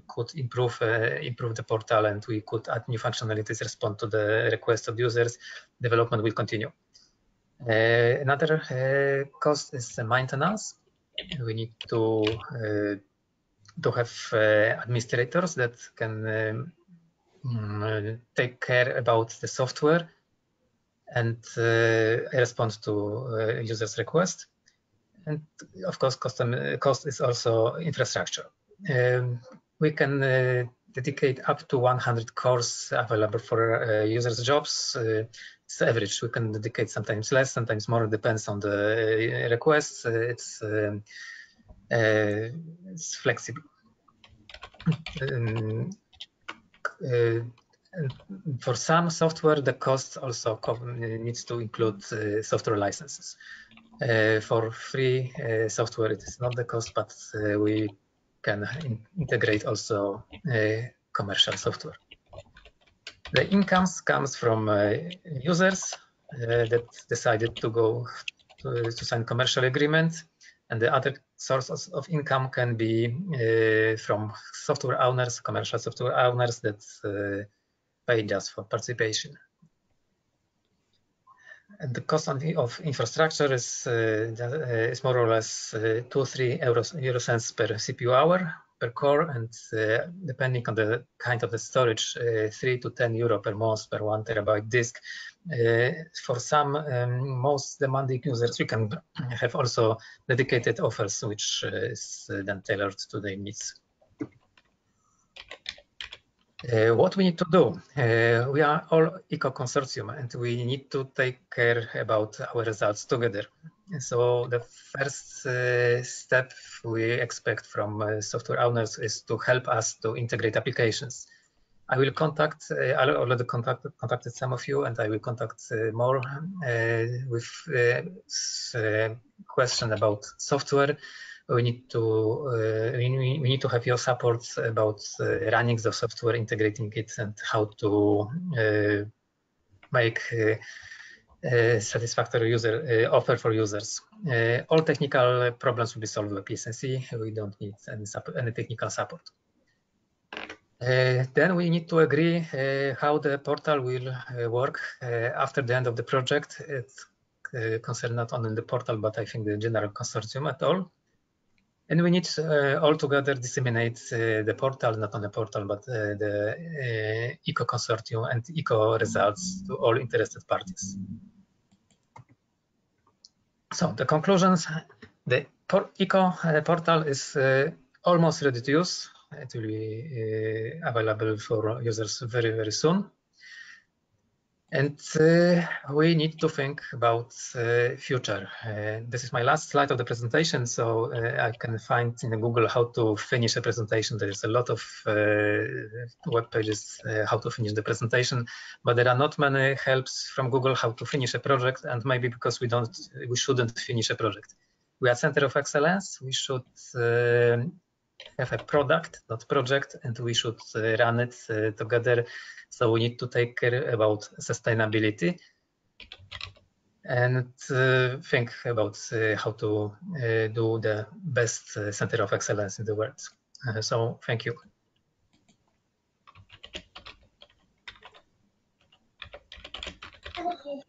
could improve the portal, and we could add new functionalities, respond to the request of users. Development will continue. Another cost is maintenance. We need to have administrators that can take care about the software and respond to users' requests. And of course, cost is also infrastructure. We can dedicate up to 100 cores available for users' jobs. It's average. We can dedicate sometimes less, sometimes more. It depends on the requests. It's flexible. For some software, the cost also needs to include software licenses. For free software, it is not the cost, but we can integrate also commercial software. The incomes comes from users that decided to go to sign commercial agreement, and the other sources of income can be from software owners, commercial software owners that pay just for participation. And the cost of infrastructure is more or less 2-3 euro cents per CPU hour per core, and depending on the kind of the storage, 3 to 10 euro per month per 1 terabyte disk. For some most demanding users, we can have also dedicated offers, which is then tailored to their needs. What we need to do, we are all EoCoE-consortium and we need to take care about our results together. So the first step we expect from software owners is to help us to integrate applications. I will contact, I already contacted some of you and I will contact more with question about software. We need to have your support about running the software, integrating it, and how to make satisfactory user offer for users. All technical problems will be solved by PSNC. We don't need any technical support. Then we need to agree how the portal will work after the end of the project. It concerns not only the portal, but I think the general consortium at all. And we need all together disseminate the portal, not only the portal, but the EoCoE-consortium and EoCoE results to all interested parties. So the conclusions, the EoCoE portal is almost ready to use. It will be available for users very, very soon. And we need to think about future. This is my last slide of the presentation, so I can find in Google how to finish a presentation. There is a lot of web pages how to finish the presentation, but there are not many helps from Google how to finish a project, and maybe because we shouldn't finish a project. We are Center of Excellence. We should have a product, not project, and we should run it together. So we need to take care about sustainability and think about how to do the best Center of Excellence in the world. So thank you.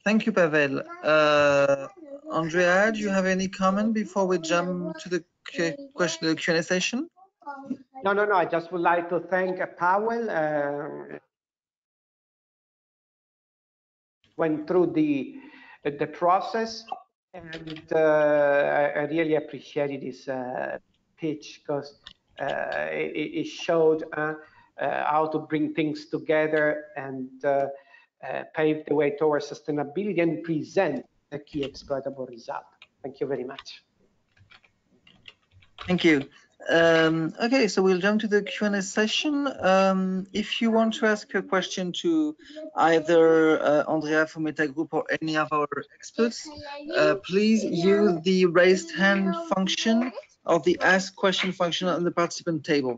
Thank you, Paweł. Andrea, do you have any comment before we jump to the Q&A session?
No. I just would like to thank Paweł. Went through the process, and I really appreciated this pitch because it showed how to bring things together and pave the way towards sustainability and present a key exploitable result. Thank you very much.
Thank you. Okay, so we'll jump to the Q&A session. If you want to ask a question to either Andrea from META Group or any of our experts, please use the raised hand function of the ask question function on the participant table.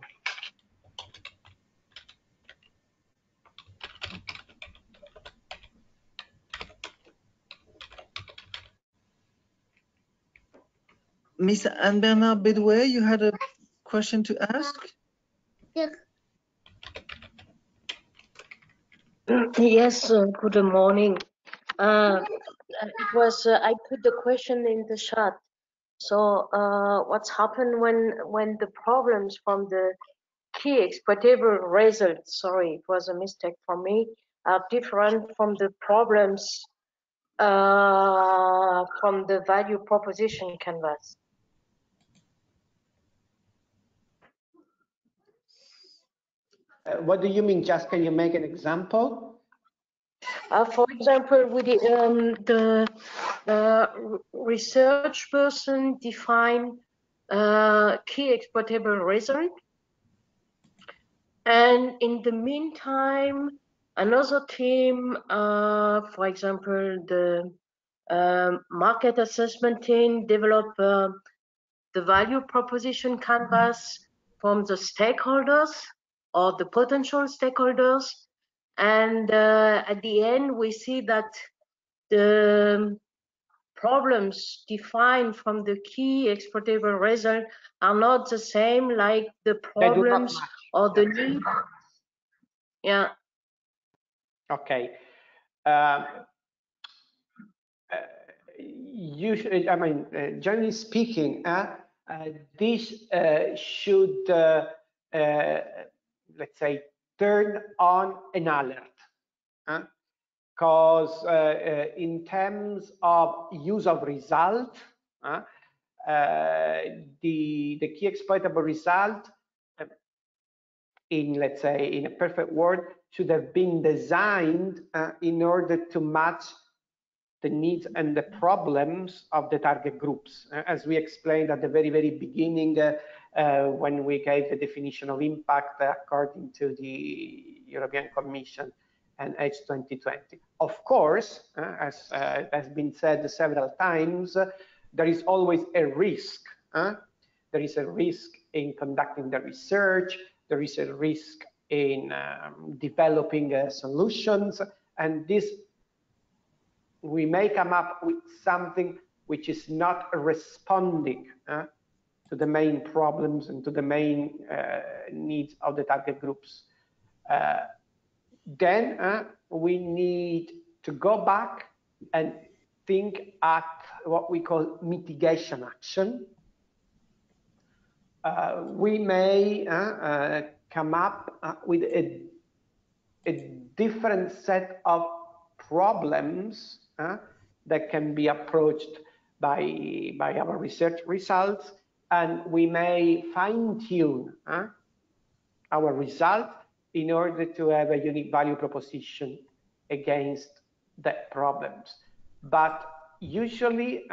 Miss Anne-Bernard Bedouet, you had a question to ask?
Yes, good morning. It was I put the question in the chat. So what's happened when the problems from the key exploitable results, sorry, it was a mistake for me, are different from the problems from the value proposition canvas?
What do you mean? Just can you make an example?
For example, with the research person define key exploitable result, and in the meantime, another team, for example, the market assessment team, develop the value proposition canvas from the stakeholders or the potential stakeholders. And at the end, we see that the problems defined from the key exploitable result are not the same like the problems or the need. Yeah.
Okay. Usually, I mean, generally speaking, this should, let's say, turn on an alert, because in terms of use of result, the key exploitable result in, let's say, in a perfect world, should have been designed in order to match the needs and the problems of the target groups. As we explained at the very, very beginning, when we gave the definition of impact according to the European Commission and H2020. Of course, as has been said several times, there is always a risk. There is a risk in conducting the research. There is a risk in developing solutions, and this we may come up with something which is not responding to the main problems and to the main needs of the target groups. Then we need to go back and think at what we call mitigation action. We may come up with a different set of problems that can be approached by our research results, and we may fine-tune our results in order to have a unique value proposition against the problems. But usually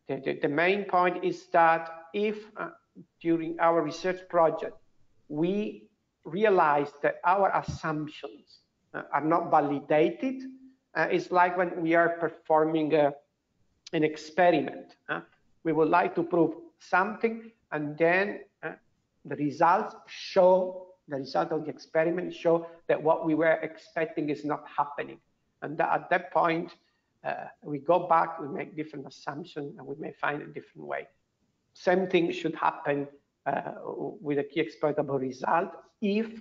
the main point is that if during our research project we realize that our assumptions are not validated, it's like when we are performing an experiment. We would like to prove something, and then the results of the experiment show that what we were expecting is not happening. And at that point, we go back, we make different assumptions, and we may find a different way. Same thing should happen with a key exploitable result if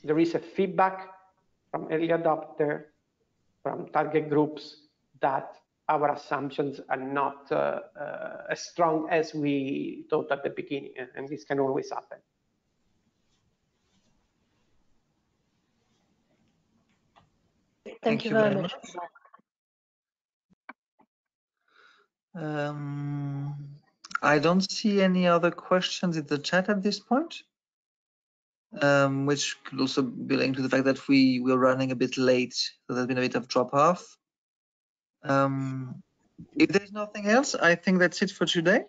there is a feedback from early adopter, from target groups, that our assumptions are not as strong as we thought at the beginning, and this can always happen.
Thank you very much.
I don't see any other questions in the chat at this point, which could also be linked to the fact that we were running a bit late, so there's been a bit of drop off. If there's nothing else, I think that's it for today.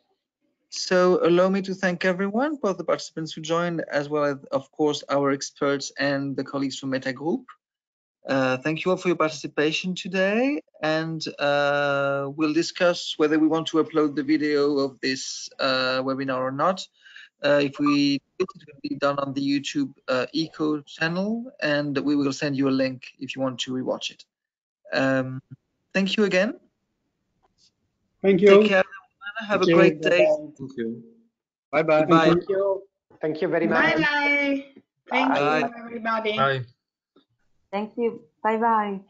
So allow me to thank everyone, both the participants who joined, as well as, of course, our experts and the colleagues from META Group. Thank you all for your participation today, and we'll discuss whether we want to upload the video of this webinar or not. If we do, it will be done on the YouTube EoCoE channel, and we will send you a link if you want to rewatch it. Thank you again.
Thank you.
Take care. Have a great day.
Thank you. Bye-bye.
Thank you. Thank you very much.
Bye-bye. Thank you, everybody.
Bye.
Thank you. Bye-bye.